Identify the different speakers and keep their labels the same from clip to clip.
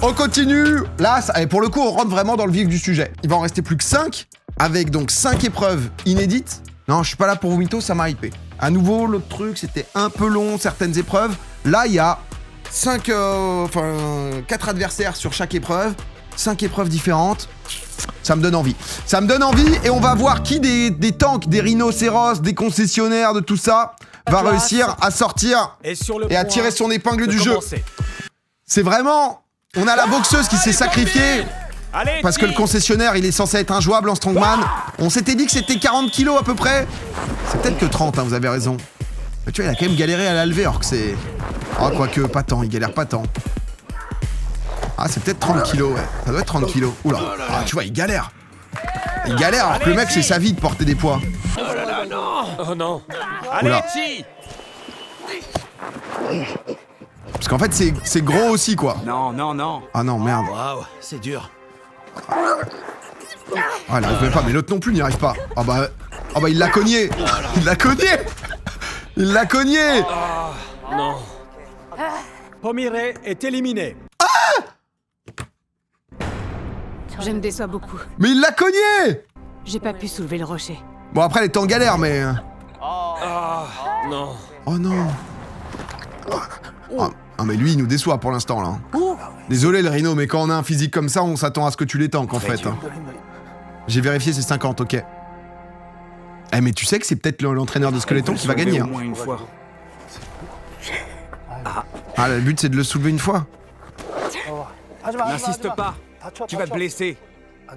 Speaker 1: On continue. Là, pour le coup, on rentre vraiment dans le vif du sujet. Il va en rester plus que 5, avec donc 5 épreuves inédites. Non, je suis pas là pour vous mytho, ça m'a hypé. À nouveau, l'autre truc, c'était un peu long, certaines épreuves. Là, il y a 4 adversaires sur chaque épreuve. 5 épreuves différentes. Ça me donne envie. Ça me donne envie et on va voir qui des tanks, des rhinocéros, des concessionnaires, de tout ça, va réussir à sortir et à tirer son épingle du jeu. C'est vraiment... On a la boxeuse qui s'est sacrifiée parce que le concessionnaire, il est censé être injouable en strongman. On s'était dit que c'était 40 kilos à peu près. C'est peut-être que 30, hein, vous avez raison. Mais tu vois, il a quand même galéré à la lever alors que c'est... Ah, quoique, pas tant, il galère pas tant. Ah, c'est peut-être 30 kilos, ouais. Ça doit être 30 kilos. Oula. Ah, tu vois, il galère. Il galère alors que le mec, c'est sa vie de porter des poids.
Speaker 2: Oh là là, non. Oh non.
Speaker 1: Oula.
Speaker 2: Allez, Chi.
Speaker 1: Parce qu'en fait, c'est gros aussi, quoi.
Speaker 3: Non, non, non.
Speaker 1: Ah non, merde.
Speaker 3: Waouh, c'est dur.
Speaker 1: Ah, il arrive même pas, mais l'autre non plus n'y arrive pas. Ah bah, il l'a cogné. Il l'a cogné. Il l'a cogné.
Speaker 2: Non.
Speaker 3: Pomiré est éliminé.
Speaker 4: Je me déçois beaucoup.
Speaker 1: Mais il l'a cogné.
Speaker 4: J'ai pas pu soulever le rocher.
Speaker 1: Bon, après, elle était en galère, mais...
Speaker 2: Non.
Speaker 1: Oh non. Ah, mais lui, il nous déçoit pour l'instant, là. Désolé, le Rhino, mais quand on a un physique comme ça, on s'attend à ce que tu les tankes, en fait. Hein. J'ai vérifié, c'est 50, ok. Eh, mais tu sais que c'est peut-être l'entraîneur de Skeleton qui va gagner.
Speaker 3: Au
Speaker 1: Hein.
Speaker 3: moins une fois.
Speaker 1: Ah, le but, c'est de le soulever une fois.
Speaker 3: N'insiste pas. Tu vas te blesser.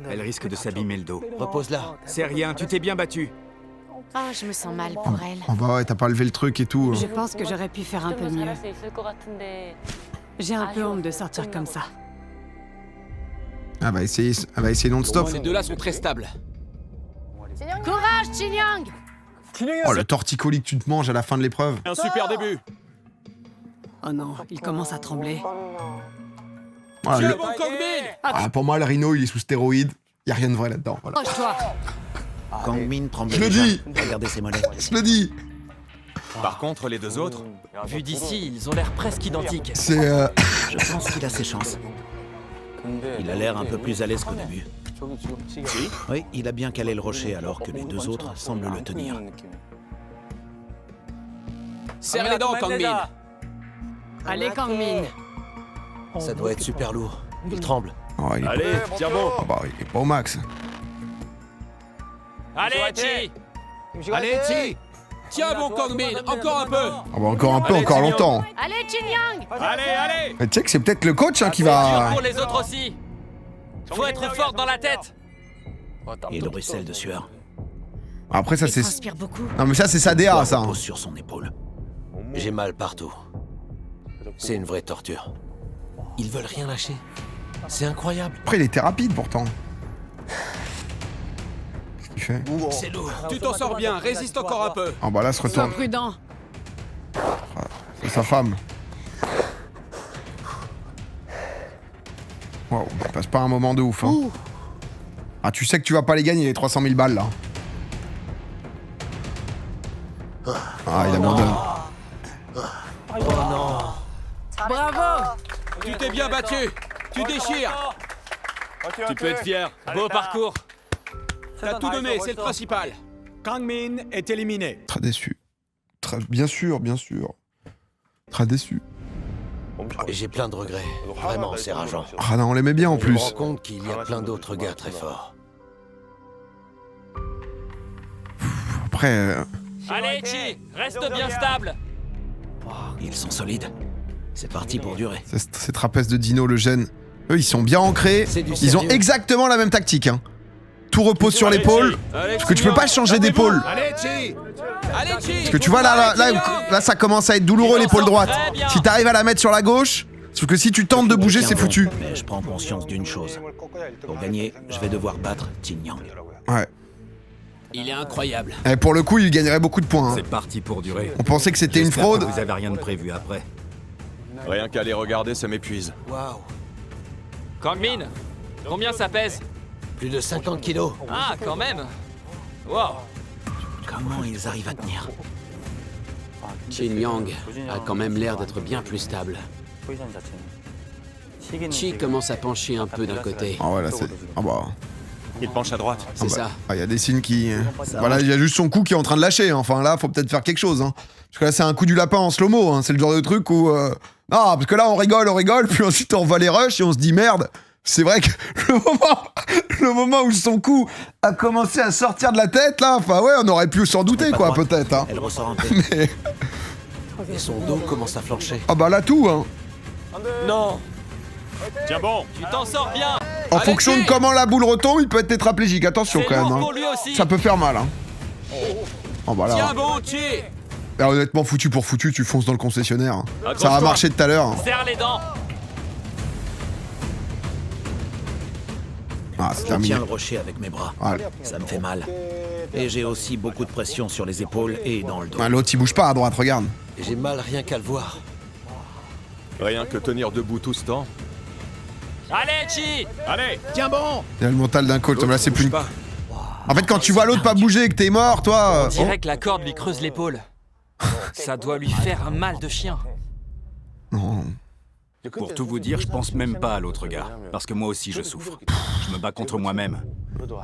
Speaker 3: Elle risque de s'abîmer le dos.
Speaker 2: Repose-la.
Speaker 3: C'est rien, tu t'es bien battu.
Speaker 4: Oh, je me sens mal pour elle.
Speaker 1: Oh bah ouais, t'as pas levé le truc et tout.
Speaker 4: Je pense que j'aurais pu faire un peu mieux. J'ai un peu honte de sortir comme ça.
Speaker 1: Elle va essayer non-stop.
Speaker 2: Ces deux-là sont très stables.
Speaker 4: Courage, Chinyang!
Speaker 1: Oh, le torticolis que tu te manges à la fin de l'épreuve.
Speaker 2: Un super début.
Speaker 4: Oh non, il commence à trembler.
Speaker 1: Voilà,
Speaker 2: Tiens
Speaker 1: le-
Speaker 2: bon, Kangmin.
Speaker 1: Ah, pour moi, le Rhino, il est sous stéroïdes. Y a rien de vrai là-dedans. Voilà.
Speaker 4: Approche-toi!
Speaker 5: Kangmin tremble
Speaker 1: Je le
Speaker 5: déjà.
Speaker 1: dis.
Speaker 5: Regardez ses mollets.
Speaker 1: Je le dis.
Speaker 3: Par contre, les deux autres,
Speaker 2: Vu d'ici, ils ont l'air presque identiques.
Speaker 1: C'est...
Speaker 5: Je pense qu'il a ses chances. Il a l'air un peu plus à l'aise qu'au début. Oui, il a bien calé le rocher alors que les deux autres semblent le tenir.
Speaker 2: Serre les dents, Kangmin.
Speaker 4: Allez, Kangmin!
Speaker 5: Ça doit être super lourd. Il tremble.
Speaker 1: Oh, il est...
Speaker 2: Allez, tiens bon.
Speaker 1: Ah bah, il est pas au max.
Speaker 2: Allez, Chi.
Speaker 3: allez, Chi.
Speaker 2: Tiens bon, Kangmin. Encore un peu.
Speaker 1: Ah bah, encore un peu,
Speaker 2: Allez,
Speaker 1: encore
Speaker 2: Tignon.
Speaker 1: longtemps.
Speaker 4: Allez, Chinyang!
Speaker 2: Allez, allez.
Speaker 1: Mais tu sais que c'est peut-être le coach hein, qui
Speaker 2: Dur
Speaker 1: va...
Speaker 2: pour les autres aussi. Faut être forte dans la tête.
Speaker 5: Et le ruisselle de sueur.
Speaker 1: Après, ça,
Speaker 4: Il
Speaker 1: c'est...
Speaker 4: transpire beaucoup.
Speaker 1: Non, mais ça, c'est sa DA, ça. hein.
Speaker 5: Repose sur son épaule.
Speaker 6: J'ai mal partout. C'est une vraie torture. Ils veulent rien lâcher. C'est incroyable.
Speaker 1: Après, il était rapide, pourtant. Qu'est-ce qu'il fait?
Speaker 6: C'est lourd.
Speaker 2: Tu t'en sors bien. Résiste encore un peu.
Speaker 1: Ah bah là, se
Speaker 4: Sois
Speaker 1: retourne.
Speaker 4: prudent.
Speaker 1: C'est sa femme. Wow, il passe pas un moment de ouf. Hein. Ah, tu sais que tu vas pas les gagner, les 300 000 balles, là. Ah, il abandonne.
Speaker 4: Bravo!
Speaker 2: Tu t'es bien battu. Tu déchires. Tu peux être fier. Beau parcours. T'as tout donné, c'est le principal.
Speaker 3: Kangmin est éliminé.
Speaker 1: Très déçu. Bien sûr, bien sûr. Très déçu.
Speaker 6: J'ai plein de regrets. Vraiment, c'est rageant.
Speaker 1: Ah non, on l'aimait bien en
Speaker 6: Je me
Speaker 1: plus.
Speaker 6: rends compte qu'il y a plein d'autres gars très forts.
Speaker 1: Après,
Speaker 2: Allez, Chi. Reste bien stable.
Speaker 5: Ils sont solides. C'est parti pour durer.
Speaker 1: ces trapèzes de Dino, le gène, eux, ils sont bien ancrés.
Speaker 6: C'est du
Speaker 1: Ils ont
Speaker 6: sérieux.
Speaker 1: exactement la même tactique. Hein. Tout repose sur
Speaker 2: Allez,
Speaker 1: l'épaule.
Speaker 2: Chi. Allez,
Speaker 1: Parce que tu peux
Speaker 2: Tignon.
Speaker 1: pas changer
Speaker 2: Gardez
Speaker 1: d'épaule.
Speaker 2: bon.
Speaker 3: Allez, Chi.
Speaker 2: Allez, Chi.
Speaker 1: Parce que tu vois, là, ça commence à être douloureux, l'épaule droite.
Speaker 2: Très bien.
Speaker 1: Si t'arrives à la mettre sur la gauche, sauf que si tu tentes de bouger, c'est
Speaker 5: Tiens bon,
Speaker 1: foutu.
Speaker 5: Mais je prends conscience d'une chose. Pour gagner, je vais devoir battre Tignan.
Speaker 1: Ouais.
Speaker 2: Il est incroyable.
Speaker 1: Et pour le coup, il gagnerait beaucoup de points. hein.
Speaker 3: C'est parti pour durer.
Speaker 1: On pensait que c'était une
Speaker 3: J'espère
Speaker 1: fraude.
Speaker 3: que vous avez rien de prévu après.
Speaker 7: Rien qu'à les regarder, ça m'épuise.
Speaker 6: Waouh.
Speaker 2: Kangmin, combien ça pèse?
Speaker 6: Plus de 50 kilos.
Speaker 2: Ah, quand même. Wow.
Speaker 5: Comment ils arrivent à tenir?
Speaker 6: Chin Yang a quand même l'air d'être bien plus stable.
Speaker 2: Chi commence à pencher un peu d'un côté.
Speaker 1: Ah ouais, là, c'est... Ah bah...
Speaker 7: Il penche à droite.
Speaker 2: C'est ça.
Speaker 1: Ah, il y a des signes qui... Voilà, il y a juste son cou qui est en train de lâcher. Enfin, là, faut peut-être faire quelque chose. Hein. Parce que là, c'est un coup du lapin en slow-mo. Hein. C'est le genre de truc où... Non, parce que là, on rigole, puis ensuite, on voit les rushs et on se dit, merde, c'est vrai que le moment où son cou a commencé à sortir de la tête, là, enfin, ouais, on aurait pu s'en douter, quoi, peut-être. Hein.
Speaker 5: Elle ressort un peu.
Speaker 1: Mais...
Speaker 6: Et son dos commence à flancher.
Speaker 1: Ah bah là, tout, hein.
Speaker 2: Non.
Speaker 7: Tiens bon.
Speaker 2: Tu t'en sors bien.
Speaker 1: En fonction de comment la boule retombe, il peut être tétraplégique. Attention, quand même. Hein.
Speaker 2: Pour lui aussi.
Speaker 1: Ça peut faire mal, hein. Oh bah là...
Speaker 2: Tiens bon, Chi.
Speaker 1: Là, honnêtement, foutu pour foutu, tu fonces dans le concessionnaire. Hein. Ça va
Speaker 2: Accroche-toi.
Speaker 1: marcher tout à l'heure. Hein.
Speaker 2: Serre les dents.
Speaker 1: Ah, c'est
Speaker 5: Je
Speaker 1: terminé.
Speaker 5: tiens le rocher avec mes bras.
Speaker 1: Ah,
Speaker 5: Ça me fait mal. Et j'ai aussi beaucoup de pression sur les épaules et dans le dos.
Speaker 1: ah, l'autre, il bouge pas à droite, regarde.
Speaker 6: J'ai mal rien qu'à le voir.
Speaker 7: Rien que tenir debout tout ce temps.
Speaker 2: Allez, Chi.
Speaker 7: Allez.
Speaker 5: Tiens bon!
Speaker 1: Il y a le mental d'un coach, mais là, c'est plus...
Speaker 6: Bouge pas.
Speaker 1: En fait, quand tu vois l'autre pas bouger et que t'es mort, toi...
Speaker 8: On dirait que la corde lui creuse l'épaule. Ça doit lui faire un mal de chien.
Speaker 1: Non.
Speaker 3: Pour tout vous dire, je pense même pas à l'autre gars. Parce que moi aussi, je souffre. Je me bats contre moi-même.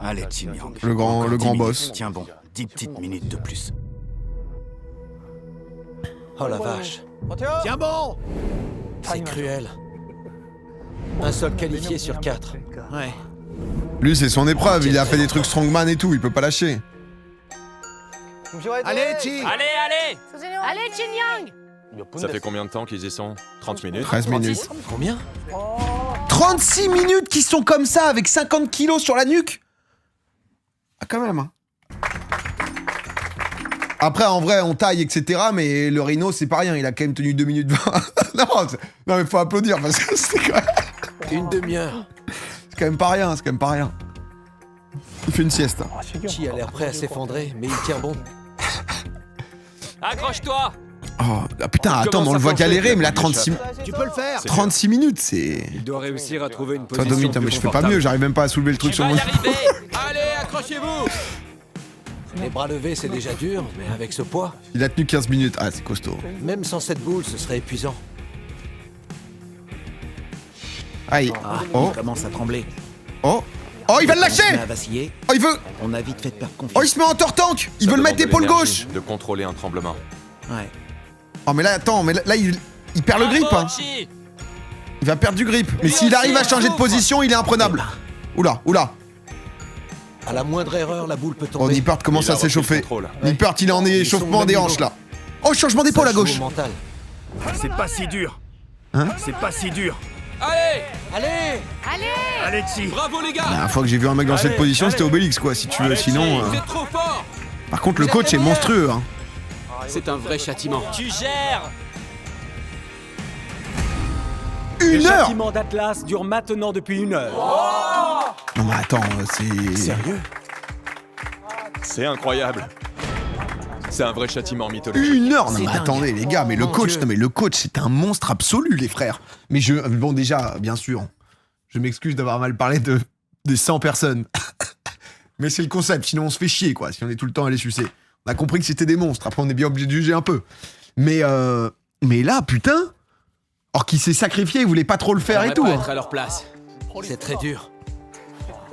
Speaker 3: Allez, Jin Yang.
Speaker 1: Le grand-
Speaker 3: Encore
Speaker 1: le
Speaker 3: 10
Speaker 1: grand
Speaker 3: minutes.
Speaker 1: boss.
Speaker 3: Tiens bon, 10 petites minutes de plus.
Speaker 6: Oh la vache.
Speaker 5: Tiens bon!
Speaker 6: C'est cruel. Un seul qualifié sur 4.
Speaker 5: Ouais.
Speaker 1: Lui, c'est son épreuve, il a fait des trucs strongman et tout, il peut pas lâcher.
Speaker 5: Allez, Chi!
Speaker 2: Allez.
Speaker 9: Allez, Jin Yang.
Speaker 7: Ça fait combien de temps qu'ils y sont? 30 minutes.
Speaker 1: 13 minutes.
Speaker 6: Combien?
Speaker 1: 36 minutes qui sont comme ça, avec 50 kilos sur la nuque. Ah, quand même, hein. Après, en vrai, on taille, etc. Mais le Rhino, c'est pas rien, il a quand même tenu 2 minutes 20. non, mais faut applaudir, parce que c'est quand même...
Speaker 6: Une demi-heure.
Speaker 1: C'est quand même pas rien, c'est quand même pas rien. Il fait une sieste.
Speaker 6: Chi a l'air prêt à s'effondrer, mais il tient bon.
Speaker 2: Accroche-toi.
Speaker 1: Oh, ah, putain, attends, mais on le voit galérer, mais là, 36...
Speaker 5: Tu peux le faire!
Speaker 1: 36 minutes, c'est...
Speaker 3: Il doit réussir à trouver une
Speaker 1: Toi,
Speaker 3: position
Speaker 1: Domi, mais je fais pas mieux, j'arrive même pas à soulever le truc
Speaker 2: Tu
Speaker 1: sur
Speaker 2: vas
Speaker 1: mon...
Speaker 2: y arriver. Allez, accrochez-vous.
Speaker 6: Les bras levés, c'est déjà dur, mais avec ce poids,
Speaker 1: Il a tenu 15 minutes, ah, c'est costaud.
Speaker 6: même sans cette boule, ce serait épuisant.
Speaker 1: Aïe.
Speaker 5: Ah,
Speaker 1: Oh,
Speaker 5: il commence à trembler.
Speaker 1: oh. Oh, il va le
Speaker 5: On se met
Speaker 1: lâcher.
Speaker 5: à vaciller.
Speaker 1: Oh, il veut...
Speaker 5: On a vite fait de perdre
Speaker 1: Oh, il
Speaker 5: confiance.
Speaker 1: se met en tortank. Il
Speaker 7: Ça
Speaker 1: veut le
Speaker 7: demande
Speaker 1: mettre
Speaker 7: de
Speaker 1: épaule
Speaker 7: l'énergie,
Speaker 1: gauche.
Speaker 7: De contrôler un tremblement.
Speaker 5: Ouais.
Speaker 1: Oh, mais là, attends, mais là, il perd le grip,
Speaker 2: Bravo,
Speaker 1: hein.
Speaker 2: Chi.
Speaker 1: Il va perdre du grip. Mais s'il arrive à changer de position, il est imprenable. Oula, oula.
Speaker 6: À la moindre erreur, la boule peut
Speaker 1: Oh,
Speaker 6: tomber.
Speaker 1: Nippert commence
Speaker 7: Il a
Speaker 1: à
Speaker 7: repris le
Speaker 1: s'échauffer.
Speaker 7: contrôle.
Speaker 1: Nippert, il est en échauffement
Speaker 6: sont
Speaker 1: des
Speaker 6: au même
Speaker 1: hanches,
Speaker 6: niveau.
Speaker 1: là. Oh, changement d'épaule à
Speaker 6: Ça joue
Speaker 1: gauche.
Speaker 6: au mental.
Speaker 3: C'est pas si dur.
Speaker 1: Hein?
Speaker 3: C'est pas si dur.
Speaker 2: Allez.
Speaker 6: Allez!
Speaker 3: Allez, Chi!
Speaker 2: Bravo les
Speaker 1: La
Speaker 2: gars.
Speaker 1: dernière fois que j'ai vu un mec dans cette position, c'était Obélix, quoi, si tu veux. Sinon...
Speaker 2: Vous êtes trop fort.
Speaker 1: Par contre, le coach est monstrueux, hein.
Speaker 2: C'est un vrai châtiment. Tu gères.
Speaker 1: 1 heure.
Speaker 10: châtiment d'Atlas dure maintenant depuis 1 heure.
Speaker 1: Non, mais attends, c'est...
Speaker 6: Sérieux?
Speaker 7: C'est incroyable. C'est un vrai châtiment mythologique.
Speaker 1: 1 heure. Non,
Speaker 5: C'est
Speaker 1: mais
Speaker 5: dingue.
Speaker 1: attendez, les gars, mais le
Speaker 6: Mon
Speaker 1: coach,
Speaker 6: Dieu.
Speaker 1: non, mais le coach, c'est un monstre absolu, les frères. Mais bon, déjà, bien sûr, je m'excuse d'avoir mal parlé des 100 personnes. Mais c'est le concept, sinon on se fait chier, quoi, si on est tout le temps à les sucer. On a compris que c'était des monstres, après on est bien obligé de juger un peu. Mais là, putain, or qu'il s'est sacrifié, il voulait pas trop le faire
Speaker 2: On
Speaker 1: et
Speaker 2: va
Speaker 1: tout.
Speaker 2: pas
Speaker 1: Hein.
Speaker 2: être à leur place.
Speaker 6: C'est très dur.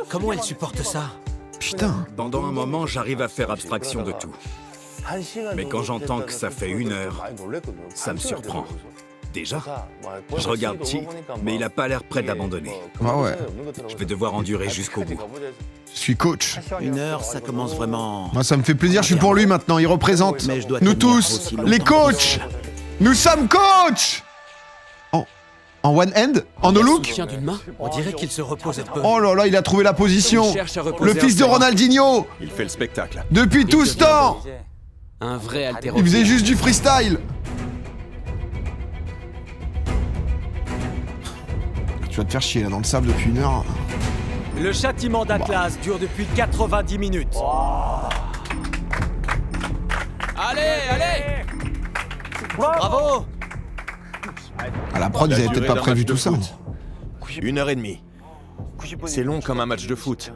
Speaker 6: Comment elle supporte ça?
Speaker 1: Putain.
Speaker 3: Pendant un moment, j'arrive à faire abstraction de tout. Mais quand j'entends que ça fait 1 heure, ça me surprend. Déjà, je regarde Chi, mais il a pas l'air prêt d'abandonner.
Speaker 1: Ah ouais,
Speaker 3: Je vais devoir endurer jusqu'au bout.
Speaker 1: je suis coach.
Speaker 5: 1 heure, ça commence vraiment...
Speaker 1: Moi, ça me fait plaisir, je suis pour lui maintenant, il représente
Speaker 5: Mais je dois
Speaker 1: nous
Speaker 5: tenir
Speaker 1: tous,
Speaker 5: aussi
Speaker 1: les
Speaker 5: longtemps que
Speaker 1: coachs. Nous sommes coachs. En one hand, en no look.
Speaker 2: Soutien d'une main.
Speaker 6: On dirait qu'il se repose un peu.
Speaker 1: Oh là là, il a trouvé la position.
Speaker 2: Il cherche à reposer
Speaker 1: Le
Speaker 2: un
Speaker 1: fils de
Speaker 2: terrain.
Speaker 1: Ronaldinho.
Speaker 7: Il fait le spectacle.
Speaker 1: Depuis tout ce temps.
Speaker 2: Un vrai
Speaker 1: Il
Speaker 2: haltérophile.
Speaker 1: faisait juste du freestyle. Tu vas te faire chier là dans le sable depuis 1 heure.
Speaker 10: Le châtiment d'Atlas dure depuis 90 minutes.
Speaker 2: Allez.
Speaker 6: Bravo!
Speaker 1: À la prod, ils avaient peut-être pas prévu tout ça.
Speaker 7: 1h30. C'est long comme un match de foot.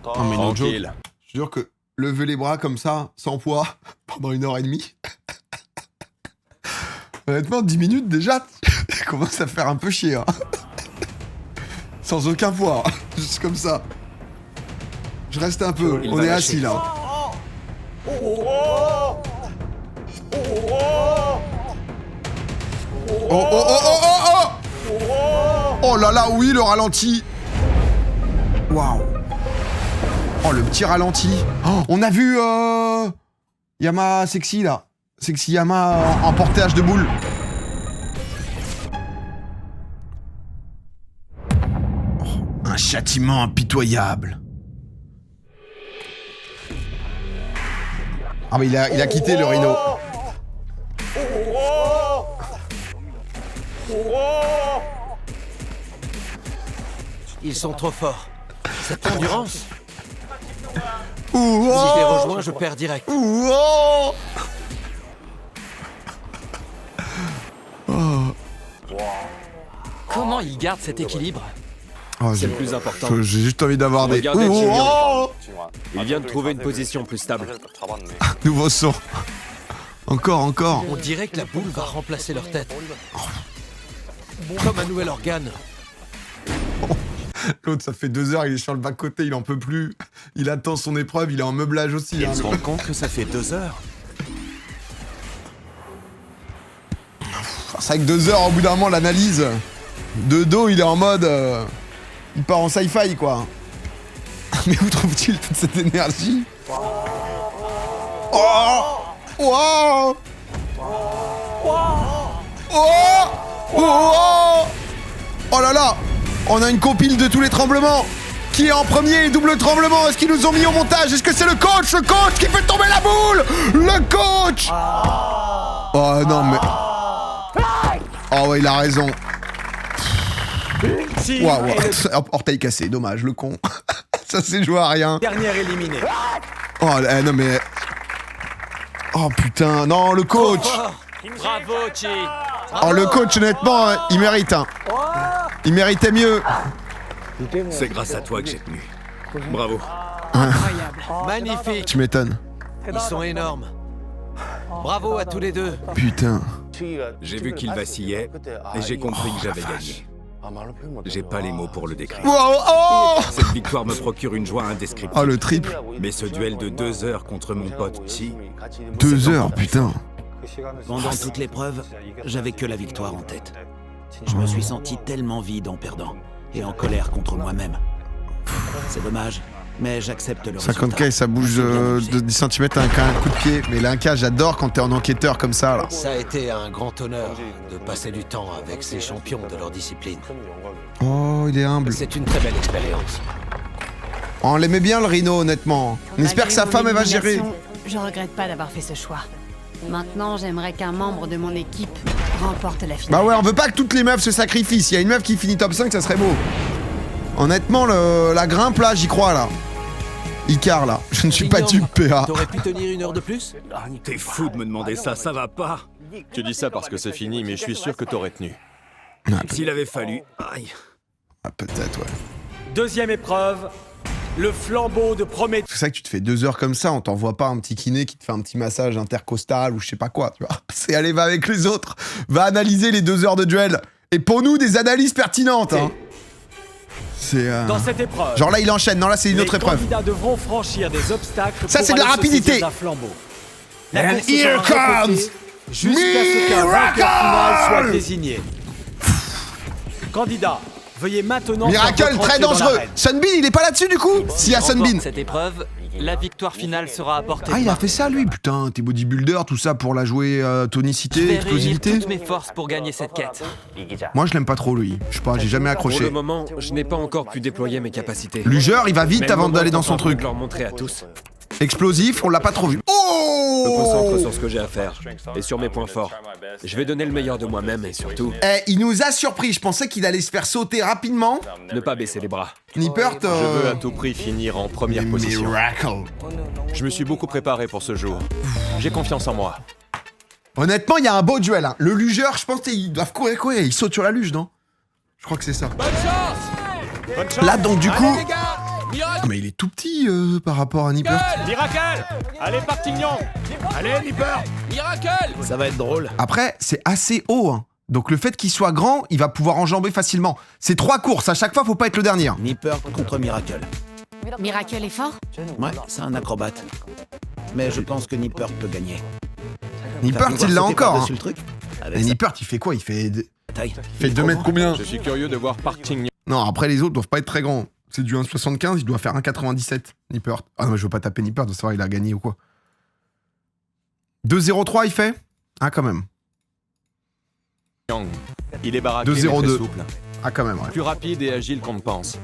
Speaker 1: Non mais no joke.
Speaker 7: Tranquille.
Speaker 1: Je suis sûr que lever les bras comme ça, sans poids, pendant 1h30. Honnêtement, 10 minutes déjà, ça commence à faire un peu chier. Hein. Sans aucun poids, juste comme ça. Je reste un peu, on est assis là. Oh oh oh oh oh oh! Oh là là, oui, le ralenti. Waouh. Oh, le petit ralenti. Oh, on a vu Yama Sexy là. Sexy Yama en portage de boule. Oh, un châtiment impitoyable. Ah mais il a quitté le rhino.
Speaker 6: Ils sont trop forts. Cette endurance.
Speaker 1: Si
Speaker 6: je les rejoins, je perds direct.
Speaker 8: Comment il garde cet équilibre?
Speaker 2: C'est le plus important.
Speaker 1: J'ai juste envie d'avoir des...
Speaker 2: Regardez Junior. Il vient de trouver une position plus stable.
Speaker 1: Nouveau son. Encore.
Speaker 6: On dirait que la boule va remplacer leur tête. Comme un nouvel organe.
Speaker 1: L'autre, ça fait 2 heures, il est sur le bas-côté, il en peut plus. Il attend son épreuve, il est en meublage aussi.
Speaker 7: Il se rend compte que ça fait 2 heures.
Speaker 1: C'est vrai que 2 heures, au bout d'un moment, l'analyse de dos, il est en mode... il part en sci-fi, quoi. Mais où trouve-t-il toute cette énergie? Oh oh oh là là! On a une compile de tous les tremblements. Qui est en premier? Double tremblement. Est-ce qu'ils nous ont mis au montage? Est-ce que c'est le coach? Le coach qui fait tomber la boule? Le coach! Oh non mais... Oh ouais, il a raison. Waouh, orteil cassé, dommage, le con. Ça s'est joué à rien.
Speaker 10: Dernière éliminée.
Speaker 1: Oh non mais... Oh putain, non, le coach.
Speaker 8: Bravo, Chi.
Speaker 1: Oh le coach, honnêtement, il mérite, hein. Il méritait mieux.
Speaker 3: C'est grâce à toi que j'ai tenu. Bravo.
Speaker 4: Incroyable.
Speaker 6: Magnifique.
Speaker 1: Tu m'étonnes.
Speaker 6: Ils sont énormes. Bravo à tous les deux.
Speaker 1: Putain.
Speaker 3: J'ai vu qu'il vacillait et j'ai compris que j'avais gagné. J'ai pas les mots pour le décrire.
Speaker 1: Wow, oh
Speaker 3: Cette victoire me procure une joie indescriptible.
Speaker 1: Oh le triple.
Speaker 3: Mais ce duel de 2 heures contre mon pote Chi...
Speaker 1: 2 heures, putain.
Speaker 5: Pendant toute l'épreuve, j'avais que la victoire en tête. Je me suis senti tellement vide en perdant, et en colère contre moi-même. C'est dommage, mais j'accepte le
Speaker 1: 50K et ça bouge de 10 cm avec un coup de pied. Mais l'Inca, j'adore quand t'es en enquêteur comme ça, là.
Speaker 6: Ça a été un grand honneur de passer du temps avec ces champions de leur discipline.
Speaker 1: Oh, il est humble.
Speaker 6: C'est une très belle expérience.
Speaker 1: On l'aimait bien, le Rhino, honnêtement. On espère que sa femme, elle va gérer.
Speaker 4: Je regrette pas d'avoir fait ce choix. Maintenant, j'aimerais qu'un membre de mon équipe remporte la finale.
Speaker 1: Bah ouais, on veut pas que toutes les meufs se sacrifient. S'il y a une meuf qui finit top 5, ça serait beau. Honnêtement, la grimpe, là, j'y crois, là. Icar, là. Je ne suis pas dupe, PA.
Speaker 6: T'aurais pu tenir 1 heure de plus?
Speaker 3: T'es fou de me demander ça, ça va pas.
Speaker 7: Tu dis ça parce que c'est fini, mais je suis sûr que t'aurais tenu.
Speaker 3: S'il avait fallu... Aïe.
Speaker 1: Ah, peut-être, ouais.
Speaker 10: Deuxième épreuve, le flambeau de Prométhée.
Speaker 1: C'est ça que tu te fais 2 heures comme ça, on t'envoie pas un petit kiné qui te fait un petit massage intercostal ou je sais pas quoi, tu vois. C'est aller, va avec les autres, va analyser les 2 heures de duel. Et pour nous, des analyses pertinentes, hein. C'est...
Speaker 10: Dans cette épreuve,
Speaker 1: genre là, il enchaîne, non là, c'est une autre épreuve.
Speaker 10: Les candidats devront franchir des obstacles.
Speaker 1: Ça,
Speaker 10: pour
Speaker 1: c'est de la
Speaker 10: aller se
Speaker 1: rapidité.
Speaker 10: saisir d'un flambeau. La
Speaker 1: And
Speaker 10: course
Speaker 1: here
Speaker 10: sera
Speaker 1: comes
Speaker 10: répétée jusqu'à ce qu'un vainqueur final soit désigné. Candidat, veuillez maintenant...
Speaker 1: Miracle,
Speaker 10: faire votre
Speaker 1: très
Speaker 10: entrée dans
Speaker 1: dangereux.
Speaker 10: l'arène.
Speaker 1: Sunbeam, il est pas là-dessus du coup? S'il y a Sunbeam.
Speaker 8: Cette épreuve, la victoire finale sera apportée.
Speaker 1: Ah, il a fait ça lui, putain, t'es bodybuilder, tout ça pour la jouer
Speaker 8: Je
Speaker 1: tonicité,
Speaker 8: vais réunir
Speaker 1: explosivité.
Speaker 8: toutes mes forces pour gagner cette quête.
Speaker 1: Moi, je l'aime pas trop lui. Je sais pas, j'ai jamais
Speaker 2: Pour
Speaker 1: accroché.
Speaker 2: le moment, je n'ai pas encore pu déployer mes capacités.
Speaker 1: Lugeur, il va vite
Speaker 2: Mais le
Speaker 1: avant
Speaker 2: moment
Speaker 1: d'aller dans
Speaker 2: est
Speaker 1: son
Speaker 2: en train de
Speaker 1: truc.
Speaker 2: leur montrer à tous.
Speaker 1: Explosif, on l'a pas trop vu.
Speaker 2: Je me concentre
Speaker 1: Oh!
Speaker 2: sur ce que j'ai à faire et sur mes points forts. Je vais donner le meilleur de moi-même et surtout,
Speaker 1: Eh, il nous a surpris. Je pensais qu'il allait se faire sauter rapidement.
Speaker 2: ne pas baisser les bras.
Speaker 1: Nippert,
Speaker 7: Je veux à tout prix finir en première position.
Speaker 1: Miracle.
Speaker 7: Je me suis beaucoup préparé pour ce jour. J'ai confiance en moi.
Speaker 1: Honnêtement, il y a un beau duel. Hein. Le lugeur, je pense qu'ils doivent courir. Il saute sur la luge, non? Je crois que c'est ça. Là, donc, du coup, Ah, mais il est tout petit par rapport à Nippert.
Speaker 10: Miracle! Allez, Partignon!
Speaker 7: Allez, Nipper!
Speaker 2: Miracle!
Speaker 5: Ça va être drôle.
Speaker 1: Après, c'est assez haut, hein. Donc le fait qu'il soit grand, il va pouvoir enjamber facilement. C'est 3 courses, à chaque fois, faut pas être le dernier.
Speaker 5: Nipper contre Miracle.
Speaker 4: Miracle est fort?
Speaker 5: Ouais, c'est un acrobate. Mais je pense que Nipper peut gagner.
Speaker 1: Nippert,
Speaker 5: T'as pu
Speaker 1: il l'a
Speaker 5: voir sauter
Speaker 1: encore.
Speaker 5: par-dessus
Speaker 1: Hein.
Speaker 5: le truc Avec
Speaker 1: Et
Speaker 5: sa
Speaker 1: Nippert, il fait quoi? Il fait
Speaker 5: taille.
Speaker 1: 2 mètres combien?
Speaker 7: Je suis curieux de voir Partignon.
Speaker 1: Non, après les autres doivent pas être très grands. C'est du 1,75, il doit faire 1,97, Nippert. Ah non, mais je veux pas taper Nippert, de savoir il a gagné ou quoi. 2,03 il fait? Ah, quand même.
Speaker 7: Il est baraqué, mais
Speaker 1: 2,02.
Speaker 7: très souple.
Speaker 1: Ah, quand même, ouais.
Speaker 7: Plus rapide et agile qu'on ne pense.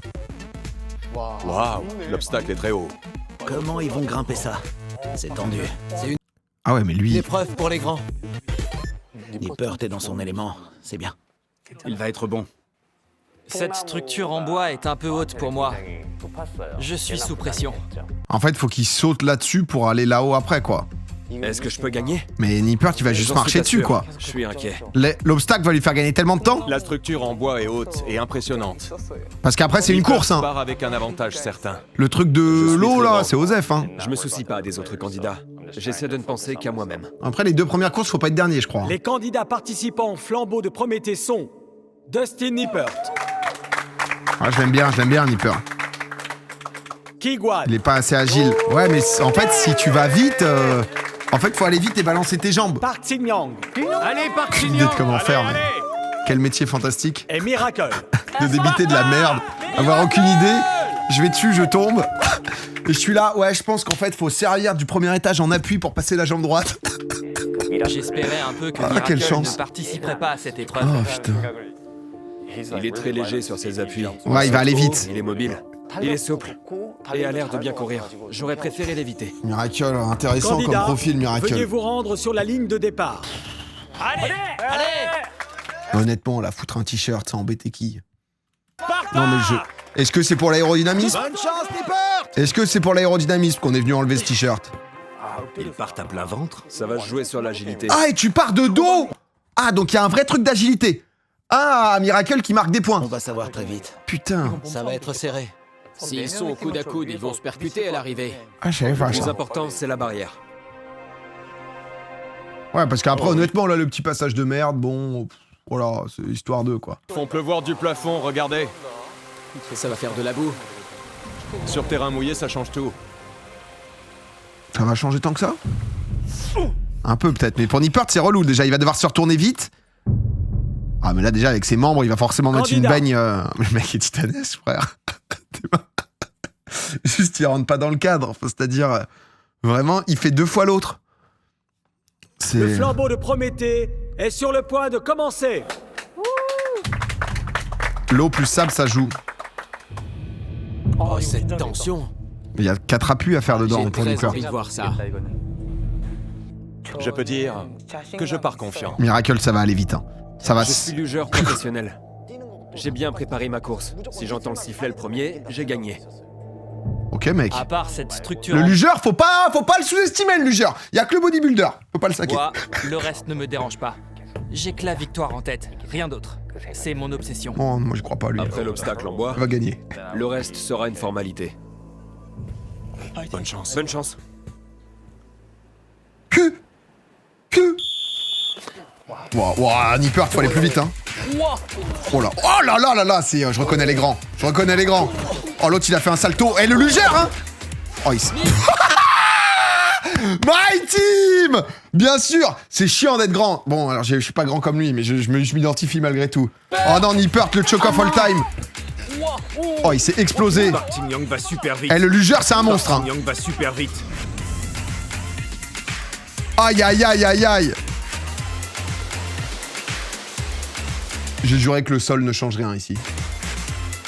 Speaker 7: Waouh, l'obstacle est très haut.
Speaker 5: Comment ils vont grimper ça? C'est tendu. C'est une
Speaker 1: Ah ouais, mais lui...
Speaker 6: Épreuve pour les grands.
Speaker 5: Nipper est dans son élément. C'est bien.
Speaker 3: Il va être bon.
Speaker 8: Cette structure en bois est un peu haute pour moi. Je suis sous pression.
Speaker 1: En fait, faut qu'il saute là-dessus pour aller là-haut après, quoi.
Speaker 6: Est-ce que je peux gagner?
Speaker 1: Mais Nippert, il va juste
Speaker 7: J'en suis
Speaker 1: marcher
Speaker 7: pas
Speaker 1: dessus,
Speaker 7: sûr.
Speaker 1: quoi.
Speaker 6: Je suis inquiet.
Speaker 1: L'obstacle va lui faire gagner tellement de temps.
Speaker 7: La structure en bois est haute et impressionnante.
Speaker 1: Parce qu'après, c'est une
Speaker 7: Nipper
Speaker 1: course, hein.
Speaker 7: part avec un avantage certain.
Speaker 1: Le truc de
Speaker 7: suis
Speaker 1: l'eau,
Speaker 7: très
Speaker 1: là,
Speaker 7: grand.
Speaker 1: c'est Osef, hein.
Speaker 6: Je me soucie pas des autres candidats. J'essaie de ne penser qu'à moi-même.
Speaker 1: Après, les 2 premières courses, faut pas être dernier, je crois.
Speaker 10: Les candidats participants au flambeau de Prométhée sont Dustin Nippert,
Speaker 1: Ah, je l'aime bien, Nippert.
Speaker 10: Kiguan,
Speaker 1: Il est pas assez agile. Ouais, mais en fait, si tu vas vite... En fait, faut aller vite et balancer tes jambes.
Speaker 10: Partignon
Speaker 7: Allez,
Speaker 1: Aucune idée de comment faire, mais... Quel métier fantastique.
Speaker 10: et Miracle.
Speaker 1: De débiter de la merde. Avoir aucune idée. Je vais dessus, je tombe. Et je suis là, ouais, je pense qu'en fait, faut servir du premier étage en appui pour passer la jambe droite.
Speaker 8: J'espérais un peu que
Speaker 1: Ah,
Speaker 8: Miracle
Speaker 1: quelle chance.
Speaker 8: ne participerait pas à cette épreuve.
Speaker 1: Oh, putain.
Speaker 6: Il est très léger sur ses appuis.
Speaker 1: Ouais, il va aller vite.
Speaker 6: Il est mobile. Il est souple. Et a l'air de bien courir. J'aurais préféré l'éviter.
Speaker 1: Miracle, intéressant comme
Speaker 10: Candidat,
Speaker 1: profil,
Speaker 10: veuillez
Speaker 1: Miracle.
Speaker 10: vous rendre sur la ligne de départ.
Speaker 8: Allez!
Speaker 1: Honnêtement, là, foutre un t-shirt, ça embêtait qui? Non, mais Est-ce que c'est pour l'aérodynamisme?
Speaker 7: Bonne chance, Nipper!
Speaker 1: Est-ce que c'est pour l'aérodynamisme qu'on est venu enlever ce t-shirt?
Speaker 3: Ils partent à plein ventre.
Speaker 6: Ça va se jouer sur l'agilité.
Speaker 1: Ah, et tu pars de dos! Ah, donc il y a un vrai truc d'agilité. Ah, Miracle qui marque des points.
Speaker 5: On va savoir très vite.
Speaker 1: Putain.
Speaker 6: Ça va être serré.
Speaker 2: S'ils sont au coude à coude, ils vont se percuter à l'arrivée.
Speaker 1: Ah, je savais pas
Speaker 6: Le plus
Speaker 1: ça.
Speaker 6: important, c'est la barrière.
Speaker 1: Ouais, parce qu'après, honnêtement, là, le petit passage de merde, bon... Voilà, c'est histoire d'eux, quoi.
Speaker 7: Font pleuvoir du plafond, regardez.
Speaker 2: Ça va faire de la boue.
Speaker 7: Sur terrain mouillé, ça change tout.
Speaker 1: Ça va changer tant que ça? Un peu, peut-être. Mais pour Nippert, c'est relou. Déjà, il va devoir se retourner vite. Ah, mais là, déjà, avec ses membres, il va forcément mettre une
Speaker 10: Candidat.
Speaker 1: baigne... Le mec est titanesque, frère. Juste, il rentre pas dans le cadre. Enfin, c'est-à-dire... Vraiment, il fait 2 fois l'autre.
Speaker 10: Le
Speaker 1: C'est...
Speaker 10: flambeau de Prométhée est sur le point de commencer.
Speaker 1: L'eau plus sable, ça joue.
Speaker 6: Oh, cette tension.
Speaker 1: Il y a 4 appuis à faire dedans
Speaker 2: J'ai
Speaker 1: pour
Speaker 2: très
Speaker 1: Nippert.
Speaker 2: envie de voir ça.
Speaker 7: Je peux dire que je pars confiant.
Speaker 1: Miracle, ça va aller vite. Hein. Ça va...
Speaker 6: Je suis lugeur professionnel. J'ai bien préparé ma course. Si j'entends le sifflet le premier, j'ai gagné.
Speaker 1: Ok, mec.
Speaker 8: À part cette structure
Speaker 1: Le
Speaker 8: en
Speaker 1: lugeur, faut pas le sous-estimer, le lugeur. Il y a que le bodybuilder. Faut pas le saquer.
Speaker 8: bois, le reste ne me dérange pas. J'ai que la victoire en tête, rien d'autre. C'est mon obsession.
Speaker 1: Oh, moi, je crois pas, lui.
Speaker 6: Après l'obstacle en bois,
Speaker 1: Il va gagner.
Speaker 6: le reste sera une formalité.
Speaker 7: Bonne chance.
Speaker 6: Bonne chance.
Speaker 1: Que Wow, Nippert, faut aller plus vite, hein. Oh là, oh là là là là, c'est, je reconnais les grands. Oh, l'autre, il a fait un salto. Et le lugère, hein. Oh, il s- My team. Bien sûr, c'est chiant d'être grand. Bon, alors, je suis pas grand comme lui, mais je m'identifie malgré tout. Oh non, Nippert, le choke-off all-time. Oh, il s'est explosé.
Speaker 3: Partignon va super vite.
Speaker 1: Eh, le lugeur, c'est un monstre, hein.
Speaker 3: Partignon va super vite.
Speaker 1: Aïe, aïe, aïe, aïe, aïe. J'ai juré que le sol ne change rien ici.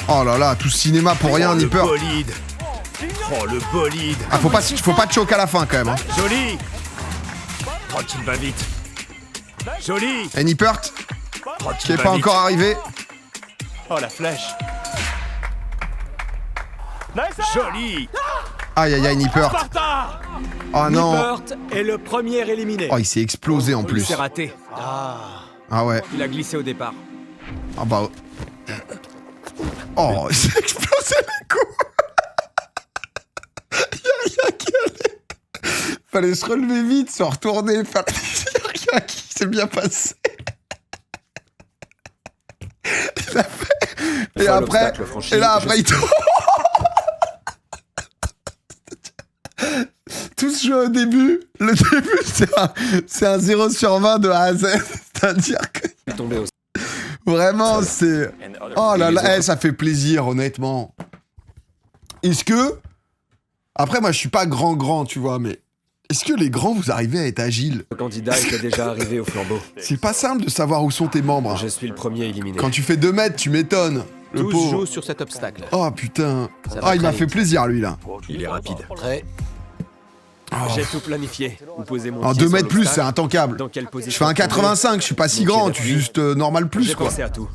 Speaker 1: Oh là là, tout ce cinéma pour rien,
Speaker 3: Oh, le
Speaker 1: Nippert.
Speaker 3: bolide. Oh, le bolide.
Speaker 1: Ah, faut pas te choquer à la fin, quand même. Hein.
Speaker 3: Joli. Oh, qu'il va vite. Joli.
Speaker 1: Et Nippert,
Speaker 3: Oh,
Speaker 1: qui
Speaker 3: qu'il
Speaker 1: est
Speaker 3: va
Speaker 1: pas
Speaker 3: vite.
Speaker 1: encore arrivé.
Speaker 7: Oh, la flèche.
Speaker 3: Joli.
Speaker 1: Aïe, aïe, aïe, Nippert. Oh non.
Speaker 10: Nippert est le premier éliminé.
Speaker 1: Oh, il s'est explosé en
Speaker 6: Il
Speaker 1: plus.
Speaker 6: s'est raté.
Speaker 1: Ah ouais.
Speaker 6: Il a glissé au départ.
Speaker 1: Ah bah... Oh, il s'est explosé les coups. Fallait se relever vite, se retourner, faire rien qui s'est bien passé. Et après, il tombe. Tout ce jeu au début, le début c'est un 0 sur 20 de A à Z. C'est-à-dire que... Vraiment, c'est... Oh là là, ça fait plaisir, honnêtement. Est-ce que... Après, moi, je suis pas grand, tu vois, mais... Est-ce que les grands, vous arrivez à être agiles?
Speaker 7: Le candidat était déjà arrivé au flambeau.
Speaker 1: C'est pas simple de savoir où sont tes membres.
Speaker 7: Je suis le premier éliminé.
Speaker 1: Quand tu fais 2 mètres, tu m'étonnes. Le
Speaker 8: Tous
Speaker 1: pauvre.
Speaker 8: jouent sur cet obstacle.
Speaker 1: Oh putain.
Speaker 8: va
Speaker 1: Il m'a
Speaker 8: très
Speaker 1: fait
Speaker 8: vite.
Speaker 1: plaisir, lui, là.
Speaker 3: Il est rapide.
Speaker 6: Prêt?
Speaker 7: J'ai tout planifié. Vous posez mon
Speaker 1: En
Speaker 7: pied
Speaker 1: 2
Speaker 7: sur
Speaker 1: mètres plus, c'est
Speaker 7: l'obstacle.
Speaker 1: intankable.
Speaker 7: Dans quelle
Speaker 1: Je
Speaker 7: position
Speaker 1: fais un 85, je suis pas si
Speaker 7: Mon pied
Speaker 1: grand, tu
Speaker 7: d'appui.
Speaker 1: juste normal plus,
Speaker 7: J'ai
Speaker 1: quoi.
Speaker 7: pensé à tout.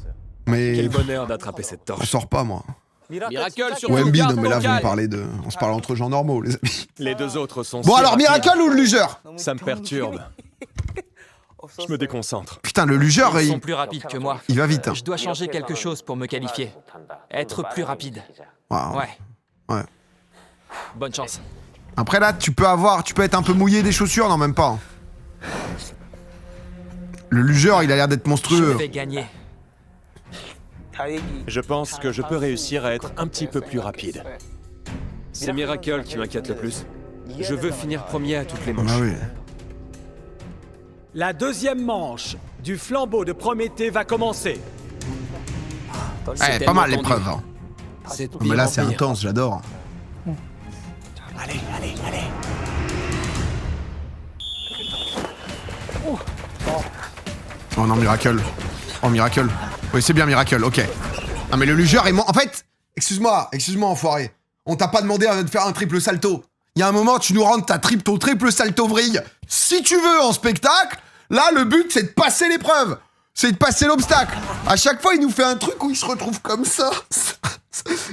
Speaker 1: Mais...
Speaker 7: Quel bonheur d'attraper cette
Speaker 1: On
Speaker 7: torche.
Speaker 1: sort pas, moi.
Speaker 2: Miracle sur
Speaker 1: Ou
Speaker 2: le
Speaker 1: Embiid,
Speaker 2: garde
Speaker 1: mais là, vous me
Speaker 2: vocal.
Speaker 1: parlez de... On se parle entre gens normaux, les amis.
Speaker 7: Les deux autres sont
Speaker 1: Bon,
Speaker 7: si
Speaker 1: alors,
Speaker 7: rapides.
Speaker 1: Miracle ou le lugeur?
Speaker 7: Ça me perturbe. Je me déconcentre.
Speaker 1: Putain, le lugeur,
Speaker 8: Ils sont
Speaker 1: il...
Speaker 8: plus rapides que moi.
Speaker 1: il va vite. Hein.
Speaker 8: Je dois changer quelque chose pour me qualifier. Être plus rapide.
Speaker 1: Wow.
Speaker 8: Ouais.
Speaker 1: Ouais.
Speaker 8: Bonne chance.
Speaker 1: Après, là, tu peux être un peu mouillé des chaussures? Non, même pas. Hein. Le lugeur, il a l'air d'être
Speaker 8: Je
Speaker 1: monstrueux.
Speaker 8: vais gagner.
Speaker 7: Je pense que je peux réussir à être un petit peu plus rapide. C'est Miracle qui m'inquiète le plus. Je veux finir premier à toutes les manches.
Speaker 1: Ah oui.
Speaker 10: La deuxième manche du flambeau de Prométhée va commencer.
Speaker 1: Ouais, pas mal l'épreuve. Hein.
Speaker 6: C'est
Speaker 1: Mais là, c'est
Speaker 6: pire.
Speaker 1: intense, j'adore.
Speaker 10: Allez, allez, allez.
Speaker 1: Oh non, Miracle. Oh, Miracle. Oui, c'est bien Miracle, ok. Ah, mais le lugeur est... En fait, excuse-moi, enfoiré. On t'a pas demandé de faire un triple salto. Il y a un moment, tu nous rentres ton triple salto vrille. Si tu veux, en spectacle, là, le but, c'est de passer l'épreuve. C'est de passer l'obstacle. À chaque fois, il nous fait un truc où il se retrouve comme ça.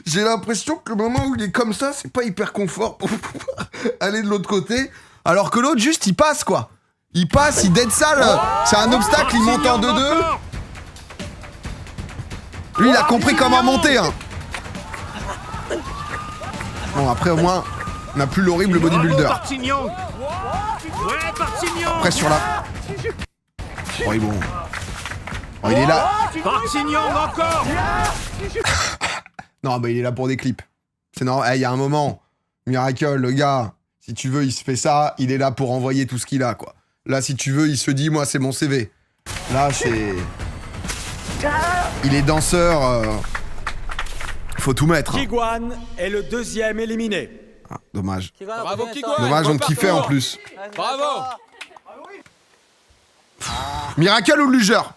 Speaker 1: J'ai l'impression que le moment où il est comme ça, c'est pas hyper confort pour pouvoir aller de l'autre côté. Alors que l'autre, juste, il passe, quoi. Il passe, il dead sale. C'est un obstacle, il monte en 2-2. Lui, il a compris comment monter, hein. Bon, après, au moins, on n'a plus l'horrible bodybuilder. Après, sur la... Oh, il est bon. Oh, il est là. Non, bah, il est là pour des clips. C'est normal. Il y a un moment, Miracle, le gars, si tu veux, il se fait ça. Il est là pour envoyer tout ce qu'il a, quoi. Là, si tu veux, il se dit, moi, c'est mon CV. Là, c'est... Il est danseur. Faut tout mettre. Hein.
Speaker 10: Kiguan est le deuxième éliminé.
Speaker 1: Ah, dommage.
Speaker 2: Bravo Kiguan.
Speaker 1: Dommage, on
Speaker 2: Bon
Speaker 1: kiffait en
Speaker 2: parcours.
Speaker 1: plus.
Speaker 2: Bravo.
Speaker 1: Miracle ou lugeur?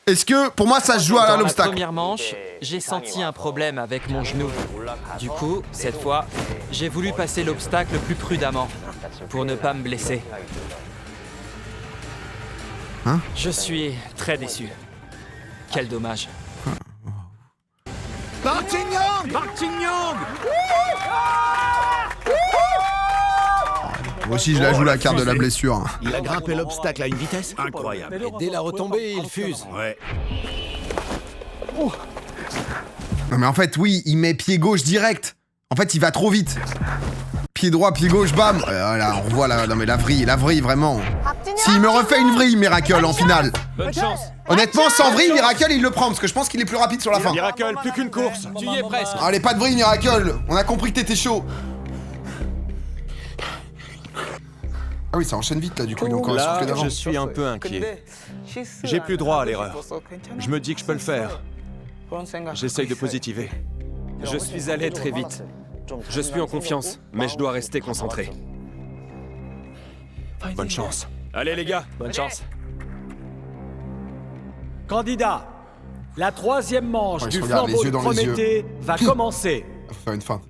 Speaker 1: Est-ce que, pour moi, ça se joue à
Speaker 8: Dans la
Speaker 1: l'obstacle?
Speaker 8: première manche, j'ai senti un problème avec mon genou. Du coup, cette fois, j'ai voulu passer l'obstacle plus prudemment, pour ne pas me blesser.
Speaker 1: Hein?
Speaker 8: Je suis très déçu. Quel dommage.
Speaker 1: Moi aussi, je la joue la carte de la blessure.
Speaker 5: Il a grimpé l'obstacle à une vitesse
Speaker 3: Incroyable.
Speaker 6: Et dès la retombée, il fuse.
Speaker 3: Ouais.
Speaker 1: Non, mais en fait, oui, il met pied gauche direct. En fait, il va trop vite. Pied droit, pied gauche, bam. Voilà, on revoit la... Non, mais la vrille, vraiment. S'il me refait une vrille, Miracle, en finale.
Speaker 7: Bonne chance.
Speaker 1: Honnêtement, sans vrille, Miracle, il le prend, parce que je pense qu'il est plus rapide sur la fin.
Speaker 7: Miracle, plus qu'une course.
Speaker 2: Tu y es presque.
Speaker 1: Allez, pas de vrille, Miracle. On a compris que t'étais chaud. Ah oui, ça enchaîne vite, là, du coup, il est encore
Speaker 7: Là,
Speaker 1: soufflé d'avant.
Speaker 7: je suis un peu inquiet. J'ai plus droit à l'erreur. Je me dis que je peux le faire. J'essaye de positiver. Je suis allé très vite. Je suis en confiance, mais je dois rester concentré. Bonne chance. Allez les gars, bonne chance.
Speaker 10: Candidat, la troisième manche
Speaker 1: Ouais, il se
Speaker 10: du
Speaker 1: regarde, les
Speaker 10: flambeau
Speaker 1: yeux
Speaker 10: de
Speaker 1: dans les yeux.
Speaker 10: Prométhée va commencer.
Speaker 1: Faut faire une feinte.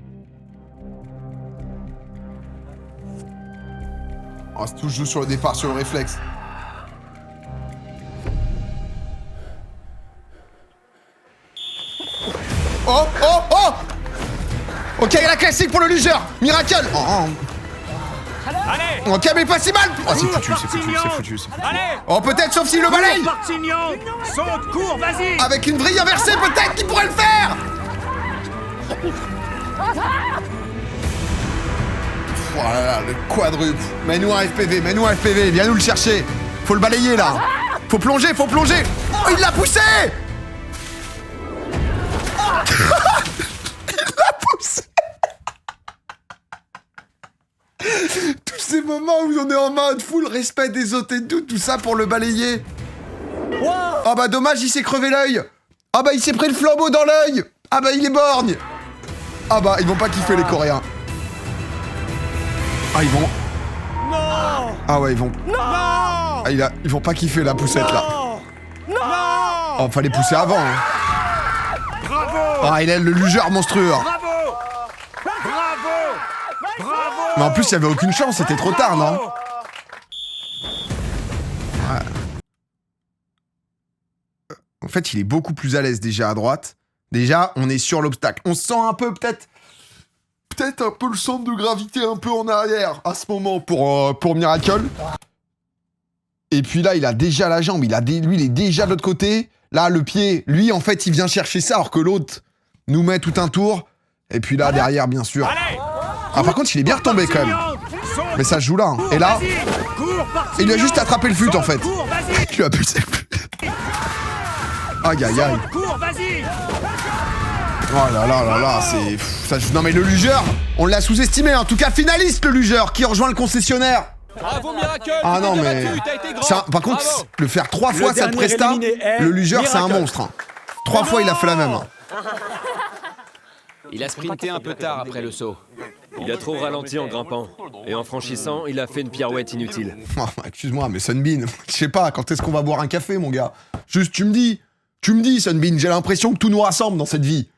Speaker 1: Oh, c'est tout, je joue sur le départ, sur le réflexe. Oh, oh, oh! Ok, la classique pour le lugeur. Miracle. Oh, oh.
Speaker 7: Allez,
Speaker 1: Ok, mais pas si mal. Oh, c'est foutu, c'est foutu, c'est foutu, c'est foutu.
Speaker 7: allez.
Speaker 1: Oh, peut-être, sauf s'il le balaye.
Speaker 7: Martignon, saute, cours, vas-y.
Speaker 1: Avec une vrille inversée, peut-être qu'il pourrait le faire. Oh là là, le quadruple. Mets-nous un FPV, mets-nous un FPV, viens nous le chercher. Faut le balayer là. Faut plonger, faut plonger. Oh, il l'a poussé. Il l'a poussé. Tous ces moments où on est en mode full respect des autres et tout ça pour le balayer. Ah bah dommage, il s'est crevé l'œil. Ah bah il s'est pris le flambeau dans l'œil. Ah bah il est borgne. Ah bah ils vont pas kiffer les Coréens. Ah ils vont...
Speaker 10: Non.
Speaker 1: Ah ouais ils vont...
Speaker 10: Non.
Speaker 1: Ah, ils vont pas kiffer la poussette là.
Speaker 10: Non.
Speaker 1: Oh fallait pousser avant hein.
Speaker 10: Bravo.
Speaker 1: Ah il a le lugeur monstrueux hein.
Speaker 10: Bravo.
Speaker 1: Mais en plus il y avait aucune chance, c'était trop tard non? Ouais. En fait il est beaucoup plus à l'aise déjà à droite. Déjà on est sur l'obstacle. On se sent un peu peut-être un peu le centre de gravité un peu en arrière à ce moment pour Miracle. Et puis là il a déjà la jambe, lui il est déjà de l'autre côté. Là le pied, lui en fait il vient chercher ça alors que l'autre nous met tout un tour. Et puis là derrière bien sûr. Ah par contre il est bien retombé quand même. Mais ça se joue là. Hein. Et là, il lui a juste attrapé le fut en fait. Il lui a poussé le fut. Aïe aïe aïe. Oh là là là là, c'est... Ça, non mais le lugeur, on l'a sous-estimé. En tout cas finaliste le lugeur qui rejoint le concessionnaire.
Speaker 2: Bravo Miracle.
Speaker 1: Ah non mais... Par contre, le faire 3 fois cette presta, le lugeur c'est un monstre. Hein. 3 fois il a fait la même. Hein.
Speaker 2: Il a sprinté un peu tard après le saut. Il a trop ralenti en grimpant. Et en franchissant, il a fait une pirouette inutile.
Speaker 1: Oh, excuse-moi, mais Sunbean, je sais pas, quand est-ce qu'on va boire un café, mon gars? Juste, tu me dis, Sunbean, j'ai l'impression que tout nous rassemble dans cette vie.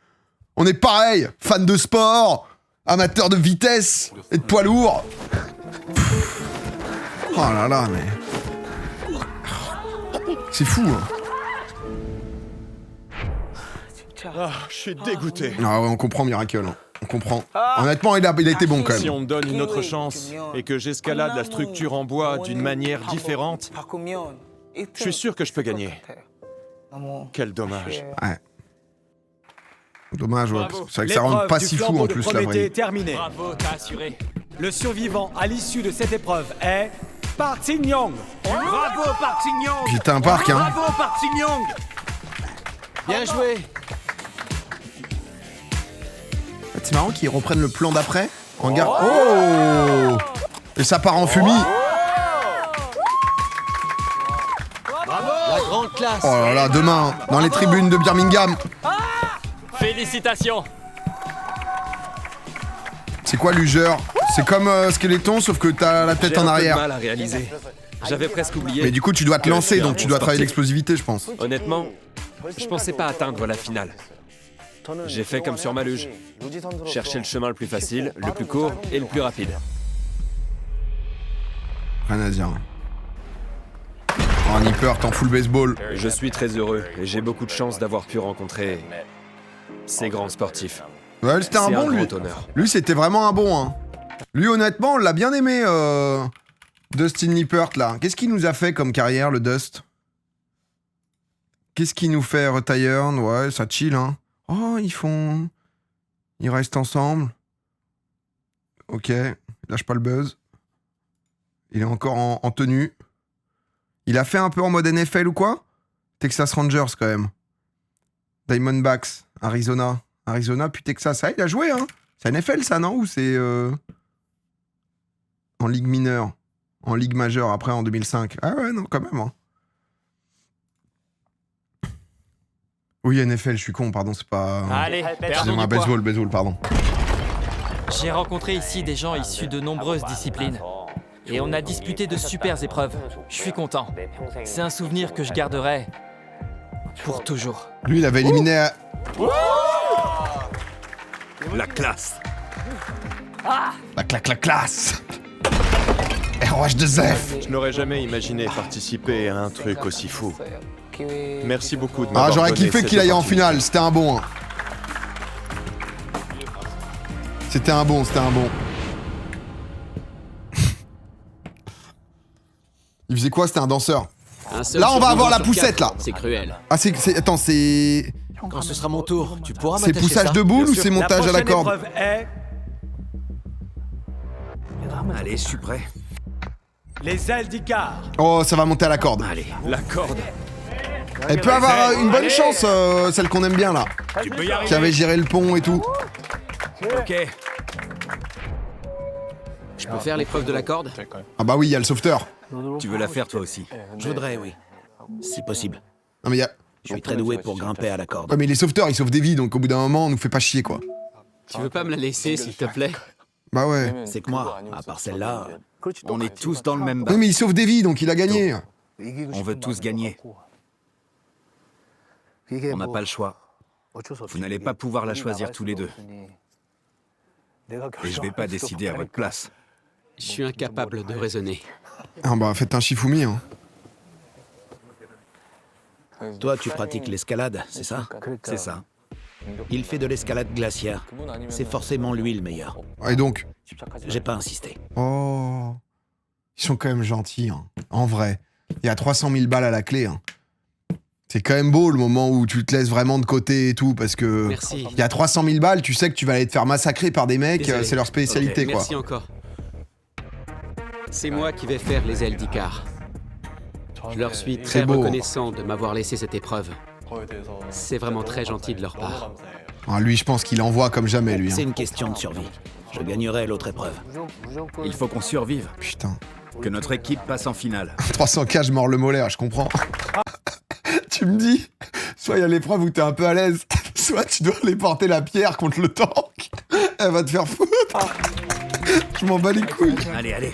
Speaker 1: On est pareil, fans de sport, amateurs de vitesse et de poids lourd. Oh là là, mais... C'est fou, hein.
Speaker 7: Ah, je suis dégoûté.
Speaker 1: Ah ouais, on comprend Miracle, hein. On comprend. Honnêtement, il a été bon quand même.
Speaker 7: Si on me donne une autre chance et que j'escalade la structure en bois d'une manière différente, je suis sûr que je peux gagner. Quel dommage.
Speaker 1: Ouais. Dommage, ouais. C'est vrai que ça rend pas si fou en plus la vraie.
Speaker 2: Bravo, t'as assuré.
Speaker 10: Le survivant à l'issue de cette épreuve est Park Sin-young.
Speaker 2: Bravo Park Sin-young.
Speaker 1: J'étais un parc, hein.
Speaker 2: Bravo Park Sin-young. Bien joué.
Speaker 1: C'est marrant qu'ils reprennent le plan d'après. En garde. Oh. Et ça part en fumée.
Speaker 8: La grande classe.
Speaker 1: Oh là là, demain, dans les tribunes de Birmingham.
Speaker 2: Félicitations.
Speaker 1: C'est quoi lugeur? C'est comme Skeleton, sauf que t'as la tête en arrière.
Speaker 2: J'ai un peu de mal à réaliser. J'avais presque oublié.
Speaker 1: Mais du coup, tu dois te lancer, donc tu dois travailler l'explosivité, je pense.
Speaker 2: Honnêtement, je pensais pas atteindre la finale. J'ai fait comme sur ma luge. Chercher le chemin le plus facile, le plus court et le plus rapide.
Speaker 1: Rien à dire. Oh, Nipper, t'en full baseball.
Speaker 2: Je suis très heureux et j'ai beaucoup de chance d'avoir pu rencontrer ces grands sportifs.
Speaker 1: Ouais, c'était un bon, lui. Lui, c'était vraiment un bon, hein. Lui, honnêtement, on l'a bien aimé, Dustin Nippert, là. Qu'est-ce qu'il nous a fait comme carrière, le Dust? Qu'est-ce qu'il nous fait, Retired? Ouais, ça chill, hein. Oh, ils restent ensemble. Ok, lâche pas le buzz. Il est encore en tenue. Il a fait un peu en mode NFL ou quoi? Texas Rangers, quand même. Diamondbacks, Arizona. Arizona, puis Texas. Ah, il a joué, hein. C'est NFL, ça, non? Ou c'est... en Ligue mineure. En Ligue majeure, après, en 2005. Ah ouais, non, quand même, hein. Oui, NFL, je suis con, pardon, c'est pas...
Speaker 8: Allez,
Speaker 1: excusez-moi, baseball, pardon.
Speaker 8: J'ai rencontré ici des gens issus de nombreuses disciplines. Et on a disputé de super épreuves. Je suis content. C'est un souvenir que je garderai pour toujours.
Speaker 1: Lui, il avait éliminé...
Speaker 3: La classe.
Speaker 1: La classe. ROH2F.
Speaker 7: Je n'aurais jamais imaginé participer à un truc aussi fou. Merci beaucoup de m'avoir
Speaker 1: j'aurais
Speaker 7: donné
Speaker 1: kiffé
Speaker 7: cette
Speaker 1: qu'il aille en
Speaker 7: opportunité.
Speaker 1: finale, c'était un bon. Hein. C'était un bon. Il faisait quoi? C'était un danseur. Là, on va avoir la poussette, là.
Speaker 6: C'est cruel.
Speaker 1: Ah, attends, c'est...
Speaker 6: Quand ce sera mon tour, tu pourras
Speaker 1: C'est
Speaker 6: m'attacher
Speaker 1: poussage
Speaker 6: ça.
Speaker 1: de boule ou c'est montage à la corde?
Speaker 10: prochaine épreuve est
Speaker 3: Allez, je suis prêt.
Speaker 10: Les ailes d'Icar.
Speaker 1: Oh, ça va monter à la corde.
Speaker 3: Allez,
Speaker 2: La corde.
Speaker 1: Elle peut avoir une bonne chance, celle qu'on aime bien là.
Speaker 3: tu peux y
Speaker 1: Qui
Speaker 3: arriver.
Speaker 1: avait géré le pont et tout.
Speaker 3: Ok.
Speaker 5: Je peux faire l'épreuve de la corde?
Speaker 1: Ah bah oui, il y a le sauveteur.
Speaker 3: Tu veux la faire toi aussi?
Speaker 5: Je voudrais, oui. Si possible.
Speaker 1: Non mais il y a...
Speaker 5: Je suis très doué pour grimper à la corde.
Speaker 1: Ouais mais les sauveteurs, ils sauvent des vies, donc au bout d'un moment, on nous fait pas chier quoi.
Speaker 5: Tu veux pas me la laisser, s'il te plaît?
Speaker 1: Bah ouais.
Speaker 5: C'est que moi, à part celle-là,
Speaker 3: On est tous dans le même bain.
Speaker 1: Oui mais il sauve des vies, donc il a gagné.
Speaker 3: On veut tous gagner. On n'a pas le choix. Vous n'allez pas pouvoir la choisir tous les deux. Et je vais pas décider à votre place.
Speaker 5: je suis incapable de raisonner.
Speaker 1: Ah bah faites un Shifumi, hein.
Speaker 5: Toi, tu pratiques l'escalade, c'est ça?
Speaker 3: C'est ça.
Speaker 5: Il fait de l'escalade glaciaire. C'est forcément lui le meilleur.
Speaker 1: Et donc...
Speaker 5: J'ai pas insisté.
Speaker 1: Oh... Ils sont quand même gentils, hein. En vrai. Il y a 300 000 balles à la clé, hein. C'est quand même beau le moment où tu te laisses vraiment de côté et tout, parce que...
Speaker 5: Merci.
Speaker 1: Il y a 300 000 balles, tu sais que tu vas aller te faire massacrer par des mecs,
Speaker 5: Désolé.
Speaker 1: c'est leur spécialité, quoi.
Speaker 5: Merci encore. C'est moi qui vais faire les ailes d'Icar. Je leur suis très
Speaker 1: beau.
Speaker 5: reconnaissant de m'avoir laissé cette épreuve. C'est vraiment très gentil de leur part.
Speaker 1: Ah, lui, je pense qu'il envoie comme jamais, lui.
Speaker 5: C'est
Speaker 1: Hein.
Speaker 5: une question de survie. Je gagnerai l'autre épreuve.
Speaker 3: Il faut qu'on survive.
Speaker 1: Putain.
Speaker 3: Que notre équipe passe en finale.
Speaker 1: 300K, je mords le molaire, je comprends. Tu me dis, soit il y a l'épreuve où t'es un peu à l'aise, soit tu dois aller porter la pierre contre le tank. Elle va te faire foutre. Je m'en bats les couilles.
Speaker 3: Allez, allez.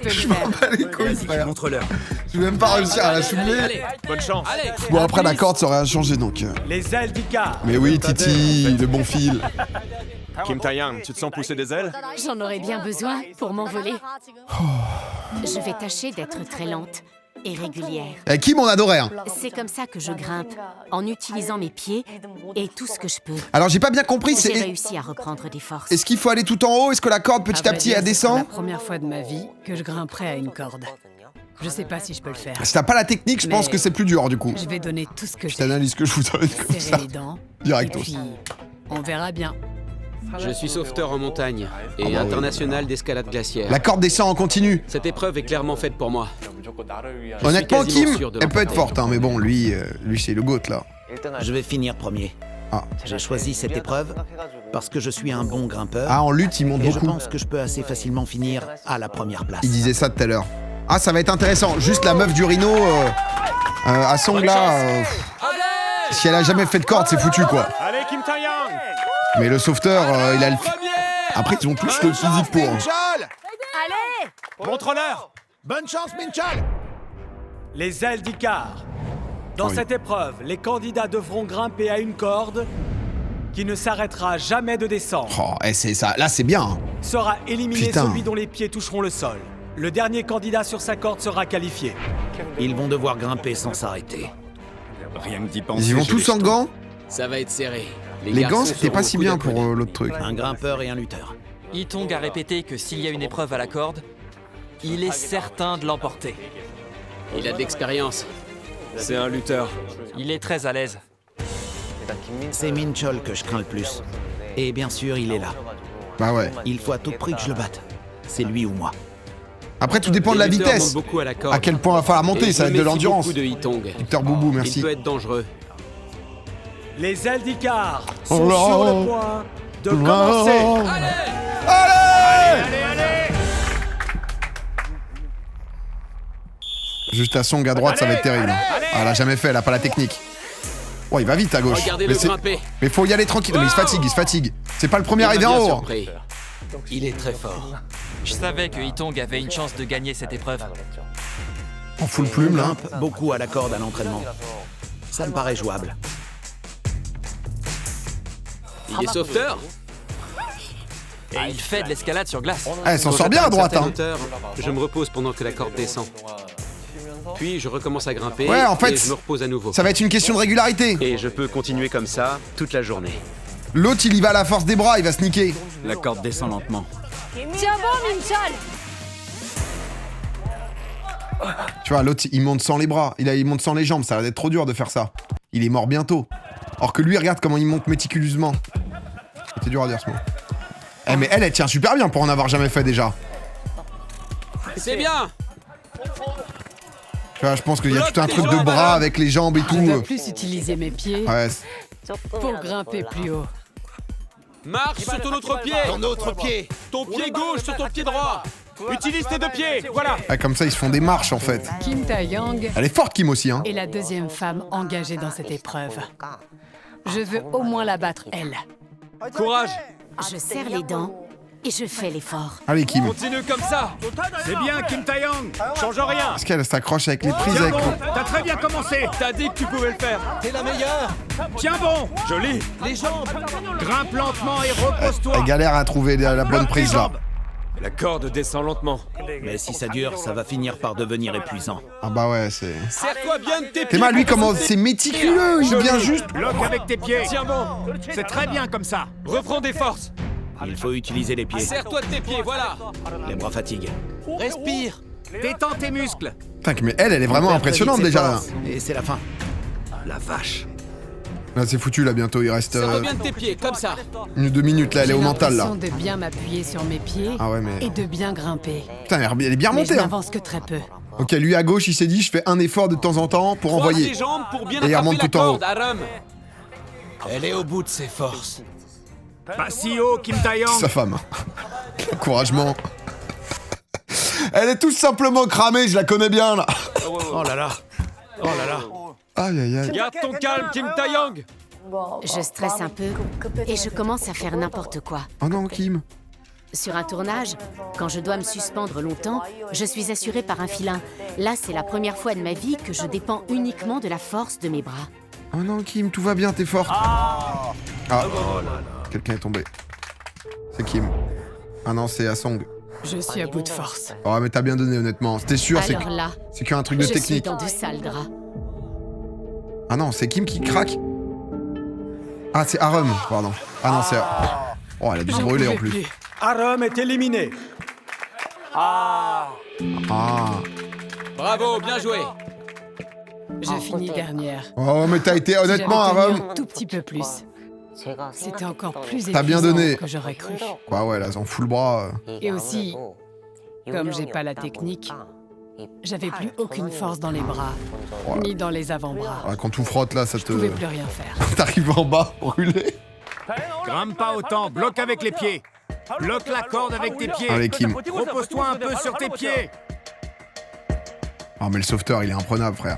Speaker 1: Je m'en bats les couilles, frère.
Speaker 3: Montre-leur.
Speaker 1: Je vais même pas réussir à la soulever.
Speaker 7: Bonne chance.
Speaker 1: Bon, après, la corde, ça aurait rien changé, donc...
Speaker 10: Les ailes d'Icar.
Speaker 1: Mais oui, Titi, le bon fil.
Speaker 7: Kim Taeyang, tu te sens pousser des ailes?
Speaker 9: J'en aurais bien besoin pour m'envoler. Je vais tâcher d'être très lente et régulière.
Speaker 1: Eh, Kim, on adorait, hein.
Speaker 9: C'est comme ça que je grimpe, en utilisant mes pieds et tout ce que je peux.
Speaker 1: Alors, j'ai pas bien compris,
Speaker 9: J'ai
Speaker 1: c'est...
Speaker 9: réussi à reprendre des forces.
Speaker 1: Est-ce qu'il faut aller tout en haut? Est-ce que la corde, petit à petit, elle
Speaker 4: C'est
Speaker 1: descend?
Speaker 4: la première fois de ma vie que je grimperai à une corde. Je sais pas si je peux le faire.
Speaker 1: Si t'as pas la technique, je pense
Speaker 4: Mais-
Speaker 1: que c'est plus dur, du coup.
Speaker 4: Je vais donner tout ce que
Speaker 1: Je
Speaker 4: j'ai.
Speaker 1: t'analyse que je vous donne comme ça.
Speaker 4: Serrer les dents.
Speaker 1: Directos.
Speaker 4: Et puis, on verra bien.
Speaker 5: Je suis sauveteur en montagne et
Speaker 1: bah oui.
Speaker 5: international d'escalade glaciaire.
Speaker 1: La corde descend en continu.
Speaker 5: Cette épreuve est clairement faite pour moi.
Speaker 1: Honnêtement,
Speaker 5: quasiment
Speaker 1: Kim,
Speaker 5: sûr de
Speaker 1: elle peut être
Speaker 5: l'emporter.
Speaker 1: forte, hein, mais bon, lui c'est le GOAT, là.
Speaker 5: Je vais finir premier.
Speaker 1: Ah.
Speaker 5: J'ai choisi cette épreuve parce que je suis un bon grimpeur.
Speaker 1: Ah, en lutte, il monte
Speaker 5: et je
Speaker 1: beaucoup.
Speaker 5: pense que je peux assez facilement finir à la première place.
Speaker 1: Il disait ça tout à l'heure. Ah, ça va être intéressant. Juste la meuf du Rhino à Song, là... si elle a jamais fait de corde, c'est foutu, quoi.
Speaker 7: Allez, Kim Taeyang.
Speaker 1: Mais le sauveteur, il a le... Après, ils ont tous le physique pour. Hein.
Speaker 7: Montre-leur.
Speaker 3: Bonne chance, Minchal.
Speaker 10: Les ailes d'Icar. Dans
Speaker 1: Ah oui.
Speaker 10: cette épreuve, les candidats devront grimper à une corde qui ne s'arrêtera jamais de descendre.
Speaker 1: Oh, c'est ça. Là, c'est bien. Hein.
Speaker 10: Sera éliminé
Speaker 1: Putain.
Speaker 10: celui dont les pieds toucheront le sol. Le dernier candidat sur sa corde sera qualifié.
Speaker 5: Ils vont devoir grimper sans s'arrêter.
Speaker 3: Rien que d'y penser.
Speaker 1: Ils y vont
Speaker 3: j'ai
Speaker 1: tous
Speaker 3: les
Speaker 1: en
Speaker 3: jetons.
Speaker 1: gants.
Speaker 5: Ça va être serré.
Speaker 1: Les
Speaker 5: garçons
Speaker 1: gants, c'était
Speaker 5: seront
Speaker 1: pas
Speaker 5: au
Speaker 1: si
Speaker 5: coude
Speaker 1: bien
Speaker 5: à
Speaker 1: pour
Speaker 5: coude.
Speaker 1: l'autre truc.
Speaker 5: Un grimpeur et un lutteur.
Speaker 8: Yitong a répété que s'il y a une épreuve à la corde, il est certain de l'emporter.
Speaker 5: Il a de l'expérience.
Speaker 2: C'est un lutteur.
Speaker 8: Il est très à l'aise.
Speaker 5: C'est Minchol que je crains le plus. Et bien sûr, il est là.
Speaker 1: Bah ouais.
Speaker 5: Il faut à tout prix que je le batte. C'est lui ou moi.
Speaker 1: Après, tout dépend de la
Speaker 5: Les lutteurs
Speaker 1: vitesse.
Speaker 5: montent beaucoup à la corde.
Speaker 1: À quel point va falloir monter,
Speaker 5: Et
Speaker 1: ça va
Speaker 5: je
Speaker 1: être de
Speaker 5: me méfie
Speaker 1: l'endurance.
Speaker 5: beaucoup de Yitong.
Speaker 1: Victor Boubou, merci.
Speaker 5: Il peut être dangereux.
Speaker 10: Les ailes d'Icar sont
Speaker 1: Oh là.
Speaker 10: sur le point de commencer.
Speaker 1: Juste à Song à droite, ça va être terrible. Ah, elle a jamais fait, elle a pas la technique. Oh, il va vite à gauche.
Speaker 5: Regardez-le
Speaker 1: c'est-
Speaker 5: grimper.
Speaker 1: mais faut y aller tranquille. Mais il se fatigue. C'est pas le premier
Speaker 5: Il m'a
Speaker 1: arrivé en
Speaker 5: bien
Speaker 1: haut.
Speaker 5: surpris. Il est très fort.
Speaker 8: Je savais que Yitong avait une chance de gagner cette épreuve.
Speaker 1: En full plume, là.
Speaker 5: Grimpe beaucoup à la corde à l'entraînement. Ça me paraît jouable. Il est sauveteur.
Speaker 8: Et il fait de l'escalade sur glace.
Speaker 1: Elle s'en
Speaker 5: Quand
Speaker 1: sort bien à
Speaker 5: j'atteins
Speaker 1: droite,
Speaker 5: une
Speaker 1: hein.
Speaker 5: certaine hauteur, je me repose pendant que la corde descend. Puis je recommence à grimper
Speaker 1: Ouais, en fait,
Speaker 5: et je me repose à nouveau.
Speaker 1: Ça va être une question de régularité.
Speaker 5: Et je peux continuer comme ça toute la journée.
Speaker 1: L'autre, il y va à la force des bras, il va se niquer.
Speaker 3: La corde descend lentement.
Speaker 9: Tiens bon, Minchal.
Speaker 1: Tu vois, l'autre, il monte sans les bras. Il monte sans les jambes, ça va être trop dur de faire ça. Il est mort bientôt. Or que lui, regarde comment il monte méticuleusement. C'était dur à dire ce mot. Eh, mais elle tient super bien pour en avoir jamais fait déjà.
Speaker 2: C'est bien.
Speaker 1: Là, je pense qu'il y a tout un truc de bras avec les jambes et
Speaker 4: Je
Speaker 1: tout.
Speaker 4: dois plus utiliser mes pieds
Speaker 1: Ouais.
Speaker 4: pour grimper plus haut.
Speaker 2: Marche sur ton autre pied.
Speaker 6: Ton autre pied.
Speaker 2: Ton pied gauche sur ton pied droit.
Speaker 7: Utilise tes deux pieds, voilà.
Speaker 1: Ah, comme ça, ils se font des marches en fait.
Speaker 4: Kim Ta-young
Speaker 1: Elle est forte, Kim aussi, hein.
Speaker 4: est la deuxième femme engagée dans cette épreuve. Je veux au moins la battre, elle.
Speaker 2: Courage.
Speaker 9: Je serre les dents et je fais l'effort.
Speaker 1: Allez, Kim.
Speaker 2: Continue comme ça.
Speaker 3: C'est bien, Kim Tae-young.
Speaker 7: Change rien.
Speaker 1: Est-ce qu'elle s'accroche avec les prises
Speaker 3: Tiens
Speaker 1: avec
Speaker 3: bon, t'as très bien commencé.
Speaker 2: T'as dit que tu pouvais le faire.
Speaker 6: T'es la meilleure.
Speaker 3: Tiens bon.
Speaker 2: Joli.
Speaker 6: Les jambes.
Speaker 3: Grimpe lentement et repose-toi.
Speaker 1: Elle galère à trouver la bonne prise là.
Speaker 2: La corde descend lentement.
Speaker 5: Mais si ça dure, ça va finir par devenir épuisant.
Speaker 1: Ah bah ouais, c'est...
Speaker 2: Serre-toi bien de tes pieds.
Speaker 1: Théma, lui, comment... C'est méticuleux, il vient juste...
Speaker 3: Bloque avec tes pieds.
Speaker 2: Tiens bon.
Speaker 3: C'est très bien comme ça.
Speaker 2: Reprends des forces.
Speaker 5: Il faut utiliser les pieds.
Speaker 2: Serre-toi de tes pieds, voilà.
Speaker 5: Les bras fatiguent.
Speaker 6: Respire.
Speaker 3: Détends tes muscles.
Speaker 1: Putain, mais elle est vraiment
Speaker 5: On perd
Speaker 1: impressionnante
Speaker 5: très vite ses
Speaker 1: déjà.
Speaker 5: forces, Et c'est la fin.
Speaker 3: La vache.
Speaker 1: Là, c'est foutu, là, bientôt. Il reste
Speaker 2: Serre-toi bien de tes pieds, comme ça.
Speaker 1: 2 minutes, là, elle est
Speaker 4: J'ai
Speaker 1: au mental, là.
Speaker 4: l'impression de bien m'appuyer sur mes pieds
Speaker 1: Ah ouais, mais...
Speaker 4: et de bien grimper.
Speaker 1: Putain, elle est bien
Speaker 4: Mais je
Speaker 1: montée, hein.
Speaker 4: n'avance que très peu.
Speaker 1: Ok, lui, à gauche, il s'est dit, je fais un effort de temps en temps pour envoyer.
Speaker 2: Croise tes jambes pour bien
Speaker 1: Et il
Speaker 2: attraper
Speaker 1: remonte
Speaker 2: la
Speaker 1: tout en haut.
Speaker 2: corde, Aram.
Speaker 6: Elle est au bout de ses forces.
Speaker 3: Pas si haut, Kim Tae-young.
Speaker 1: Sa femme. Encouragement. Elle est tout simplement cramée, je la connais bien, là.
Speaker 5: Oh là là. Oh là là.
Speaker 1: Aïe, aïe, aïe.
Speaker 2: Garde ton calme, Kim Tae-young.
Speaker 9: Je stresse un peu et je commence à faire n'importe quoi.
Speaker 1: Oh non, Kim.
Speaker 9: Sur un tournage, quand je dois me suspendre longtemps, je suis assurée par un filin. Là, c'est la première fois de ma vie que je dépends uniquement de la force de mes bras.
Speaker 1: Oh non, Kim, tout va bien, t'es forte. Ah. Quelqu'un est tombé. C'est Kim. Ah non, c'est Asong.
Speaker 4: Je suis à bout de force.
Speaker 1: Oh, mais t'as bien donné, honnêtement. C'était sûr,
Speaker 9: Alors là,
Speaker 1: c'est qu'un truc de
Speaker 9: je suis
Speaker 1: technique.
Speaker 9: dans de sales draps.
Speaker 1: Ah non, c'est Kim qui craque. Ah, c'est Arum, pardon. Ah non, c'est... Oh, elle a dû se
Speaker 4: J'en
Speaker 1: brûler en
Speaker 4: pouvais
Speaker 1: plus.
Speaker 10: Arum est éliminé.
Speaker 1: Ah.
Speaker 2: Bravo, bien joué.
Speaker 4: Je finis dernière.
Speaker 1: Oh, mais t'as été,
Speaker 4: Si
Speaker 1: honnêtement,
Speaker 4: j'avais tenu
Speaker 1: Arum...
Speaker 4: un tout petit peu plus. C'était encore plus
Speaker 1: T'as bien
Speaker 4: épuisant
Speaker 1: donné.
Speaker 4: que j'aurais cru.
Speaker 1: Quoi, ouais, là, en full bras.
Speaker 4: Et aussi, comme j'ai pas la technique, j'avais plus aucune force dans les bras,
Speaker 1: Voilà.
Speaker 4: ni dans les avant-bras.
Speaker 1: Ouais, quand tout frotte, là, ça
Speaker 4: Je pouvais
Speaker 1: te...
Speaker 4: plus rien faire.
Speaker 1: T'arrives en bas, brûlé.
Speaker 3: Grimpe pas autant, bloque avec les pieds. Bloque la corde avec tes pieds.
Speaker 1: Allez, Kim.
Speaker 3: Repose-toi un peu sur tes pieds.
Speaker 1: Ah, mais le sauveteur, il est imprenable, frère.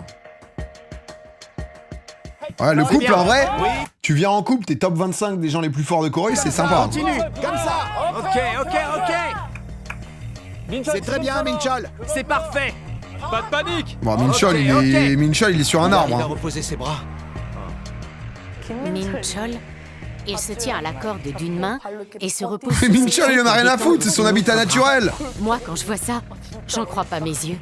Speaker 1: Ouais, le couple, en vrai,
Speaker 3: Oui.
Speaker 1: tu viens en couple, t'es top 25 des gens les plus forts de Corée, c'est sympa.
Speaker 3: Continue, comme ça. Ok.
Speaker 5: C'est très bien, Minchol.
Speaker 3: C'est parfait.
Speaker 2: Pas de panique.
Speaker 1: Bon, Minchol, Minchol, il est sur un arbre.
Speaker 5: Il va
Speaker 1: Hein.
Speaker 5: reposer ses bras.
Speaker 9: Minchol, il se tient à la corde d'une main et se repose
Speaker 1: Mais
Speaker 9: sur ses
Speaker 1: Minchol, il en a
Speaker 9: pieds
Speaker 1: rien à
Speaker 9: pour
Speaker 1: foutre, c'est son
Speaker 9: détendre
Speaker 1: habitat
Speaker 9: ses bras.
Speaker 1: naturel.
Speaker 9: Moi, quand je vois ça, j'en crois pas mes yeux.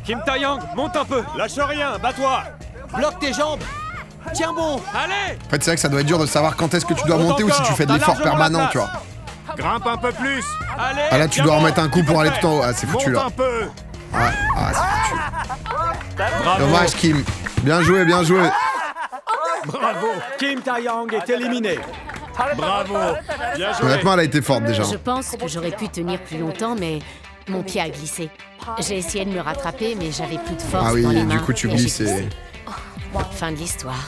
Speaker 2: Kim Tae-young, monte un peu.
Speaker 7: Lâche rien, bats-toi.
Speaker 6: Bloque tes jambes. Tiens bon.
Speaker 2: Allez.
Speaker 1: En fait, c'est vrai que ça doit être dur de savoir quand est-ce que tu dois monter ou si tu fais de l'effort permanent, tu vois.
Speaker 3: Grimpe un peu plus.
Speaker 2: Allez.
Speaker 1: Ah là, tu dois remettre un coup pour aller tout en haut. Ah, c'est foutu,
Speaker 3: Monte
Speaker 1: là.
Speaker 3: un peu.
Speaker 1: Ouais, ah, c'est foutu.
Speaker 2: Bravo.
Speaker 1: Dommage, Kim. Bien joué, bien joué.
Speaker 3: Bravo.
Speaker 10: Kim Tae-young est éliminé.
Speaker 3: Bravo.
Speaker 2: Bien joué.
Speaker 1: Honnêtement, elle a été forte, déjà.
Speaker 9: Je pense que j'aurais pu tenir plus longtemps, mais mon pied a glissé. J'ai essayé de me rattraper, mais j'avais plus de force
Speaker 1: Ah oui,
Speaker 9: dans les mains.
Speaker 1: du coup, tu
Speaker 9: et
Speaker 1: glisses
Speaker 9: j'ai
Speaker 1: et...
Speaker 9: glissé. Fin de l'histoire.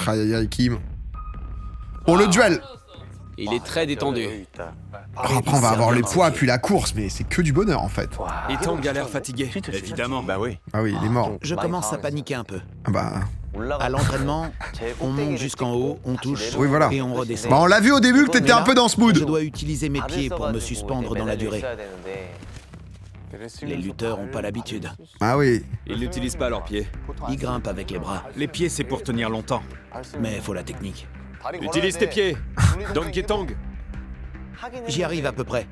Speaker 1: Aïe, aïe, aïe, Kim. Pour le duel.
Speaker 2: Il est très détendu.
Speaker 1: Oh, après, on va avoir les poids, puis la course, mais c'est que du bonheur, en fait.
Speaker 2: Et Tang a l'air fatigué.
Speaker 3: Évidemment.
Speaker 7: Bah oui.
Speaker 1: Ah oui, il est mort.
Speaker 5: Je commence à paniquer un peu.
Speaker 1: Ah bah...
Speaker 5: À l'entraînement, on monte jusqu'en haut, on touche
Speaker 1: Oui, voilà.
Speaker 5: et on redescend.
Speaker 1: Bah, on l'a vu au début que t'étais
Speaker 5: Mais
Speaker 1: un
Speaker 5: là,
Speaker 1: peu dans ce
Speaker 5: Je
Speaker 1: mood.
Speaker 5: dois utiliser mes pieds pour me suspendre dans la durée. Les lutteurs ont pas l'habitude.
Speaker 1: Ah oui.
Speaker 2: Ils n'utilisent pas leurs pieds.
Speaker 5: Ils grimpent avec les bras.
Speaker 3: Les pieds, c'est pour tenir longtemps.
Speaker 5: Mais faut la technique.
Speaker 2: Utilise tes pieds. Donkey Tang.
Speaker 5: J'y arrive à peu près.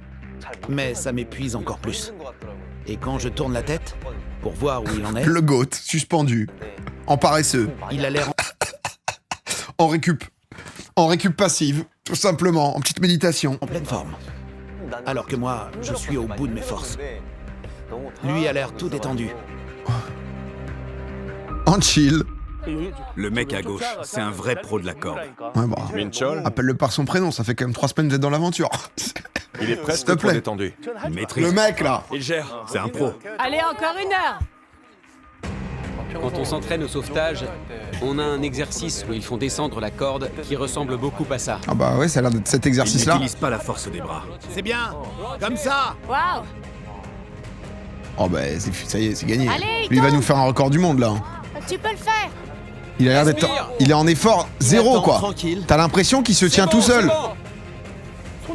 Speaker 5: Mais ça m'épuise encore plus. Et quand je tourne la tête, pour voir où il en est,
Speaker 1: Le GOAT, suspendu. En paresseux.
Speaker 5: il a l'air
Speaker 1: En récup. En récup passive, tout simplement. En petite méditation.
Speaker 5: en pleine forme. Alors que moi, je suis au bout de mes forces. Lui a l'air tout détendu.
Speaker 1: En chill.
Speaker 3: Le mec à gauche, c'est un vrai pro de la corde.
Speaker 1: Ouais, bah.
Speaker 7: Minchol.
Speaker 1: Appelle-le par son prénom, ça fait quand même 3 semaines que vous êtes dans l'aventure.
Speaker 7: Il est
Speaker 1: S'il
Speaker 7: presque
Speaker 1: te
Speaker 7: trop
Speaker 1: plaît.
Speaker 7: détendu.
Speaker 3: Il maîtrise.
Speaker 1: Le mec là.
Speaker 2: Il gère.
Speaker 3: C'est un pro.
Speaker 4: Allez, encore 1 heure.
Speaker 11: Quand on s'entraîne au sauvetage, on a un exercice où ils font descendre la corde qui ressemble beaucoup à ça.
Speaker 1: Ah bah ouais, ça a l'air d'être cet
Speaker 3: Il
Speaker 1: exercice-là.
Speaker 3: n'utilise pas la force des bras. C'est bien. Comme ça.
Speaker 4: Waouh.
Speaker 1: Oh bah ça y est, c'est gagné.
Speaker 9: Allez,
Speaker 1: Lui il va
Speaker 9: Ethan.
Speaker 1: nous faire un record du monde là.
Speaker 9: Tu peux le faire.
Speaker 1: Il a l'air d'être... Il est en effort zéro
Speaker 5: Attends,
Speaker 1: quoi.
Speaker 5: tranquille.
Speaker 1: T'as l'impression qu'il se tient tout seul.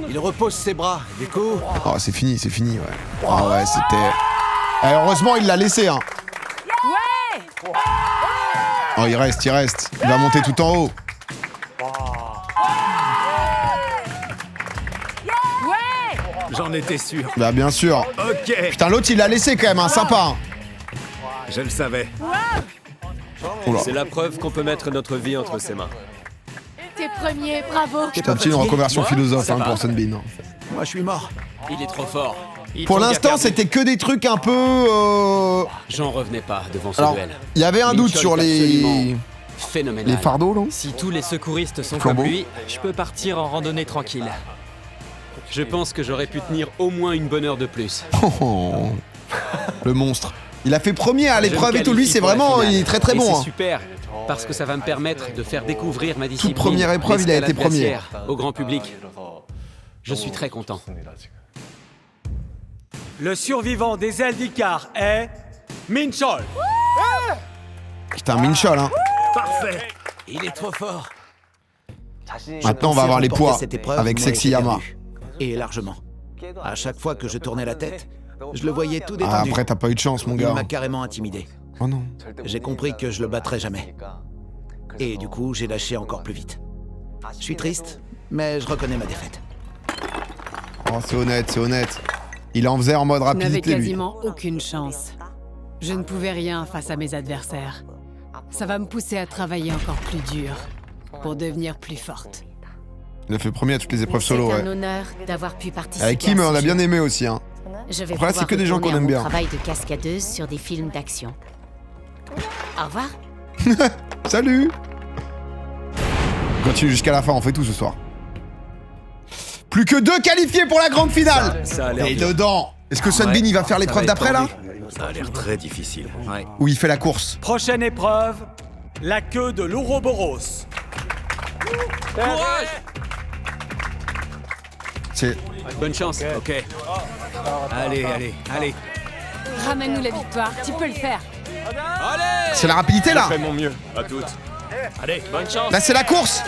Speaker 5: Il repose ses bras. Du coup,
Speaker 1: Oh c'est fini, ouais. Ah ouais, c'était... Eh, heureusement il l'a laissé hein.
Speaker 4: Ouais.
Speaker 1: Oh il reste. Il va monter tout en haut.
Speaker 4: Ouais.
Speaker 3: J'en étais sûr.
Speaker 1: Bah bien sûr.
Speaker 3: Ok.
Speaker 1: Putain l'autre il l'a laissé quand même, hein, sympa. Hein.
Speaker 3: Je le savais.
Speaker 1: Oula.
Speaker 2: C'est la preuve qu'on peut mettre notre vie entre ses mains.
Speaker 9: T'es premier, bravo.
Speaker 1: Petit à petit une reconversion
Speaker 2: Moi,
Speaker 1: philosophe
Speaker 2: ça
Speaker 1: hein,
Speaker 2: va.
Speaker 1: pour Sunbeam.
Speaker 5: moi je suis mort.
Speaker 11: Il est trop fort.
Speaker 1: Pour
Speaker 11: Ethan
Speaker 1: l'instant
Speaker 11: a perdu.
Speaker 1: c'était que des trucs un peu...
Speaker 11: J'en revenais pas devant ce
Speaker 1: Alors,
Speaker 11: duel.
Speaker 1: il y avait un doute
Speaker 11: Mitchell
Speaker 1: sur
Speaker 11: est
Speaker 1: les...
Speaker 11: absolument phénoménal.
Speaker 1: Les fardeaux là.
Speaker 8: Si tous les secouristes sont
Speaker 1: Flambeau.
Speaker 8: comme lui, je peux partir en randonnée tranquille.
Speaker 11: Je pense que j'aurais pu tenir au moins une bonne heure de plus.
Speaker 1: Oh, le monstre. Il a fait premier à
Speaker 11: Je
Speaker 1: l'épreuve
Speaker 11: me
Speaker 1: et tout. Lui,
Speaker 11: qualifie
Speaker 1: c'est
Speaker 11: pour la
Speaker 1: vraiment,
Speaker 11: finale.
Speaker 1: il est très très
Speaker 11: Et
Speaker 1: bon.
Speaker 11: C'est
Speaker 1: hein.
Speaker 11: super, parce que ça va me permettre de faire découvrir ma discipline.
Speaker 1: première épreuve, il a été
Speaker 11: l'escalade
Speaker 1: premier.
Speaker 11: glaciaire, au grand public. Je suis très content.
Speaker 10: Le survivant des ailes d'Icar est Minchol.
Speaker 1: Putain, Minchol, hein.
Speaker 3: Parfait.
Speaker 5: Il est trop fort.
Speaker 1: Maintenant, on va
Speaker 5: Pensais
Speaker 1: avoir les
Speaker 5: remporter
Speaker 1: poids
Speaker 5: cette épreuve,
Speaker 1: avec
Speaker 5: mais
Speaker 1: Sexy
Speaker 5: j'ai
Speaker 1: Yama.
Speaker 5: perdu. Et largement. À chaque fois que je tournais la tête, je le voyais tout détendu.
Speaker 1: Ah, après, t'as pas eu de chance, mon
Speaker 5: Il
Speaker 1: gars.
Speaker 5: m'a carrément intimidé.
Speaker 1: Oh non.
Speaker 5: J'ai compris que je le battrais jamais. Et du coup, j'ai lâché encore plus vite. Je suis triste, mais je reconnais ma défaite.
Speaker 1: Oh, c'est honnête. Il en faisait en mode
Speaker 4: N'avais
Speaker 1: rapidité, lui.
Speaker 4: quasiment aucune chance. Je ne pouvais rien face à mes adversaires. Ça va me pousser à travailler encore plus dur pour devenir plus forte.
Speaker 1: Il a fait premier à toutes les épreuves solo,
Speaker 9: C'est
Speaker 1: ouais.
Speaker 9: un honneur d'avoir pu participer.
Speaker 1: Avec Kim,
Speaker 9: à ce
Speaker 1: on a bien
Speaker 9: jeu.
Speaker 1: aimé aussi, hein.
Speaker 9: Je vais
Speaker 1: Après, là, c'est
Speaker 9: pouvoir
Speaker 1: que des gens qu'on
Speaker 9: retourner à
Speaker 1: aime
Speaker 9: mon
Speaker 1: bien.
Speaker 9: travail de cascadeuse sur des films d'action. Au revoir.
Speaker 1: Salut. On continue jusqu'à la fin, on fait tout ce soir. Plus que 2 qualifiés pour la grande finale.
Speaker 2: Ça a l'air
Speaker 1: Et
Speaker 2: dur.
Speaker 1: dedans. Est-ce que Sunbeam, il va faire l'épreuve d'après, là?
Speaker 3: Ça a l'air très difficile. Ouais.
Speaker 1: Ou il fait la course?
Speaker 10: Prochaine épreuve, la queue de l'Ouroboros.
Speaker 11: Courage!
Speaker 1: C'est...
Speaker 11: Bonne chance.
Speaker 3: Ok. Allez.
Speaker 4: Ramène-nous la victoire, tu peux le faire.
Speaker 1: C'est la rapidité, là.
Speaker 7: Je fais mon mieux. À toutes.
Speaker 3: Allez.
Speaker 11: Bonne chance.
Speaker 1: Là, c'est la course.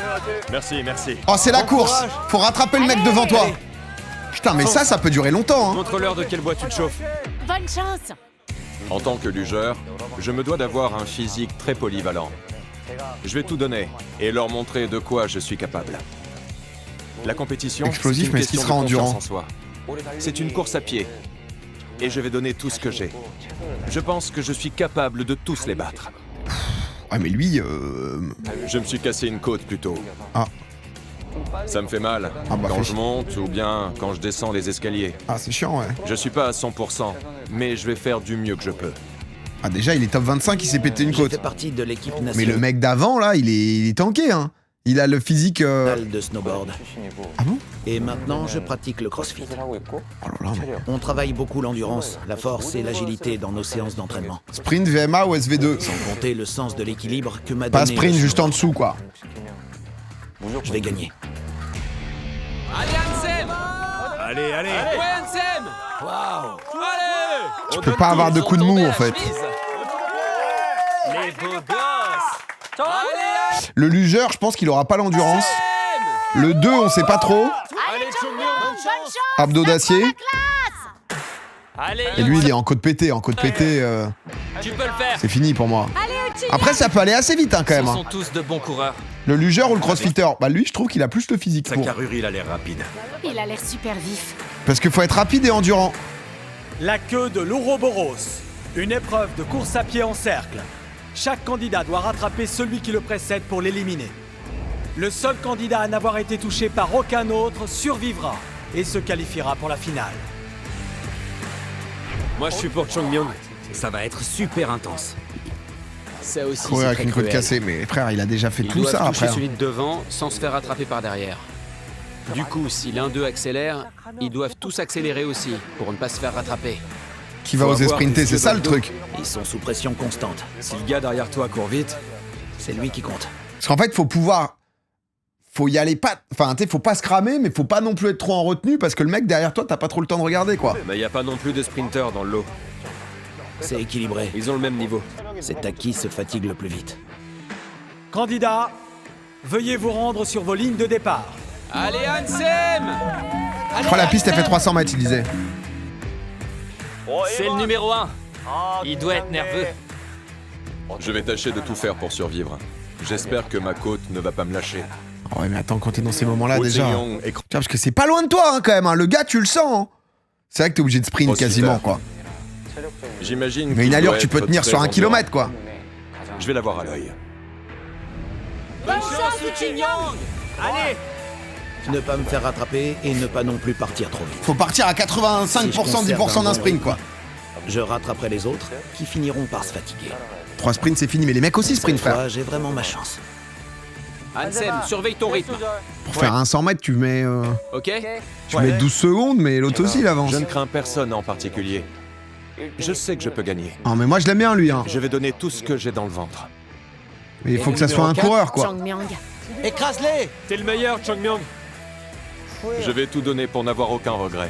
Speaker 7: Merci.
Speaker 1: Oh, c'est la course. Faut rattraper le mec devant toi. Putain, mais ça peut durer longtemps, hein.
Speaker 2: Montre-leur de quel bois tu te chauffes.
Speaker 9: Bonne chance.
Speaker 7: En tant que lugeur, je me dois d'avoir un physique très polyvalent. Je vais tout donner et leur montrer de quoi je suis capable. La compétition,
Speaker 1: Explosif,
Speaker 7: c'est une
Speaker 1: mais est-ce qu'il
Speaker 7: question
Speaker 1: sera
Speaker 7: de confiance
Speaker 1: endurant?
Speaker 7: en soi. C'est une course à pied. Et je vais donner tout ce que j'ai. Je pense que je suis capable de tous les battre.
Speaker 1: Ah, mais lui,
Speaker 7: Je me suis cassé une côte plus tôt.
Speaker 1: Ah.
Speaker 7: Ça me fait mal
Speaker 1: Ah bah,
Speaker 7: quand
Speaker 1: fais
Speaker 7: je monte ou bien quand je descends les escaliers.
Speaker 1: Ah, c'est chiant, ouais.
Speaker 7: Je suis pas à 100%, mais je vais faire du mieux que je peux.
Speaker 1: Ah, déjà, il est top 25, il s'est pété une
Speaker 5: J'ai
Speaker 1: côte.
Speaker 5: fait partie de l'équipe
Speaker 1: Mais
Speaker 5: nationale
Speaker 1: le mec d'avant, là, il est tanké, hein. Il a le physique...
Speaker 5: de snowboard.
Speaker 1: Ah bon?
Speaker 5: Et maintenant, je pratique le crossfit.
Speaker 1: Oh là là, mais...
Speaker 5: On travaille beaucoup l'endurance, la force et l'agilité dans nos séances d'entraînement.
Speaker 1: Sprint, VMA ou SV2?
Speaker 5: Sans compter le sens de l'équilibre que m'a donné...
Speaker 1: Pas sprint,
Speaker 5: le
Speaker 1: juste en
Speaker 5: snowboard.
Speaker 1: dessous, quoi.
Speaker 5: Je vais gagner.
Speaker 11: Allez, Ansem!
Speaker 3: Allez.
Speaker 11: Ouais, Ansem!
Speaker 5: Waouh!
Speaker 11: Allez!
Speaker 1: Tu peux pas avoir de coup de mou, en fait.
Speaker 11: Les beaux gosses! Allez,
Speaker 1: Le lugeur, je pense qu'il aura pas l'endurance. Le 2, on sait pas trop.
Speaker 11: Allez, Chongmyon!
Speaker 9: Bonne chance.
Speaker 1: Abdos d'acier.
Speaker 11: Allez,
Speaker 1: Et lui, il est en côte pétée. En côte pétée,
Speaker 11: tu peux le faire!
Speaker 1: c'est fini pour moi. Après, ça peut aller assez vite, hein, quand
Speaker 8: Ce
Speaker 1: même.
Speaker 8: sont
Speaker 1: Hein.
Speaker 8: tous de bons coureurs.
Speaker 1: Le lugeur ou le crossfitter? Bah, lui, je trouve qu'il a plus le physique
Speaker 3: Sa
Speaker 1: pour.
Speaker 3: carrure, il a l'air rapide.
Speaker 9: Il a l'air super vif.
Speaker 1: Parce qu'il faut être rapide et endurant.
Speaker 10: La queue de l'Ouroboros. Une épreuve de course à pied en cercle. Chaque candidat doit rattraper celui qui le précède pour l'éliminer. Le seul candidat à n'avoir été touché par aucun autre survivra et se qualifiera pour la finale.
Speaker 2: Moi, je suis pour Chongmyon.
Speaker 3: Ça va être super intense.
Speaker 11: Ça aussi,
Speaker 1: Courir
Speaker 11: c'est
Speaker 1: avec
Speaker 11: très
Speaker 1: une côte
Speaker 11: cruel.
Speaker 1: cassée. Mais frère, il a déjà fait
Speaker 11: Ils
Speaker 1: tout
Speaker 11: doivent
Speaker 1: ça
Speaker 11: toucher
Speaker 1: après. Hein.
Speaker 11: celui de devant sans se faire attraper par derrière. Du coup, si l'un d'eux accélère, ils doivent tous accélérer aussi, pour ne pas se faire rattraper.
Speaker 1: Qui va oser sprinter, c'est ça le truc.
Speaker 5: Ils sont sous pression constante.
Speaker 2: Si le gars derrière toi court vite,
Speaker 5: C'est lui qui compte.
Speaker 1: Parce qu'en fait, faut y aller pas... Enfin, tu sais, faut pas se cramer, mais faut pas non plus être trop en retenue, parce que le mec derrière toi, t'as pas trop le temps de regarder, quoi.
Speaker 2: mais y a pas non plus de sprinters dans le lot.
Speaker 5: C'est équilibré.
Speaker 2: Ils ont le même niveau.
Speaker 5: C'est à qui se fatigue le plus vite.
Speaker 10: Candidats, veuillez vous rendre sur vos lignes de départ.
Speaker 11: Allez, Ansem!
Speaker 1: Oh, la piste, elle fait 300 mètres, il disait.
Speaker 8: C'est le numéro 1. Il doit être nerveux.
Speaker 12: Je vais tâcher de tout faire pour survivre. J'espère que ma côte ne va pas me lâcher.
Speaker 1: Oh ouais, mais attends, quand t'es dans ces moments-là, déjà...
Speaker 12: Océan et-
Speaker 1: Tiens, parce que c'est pas loin de toi, hein, quand même, hein. Le gars, tu le sens, hein. C'est vrai que t'es obligé de sprint
Speaker 12: Oh, super.
Speaker 1: quasiment, quoi.
Speaker 12: J'imagine.
Speaker 1: Mais
Speaker 12: qu'il
Speaker 1: une allure,
Speaker 12: doit
Speaker 1: tu peux
Speaker 12: être
Speaker 1: tenir
Speaker 12: très
Speaker 1: sur 1
Speaker 12: endurant.
Speaker 1: kilomètre, quoi.
Speaker 12: Je vais l'avoir à l'œil.
Speaker 8: Bonne chance, Uchin-Yang! Allez!
Speaker 5: Ne pas me faire rattraper et ne pas non plus partir trop vite.
Speaker 1: Faut partir à 85%, 10% d'un sprint, quoi.
Speaker 5: Je rattraperai les autres qui finiront par se fatiguer.
Speaker 1: 3 sprints, c'est fini, mais les mecs aussi sprintent,
Speaker 5: Cette fois,
Speaker 1: frère.
Speaker 5: j'ai vraiment ma chance.
Speaker 11: Ansem, surveille ton rythme.
Speaker 1: Pour faire un 100 mètres, tu mets...
Speaker 11: Ok?
Speaker 1: Tu mets 12 secondes, mais l'autre aussi, il avance.
Speaker 12: Je ne crains personne en particulier. Je sais que je peux gagner.
Speaker 1: Ah, mais moi, je l'aime bien, lui, hein.
Speaker 12: Je vais donner tout ce que j'ai dans le ventre.
Speaker 1: Mais il faut que ça soit un coureur, quoi.
Speaker 9: Changmyang.
Speaker 5: Écrase-les!
Speaker 2: T'es le meilleur, Changmyang.
Speaker 12: Je vais tout donner pour n'avoir aucun regret.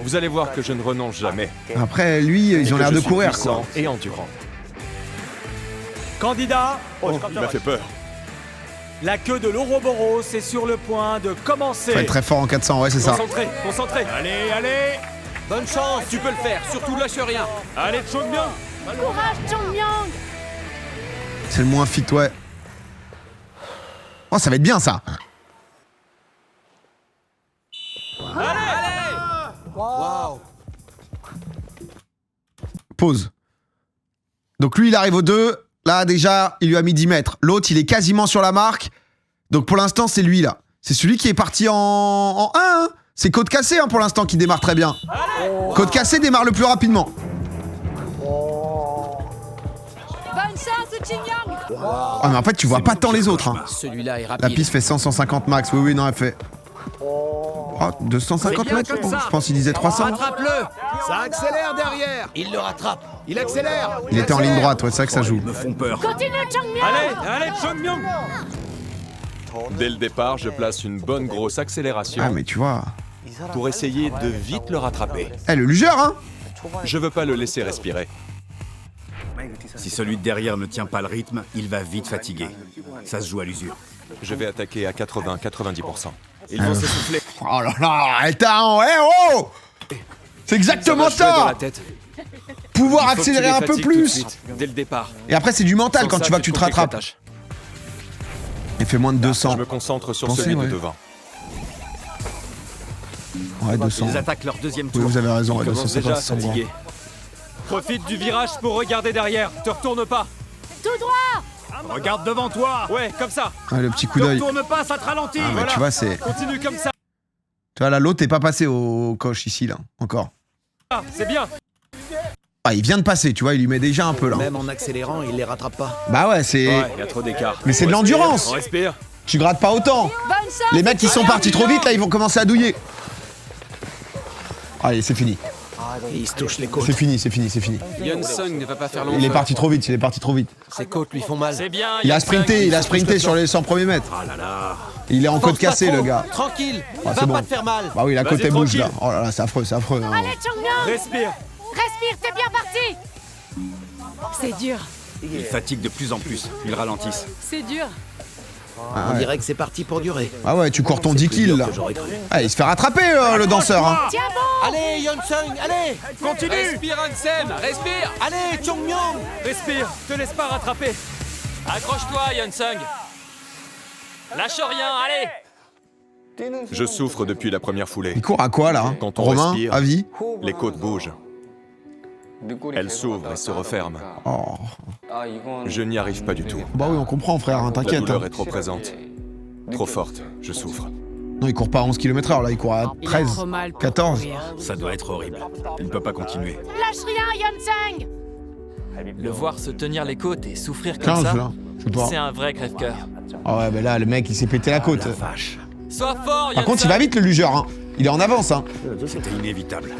Speaker 12: Vous allez voir que je ne renonce jamais.
Speaker 1: Après, lui, ils ont
Speaker 12: Et que
Speaker 1: l'air
Speaker 12: je
Speaker 1: de
Speaker 12: suis
Speaker 1: courir,
Speaker 12: puissant
Speaker 1: quoi.
Speaker 12: et endurant.
Speaker 10: Candidats,
Speaker 12: Il m'a fait peur.
Speaker 10: la queue de l'Ouroboros est sur le point de commencer.
Speaker 1: Faut être très fort en 400, ouais, c'est ça.
Speaker 2: Concentré, concentré.
Speaker 10: Allez, allez!
Speaker 11: Bonne chance, tu peux le faire, surtout lâche rien.
Speaker 2: Allez, Changmyang.
Speaker 9: Courage, Changmyang.
Speaker 1: C'est le moins fit, ouais. Oh, ça va être bien, ça. Pause. Donc lui, il arrive au 2. Là, déjà, il lui a mis 10 mètres. L'autre, il est quasiment sur la marque. Donc pour l'instant, c'est lui, là. C'est celui qui est parti en 1. Hein. C'est Côte Cassée, hein, pour l'instant, qui démarre très bien. Côte Cassée démarre le plus rapidement.
Speaker 9: Bonne chance, Uchin-Yang.
Speaker 1: Ah, mais en fait, tu vois pas tant les autres. Hein.
Speaker 11: Celui-là est rapide.
Speaker 1: La piste fait 100-150 max. Oui, oui, non, elle fait... Oh, 250 mètres, je pense qu'il disait 300.
Speaker 11: Rattrape-le! Ça accélère derrière!
Speaker 5: Il le rattrape!
Speaker 11: Il accélère!
Speaker 1: Il était en ligne droite, ouais, c'est ça que ça joue.
Speaker 5: Ils me font peur.
Speaker 9: Continue, Changmyang.
Speaker 2: Allez, Changmyang.
Speaker 12: Dès le départ, je place une bonne grosse accélération
Speaker 1: Ah, mais tu vois...
Speaker 12: pour essayer de vite le rattraper.
Speaker 1: Eh, le lugeur, hein.
Speaker 12: Je veux pas le laisser respirer.
Speaker 3: Si celui de derrière ne tient pas le rythme, il va vite fatiguer. Ça se joue à l'usure.
Speaker 12: Je vais attaquer à 80-90%.
Speaker 2: Ils vont s'essouffler.
Speaker 1: Oh là là, attends, oh. C'est exactement
Speaker 2: va jouer dans
Speaker 1: ça.
Speaker 2: la tête.
Speaker 1: Pouvoir
Speaker 2: Il faut que tu
Speaker 1: accélérer
Speaker 2: les
Speaker 1: un peu
Speaker 2: fatigues tout de
Speaker 1: plus.
Speaker 2: suite, dès le départ.
Speaker 1: Et après, c'est du mental
Speaker 2: Sans
Speaker 1: quand
Speaker 2: ça,
Speaker 1: tu vois que tu te
Speaker 2: compliques la
Speaker 1: rattrapes.
Speaker 2: tâche.
Speaker 1: Il fait moins de 200.
Speaker 12: Je me concentre sur
Speaker 1: Pensez,
Speaker 12: celui
Speaker 1: ouais.
Speaker 12: de devant.
Speaker 1: Ouais, 200.
Speaker 3: Ils attaquent leur deuxième
Speaker 1: Oui,
Speaker 3: tour.
Speaker 1: vous avez raison, ouais,
Speaker 2: Ils commencent déjà à
Speaker 1: 250,
Speaker 2: fatiguer. Profite du virage pour regarder derrière. Te retourne pas.
Speaker 9: Tout droit.
Speaker 3: Regarde devant toi!
Speaker 2: Ouais, comme ça.
Speaker 1: Ouais, le petit coup
Speaker 3: Ne
Speaker 1: d'œil.
Speaker 3: tourne pas, ça te ralentit!
Speaker 1: Ah, mais
Speaker 2: voilà.
Speaker 1: tu vois, c'est...
Speaker 2: Continue comme ça.
Speaker 1: Tu vois, là, l'autre est pas passé au coche ici, là, encore.
Speaker 2: Ah, c'est bien.
Speaker 1: Ah, il vient de passer, tu vois, il lui met déjà un peu, là.
Speaker 5: Même en accélérant, il les rattrape pas.
Speaker 1: Bah ouais, c'est...
Speaker 2: Ouais, il y a trop d'écart.
Speaker 1: Mais c'est de
Speaker 2: On respire,
Speaker 1: l'endurance.
Speaker 2: On respire.
Speaker 1: Tu grattes pas autant.
Speaker 9: Bonne chance.
Speaker 1: Les mecs qui sont partis trop vite, là, ils vont commencer à douiller. Allez, c'est fini.
Speaker 5: Et il se touche les côtes.
Speaker 1: C'est fini, c'est fini, c'est fini.
Speaker 11: Yeon-Sung ne va pas faire long
Speaker 1: Il est
Speaker 11: feu.
Speaker 1: parti trop vite, il est parti trop vite.
Speaker 6: Ses côtes lui font mal.
Speaker 8: C'est bien.
Speaker 1: Il a
Speaker 8: Yeon-Sung.
Speaker 1: sprinté sur les 100 premiers mètres.
Speaker 5: Ah là là.
Speaker 1: Il est en côte
Speaker 6: Force pas
Speaker 1: cassée,
Speaker 6: trop.
Speaker 1: le gars.
Speaker 6: Tranquille,
Speaker 1: Ah,
Speaker 6: va
Speaker 1: c'est bon.
Speaker 6: pas te faire mal.
Speaker 1: Bah oui, la
Speaker 2: Vas-y,
Speaker 1: côte est bouge, là.
Speaker 2: tranquille.
Speaker 1: Oh là là, c'est affreux, hein.
Speaker 9: Allez, Changmyang.
Speaker 2: Respire.
Speaker 9: Respire, t'es bien parti.
Speaker 4: C'est dur.
Speaker 3: Ils fatiguent de plus en plus. Ils ralentissent.
Speaker 4: C'est dur.
Speaker 1: Ah
Speaker 5: On
Speaker 1: ouais.
Speaker 5: dirait que c'est parti pour durer.
Speaker 1: Ah ouais, tu cours ton 10
Speaker 5: Plus
Speaker 1: kills,
Speaker 5: dur
Speaker 1: là.
Speaker 5: que j'aurais cru.
Speaker 1: Ah, il se fait rattraper, le danseur, hein.
Speaker 9: Tiens bon.
Speaker 6: Allez, Yeon-Sung, allez.
Speaker 2: Continue.
Speaker 11: Respire, Ansem! Respire!
Speaker 6: Allez, Changmyang.
Speaker 2: Respire. Te laisse pas rattraper.
Speaker 8: Accroche-toi, Yeon-Sung. Lâche rien, allez.
Speaker 12: Je souffre depuis la première foulée.
Speaker 1: Il court à quoi, là?
Speaker 12: Quand on
Speaker 1: Romain,
Speaker 12: respire,
Speaker 1: à vie?
Speaker 12: les côtes bougent. Elles s'ouvrent et se referment.
Speaker 1: Oh.
Speaker 12: Je n'y arrive pas du tout.
Speaker 1: Bah oui, on comprend, frère, hein,
Speaker 12: La
Speaker 1: t'inquiète.
Speaker 12: douleur
Speaker 1: hein.
Speaker 12: est trop présente. Trop forte, je souffre.
Speaker 1: Non, il court pas à 11 km/h, là, il court à
Speaker 4: Il a
Speaker 1: 13,
Speaker 4: trop mal pour
Speaker 1: 14.
Speaker 4: courir.
Speaker 3: Ça doit être horrible. Il ne peut pas continuer.
Speaker 9: Lâche rien, Yeon-Sung.
Speaker 8: Le voir se tenir les côtes et souffrir comme
Speaker 1: 15,
Speaker 8: ça,
Speaker 1: là. Je sais pas.
Speaker 8: c'est un vrai crève-cœur.
Speaker 1: Ah ouais, mais là, le mec, il s'est pété la côte.
Speaker 5: La vache.
Speaker 8: Sois fort,
Speaker 1: Par contre, il va vite le lugeur, hein. Il est en avance, hein.
Speaker 3: C'était inévitable.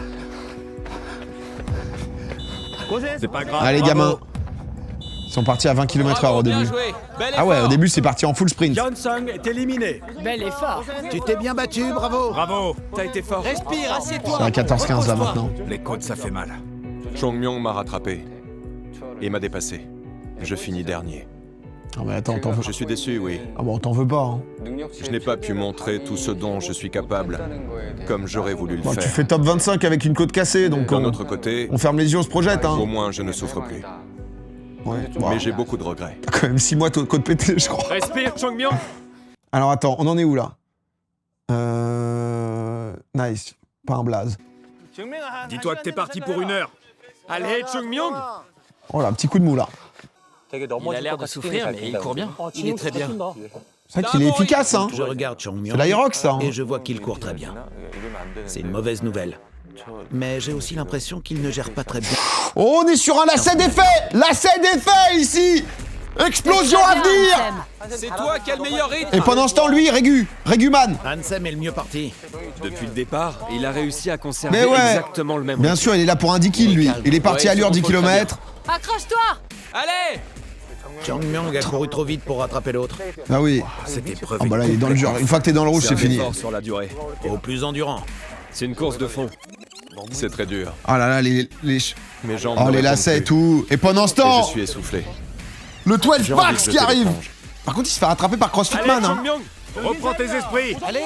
Speaker 3: C'est pas grave.
Speaker 1: Allez, gamins. Ils sont partis à 20 km/h au début. Ah ouais, au début, c'est parti en full sprint.
Speaker 10: Hyun-Sung est éliminé.
Speaker 4: Bel effort.
Speaker 5: Tu t'es bien battu, bravo.
Speaker 3: Bravo.
Speaker 8: T'as été fort. Respire, assieds-toi.
Speaker 1: C'est à 14-15 là maintenant.
Speaker 3: Les côtes, ça fait mal.
Speaker 12: Chongmyong m'a rattrapé et m'a dépassé. Je finis dernier.
Speaker 1: Ah mais attends, t'en veux.
Speaker 12: Je suis déçu, oui.
Speaker 1: Ah bon, t'en veux pas, hein.
Speaker 12: Je n'ai pas pu montrer tout ce dont je suis capable, comme j'aurais voulu le
Speaker 1: Bon,
Speaker 12: faire.
Speaker 1: tu fais top 25 avec une côte cassée, donc
Speaker 12: D'un autre côté,
Speaker 1: on ferme les yeux, on se projette, hein.
Speaker 12: au moins je ne souffre plus.
Speaker 1: Ouais. Bon,
Speaker 12: Mais j'ai beaucoup de regrets.
Speaker 1: t'as quand même 6 mois de côte pétée, je crois.
Speaker 2: Respire, Chongmyong.
Speaker 1: Alors attends, on en est où là? Nice. Pas un blaze.
Speaker 3: Dis-toi que t'es parti pour 1 heure.
Speaker 2: Allez, Chongmyong.
Speaker 1: Oh là, un petit coup de mou là.
Speaker 8: Il a l'air de souffrir, mais il court bien.
Speaker 6: Il est très bien.
Speaker 1: C'est vrai qu'il est efficace, hein.
Speaker 5: Je regarde Chongmyong.
Speaker 1: C'est l'Aerox, ça. Hein.
Speaker 5: Et je vois qu'il court très bien. C'est une mauvaise nouvelle. Mais j'ai aussi l'impression qu'il ne gère pas très bien.
Speaker 1: Oh, on est sur un lacet d'effet. Lacet d'effet ici. Explosion à venir.
Speaker 11: C'est toi qui as le meilleur rythme.
Speaker 1: Et pendant ce temps, lui, Réguman.
Speaker 5: Ansem est le mieux parti.
Speaker 2: Depuis le départ, il a réussi à conserver
Speaker 1: Mais ouais.
Speaker 2: exactement le même
Speaker 1: Bien
Speaker 2: rythme.
Speaker 1: sûr, il est là pour un 10 kills, lui. Il est parti
Speaker 2: Ouais,
Speaker 1: à l'heure 10
Speaker 2: contrôle très
Speaker 1: km.
Speaker 4: Accroche-toi.
Speaker 8: Allez.
Speaker 5: Chongmyong a couru trop vite pour rattraper l'autre.
Speaker 1: Ah oui.
Speaker 3: Cette épreuve
Speaker 1: Ah bah là, il est dans le dur. Une fois que t'es dans le rouge, c'est
Speaker 2: un
Speaker 1: fini.
Speaker 2: effort sur la durée.
Speaker 5: Au plus endurant.
Speaker 2: C'est une course de fond.
Speaker 12: C'est très dur.
Speaker 1: Oh là là, les
Speaker 12: Mes jambes
Speaker 1: oh,
Speaker 12: ne
Speaker 1: les
Speaker 12: répondent
Speaker 1: lacets et
Speaker 12: plus.
Speaker 1: tout. Et pendant ce
Speaker 12: Et
Speaker 1: temps,
Speaker 12: je suis essoufflé.
Speaker 1: le 12
Speaker 12: J'ai envie de
Speaker 1: Packs qui
Speaker 12: jeter
Speaker 1: arrive.
Speaker 12: l'éponge.
Speaker 1: Par contre, il se fait rattraper par CrossFit
Speaker 2: Allez,
Speaker 1: Man. Hein.
Speaker 2: Chongmyong.
Speaker 3: Reprends tes esprits.
Speaker 8: Allez.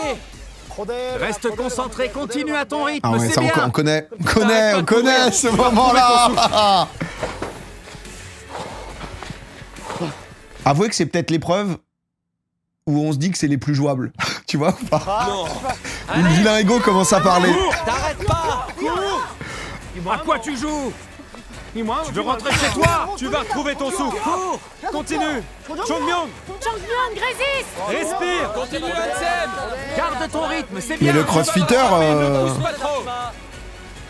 Speaker 3: Reste concentré, continue à ton rythme,
Speaker 1: Ah ouais,
Speaker 3: c'est
Speaker 1: ça
Speaker 3: bien.
Speaker 1: on connaît ce moment-là. Avouez que c'est peut-être l'épreuve où on se dit que c'est les plus jouables. Tu vois ou pas?
Speaker 2: Non.
Speaker 1: Où le vilain ego commence à parler.
Speaker 8: T'arrêtes pas.
Speaker 3: À quoi tu joues? Tu veux rentrer chez toi?
Speaker 2: Tu vas retrouver ton souffle. Continue. Chongmyong.
Speaker 9: Chongmyong, résiste.
Speaker 2: Respire.
Speaker 8: Continue, Ansem.
Speaker 3: Garde ton rythme, c'est
Speaker 1: Mais
Speaker 3: bien.
Speaker 1: le crossfitter,
Speaker 3: Pousse pas trop.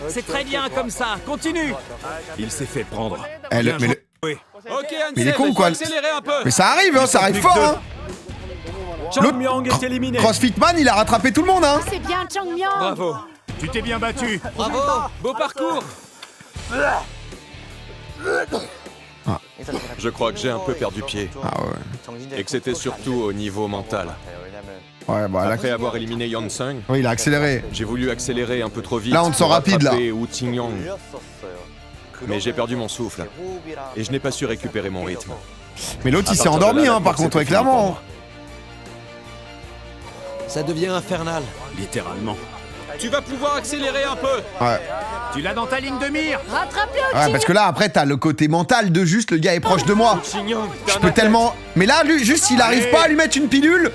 Speaker 3: C'est très bien comme ça, continue. Il s'est fait prendre.
Speaker 1: mais
Speaker 3: Bien
Speaker 1: le-
Speaker 3: joué. Oui.
Speaker 2: Ok, Ansem,
Speaker 1: Mais il est con,
Speaker 2: faut
Speaker 1: quoi.
Speaker 2: accélérer un peu.
Speaker 1: Mais ça arrive, hein, ça arrive fort, hein.
Speaker 10: Chongmyong est éliminé.
Speaker 1: CrossFit Man, il a rattrapé tout le monde, hein.
Speaker 9: C'est bien, Chongmyong.
Speaker 2: Bravo.
Speaker 3: Tu t'es bien battu.
Speaker 8: Bravo.
Speaker 2: Beau parcours.
Speaker 12: Je crois que j'ai un peu perdu pied.
Speaker 1: Ah ouais.
Speaker 12: Et que c'était surtout au niveau mental.
Speaker 1: Ouais, bah là,
Speaker 12: Après avoir éliminé Hyun-Sung,
Speaker 1: oui, il a accéléré.
Speaker 12: j'ai voulu accélérer un peu trop vite.
Speaker 1: Là, on te sent
Speaker 12: pour
Speaker 1: rapide, là.
Speaker 12: rattraper Wu Tingyong. Mais j'ai perdu mon souffle. Et je n'ai pas su récupérer mon rythme.
Speaker 1: Mais l'autre, il
Speaker 12: À
Speaker 1: s'est
Speaker 12: partir de
Speaker 1: endormi,
Speaker 12: là, la
Speaker 1: hein, par
Speaker 12: course
Speaker 1: contre, ouais,
Speaker 12: était finie pour
Speaker 1: clairement.
Speaker 12: moi.
Speaker 6: Ça devient infernal.
Speaker 3: Littéralement.
Speaker 2: Tu vas pouvoir accélérer un peu.
Speaker 1: Ouais.
Speaker 3: Tu l'as dans ta ligne de mire.
Speaker 9: Rattrape-le,
Speaker 1: Ouais, parce que là, après, t'as le côté mental de juste le gars est proche de moi.
Speaker 2: Chongmyong,
Speaker 1: Je peux tellement. Mais là, lui, juste s'il arrive pas à lui mettre une pilule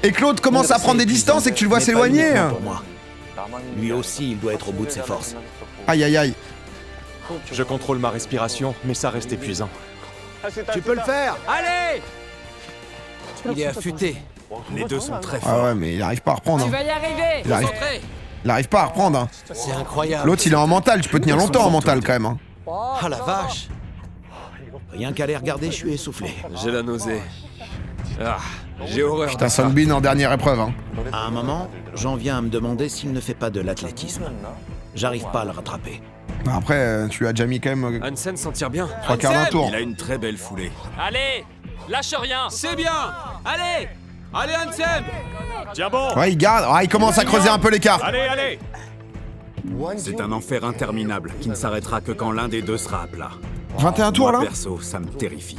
Speaker 1: et que l'autre commence à prendre des distances et que tu le vois
Speaker 5: Mais pas
Speaker 1: s'éloigner.
Speaker 5: uniquement pour moi. Lui aussi, il doit être au bout de ses forces.
Speaker 1: Aïe aïe aïe.
Speaker 12: Je contrôle ma respiration, mais ça reste épuisant.
Speaker 6: Tu peux le faire.
Speaker 8: Allez.
Speaker 6: Il est affûté.
Speaker 3: Les deux sont très forts.
Speaker 1: Ah ouais, mais il arrive pas à reprendre.
Speaker 4: Tu
Speaker 1: Hein.
Speaker 4: vas y arriver.
Speaker 8: Concentré.
Speaker 1: Il arrive pas à reprendre. Hein.
Speaker 6: C'est incroyable.
Speaker 1: L'autre, il est en mental. Tu peux tenir longtemps en mental quand même. Hein.
Speaker 6: Ah la vache.
Speaker 5: Rien qu'à les regarder, je suis essoufflé.
Speaker 2: J'ai la nausée. Ah, j'ai horreur.
Speaker 1: Putain, Sunbeam en dernière épreuve. Hein.
Speaker 5: À un moment, j'en viens à me demander s'il ne fait pas de l'athlétisme. J'arrive pas à le rattraper.
Speaker 1: Après, tu as déjà mis quand même
Speaker 2: Hansen s'en tire bien.
Speaker 1: 3 quarts d'un tour.
Speaker 3: Il a une très belle foulée.
Speaker 8: Allez. Lâche rien.
Speaker 2: C'est bien. Allez. Allez, Hansen.
Speaker 3: Tiens bon.
Speaker 1: Ouais, il garde. Ah, il commence à creuser un peu l'écart.
Speaker 3: Allez, allez. C'est un enfer interminable qui ne s'arrêtera que quand l'un des deux sera à plat.
Speaker 1: 21 tours
Speaker 3: Moi,
Speaker 1: là.
Speaker 3: perso, ça me terrifie.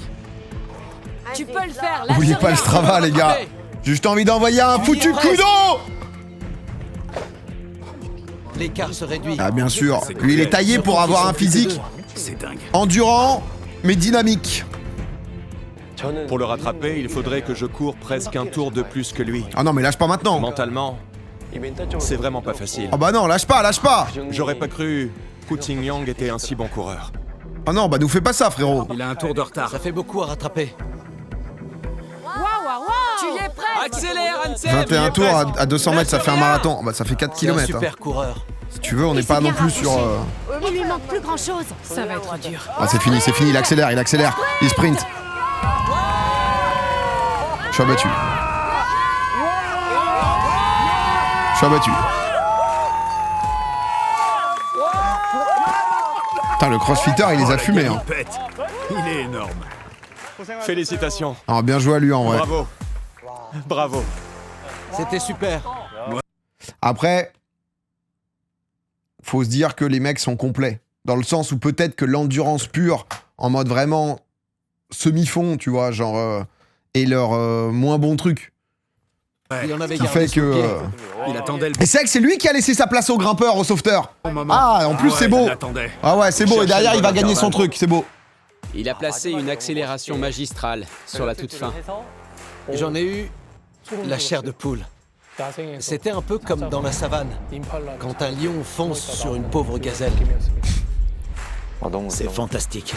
Speaker 4: Tu peux le faire. Lâche
Speaker 1: Oubliez pas
Speaker 4: rien.
Speaker 1: le Strava, les gars. J'ai juste envie d'envoyer un foutu coup d'eau.
Speaker 6: L'écart se réduit.
Speaker 1: Ah, bien sûr. Lui, il est taillé pour avoir un physique
Speaker 3: C'est dingue.
Speaker 1: endurant, mais dynamique.
Speaker 12: Pour le rattraper, il faudrait que je cours presque un tour de plus que lui.
Speaker 1: Ah non, mais lâche pas maintenant.
Speaker 12: Mentalement, c'est vraiment pas facile.
Speaker 1: Ah bah non, lâche pas, lâche pas.
Speaker 12: J'aurais pas cru Wu Tingyong était un si bon coureur.
Speaker 1: Ah non, bah nous fais pas ça, frérot.
Speaker 3: Il a un tour de retard.
Speaker 6: Ça fait beaucoup à rattraper.
Speaker 4: Tu y es prêt.
Speaker 8: Accélère, Hansen.
Speaker 1: 21 tours à 200 mètres, ça fait un marathon. Bah ça fait 4
Speaker 6: C'est un
Speaker 1: km.
Speaker 6: super coureur.
Speaker 1: Si tu veux, on n'est pas non plus sur...
Speaker 9: Il lui manque plus grand-chose.
Speaker 4: Ça va être dur.
Speaker 1: Ah c'est fini, il accélère, il sprint. Je suis abattu. Je suis abattu. Putain, le crossfitter, il les a fumés. Hein.
Speaker 3: Il est énorme.
Speaker 12: Félicitations.
Speaker 1: Alors, bien joué à lui en vrai.
Speaker 12: Bravo. Bravo.
Speaker 5: C'était super.
Speaker 1: Après, faut se dire que les mecs sont complets. Dans le sens où peut-être que l'endurance pure, en mode vraiment semi-fond, tu vois, genre, est leur moins bon truc.
Speaker 5: Il en avait
Speaker 1: Qui fait que...
Speaker 3: Il attendait le...
Speaker 1: Et c'est vrai que c'est lui qui a laissé sa place au grimpeur, au sauveteur. Ah, en plus c'est beau. Ah ouais, c'est beau. Et derrière, il va gagner son truc, c'est beau.
Speaker 11: Il a placé une accélération magistrale sur la toute fin.
Speaker 5: J'en ai eu la chair de poule. C'était un peu comme dans la savane, quand un lion fonce sur une pauvre gazelle. C'est fantastique.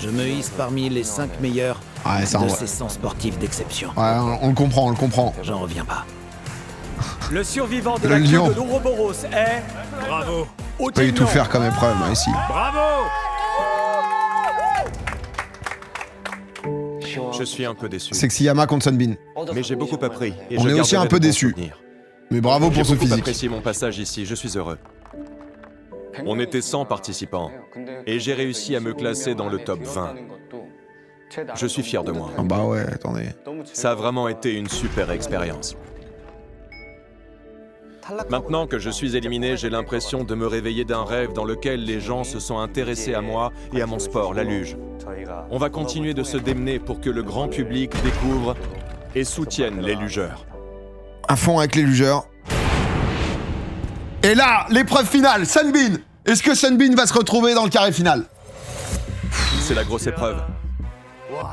Speaker 5: Je me hisse parmi les 5 meilleurs de ces 100 sportifs d'exception.
Speaker 1: Ouais, on le comprend, on le comprend.
Speaker 5: J'en reviens pas.
Speaker 10: Le survivant de
Speaker 1: Le
Speaker 10: la queue
Speaker 1: lion.
Speaker 10: de l'Ouroboros est...
Speaker 3: Bravo.
Speaker 1: On peut tout faire comme épreuve, hein, ici.
Speaker 3: Bravo.
Speaker 12: Je suis un peu déçu.
Speaker 1: Sexyama contre Sunbeam.
Speaker 12: Mais j'ai beaucoup appris. Et
Speaker 1: On
Speaker 12: je
Speaker 1: est aussi
Speaker 12: garderai
Speaker 1: un peu
Speaker 12: de bons
Speaker 1: déçus.
Speaker 12: souvenirs.
Speaker 1: Mais bravo pour ce
Speaker 12: J'ai beaucoup
Speaker 1: physique.
Speaker 12: apprécié mon passage ici, je suis heureux. On était 100 participants. Et j'ai réussi à me classer dans le top 20. Je suis fier de moi.
Speaker 1: Ah bah ouais, attendez.
Speaker 12: Ça a vraiment été une super expérience. Maintenant que je suis éliminé, j'ai l'impression de me réveiller d'un rêve dans lequel les gens se sont intéressés à moi et à mon sport, la luge. On va continuer de se démener pour que le grand public découvre et soutienne les lugeurs.
Speaker 1: À fond avec les lugeurs. Et là, l'épreuve finale, Sunbeam. Est-ce que Sunbeam va se retrouver dans le carré final?
Speaker 12: C'est la grosse épreuve.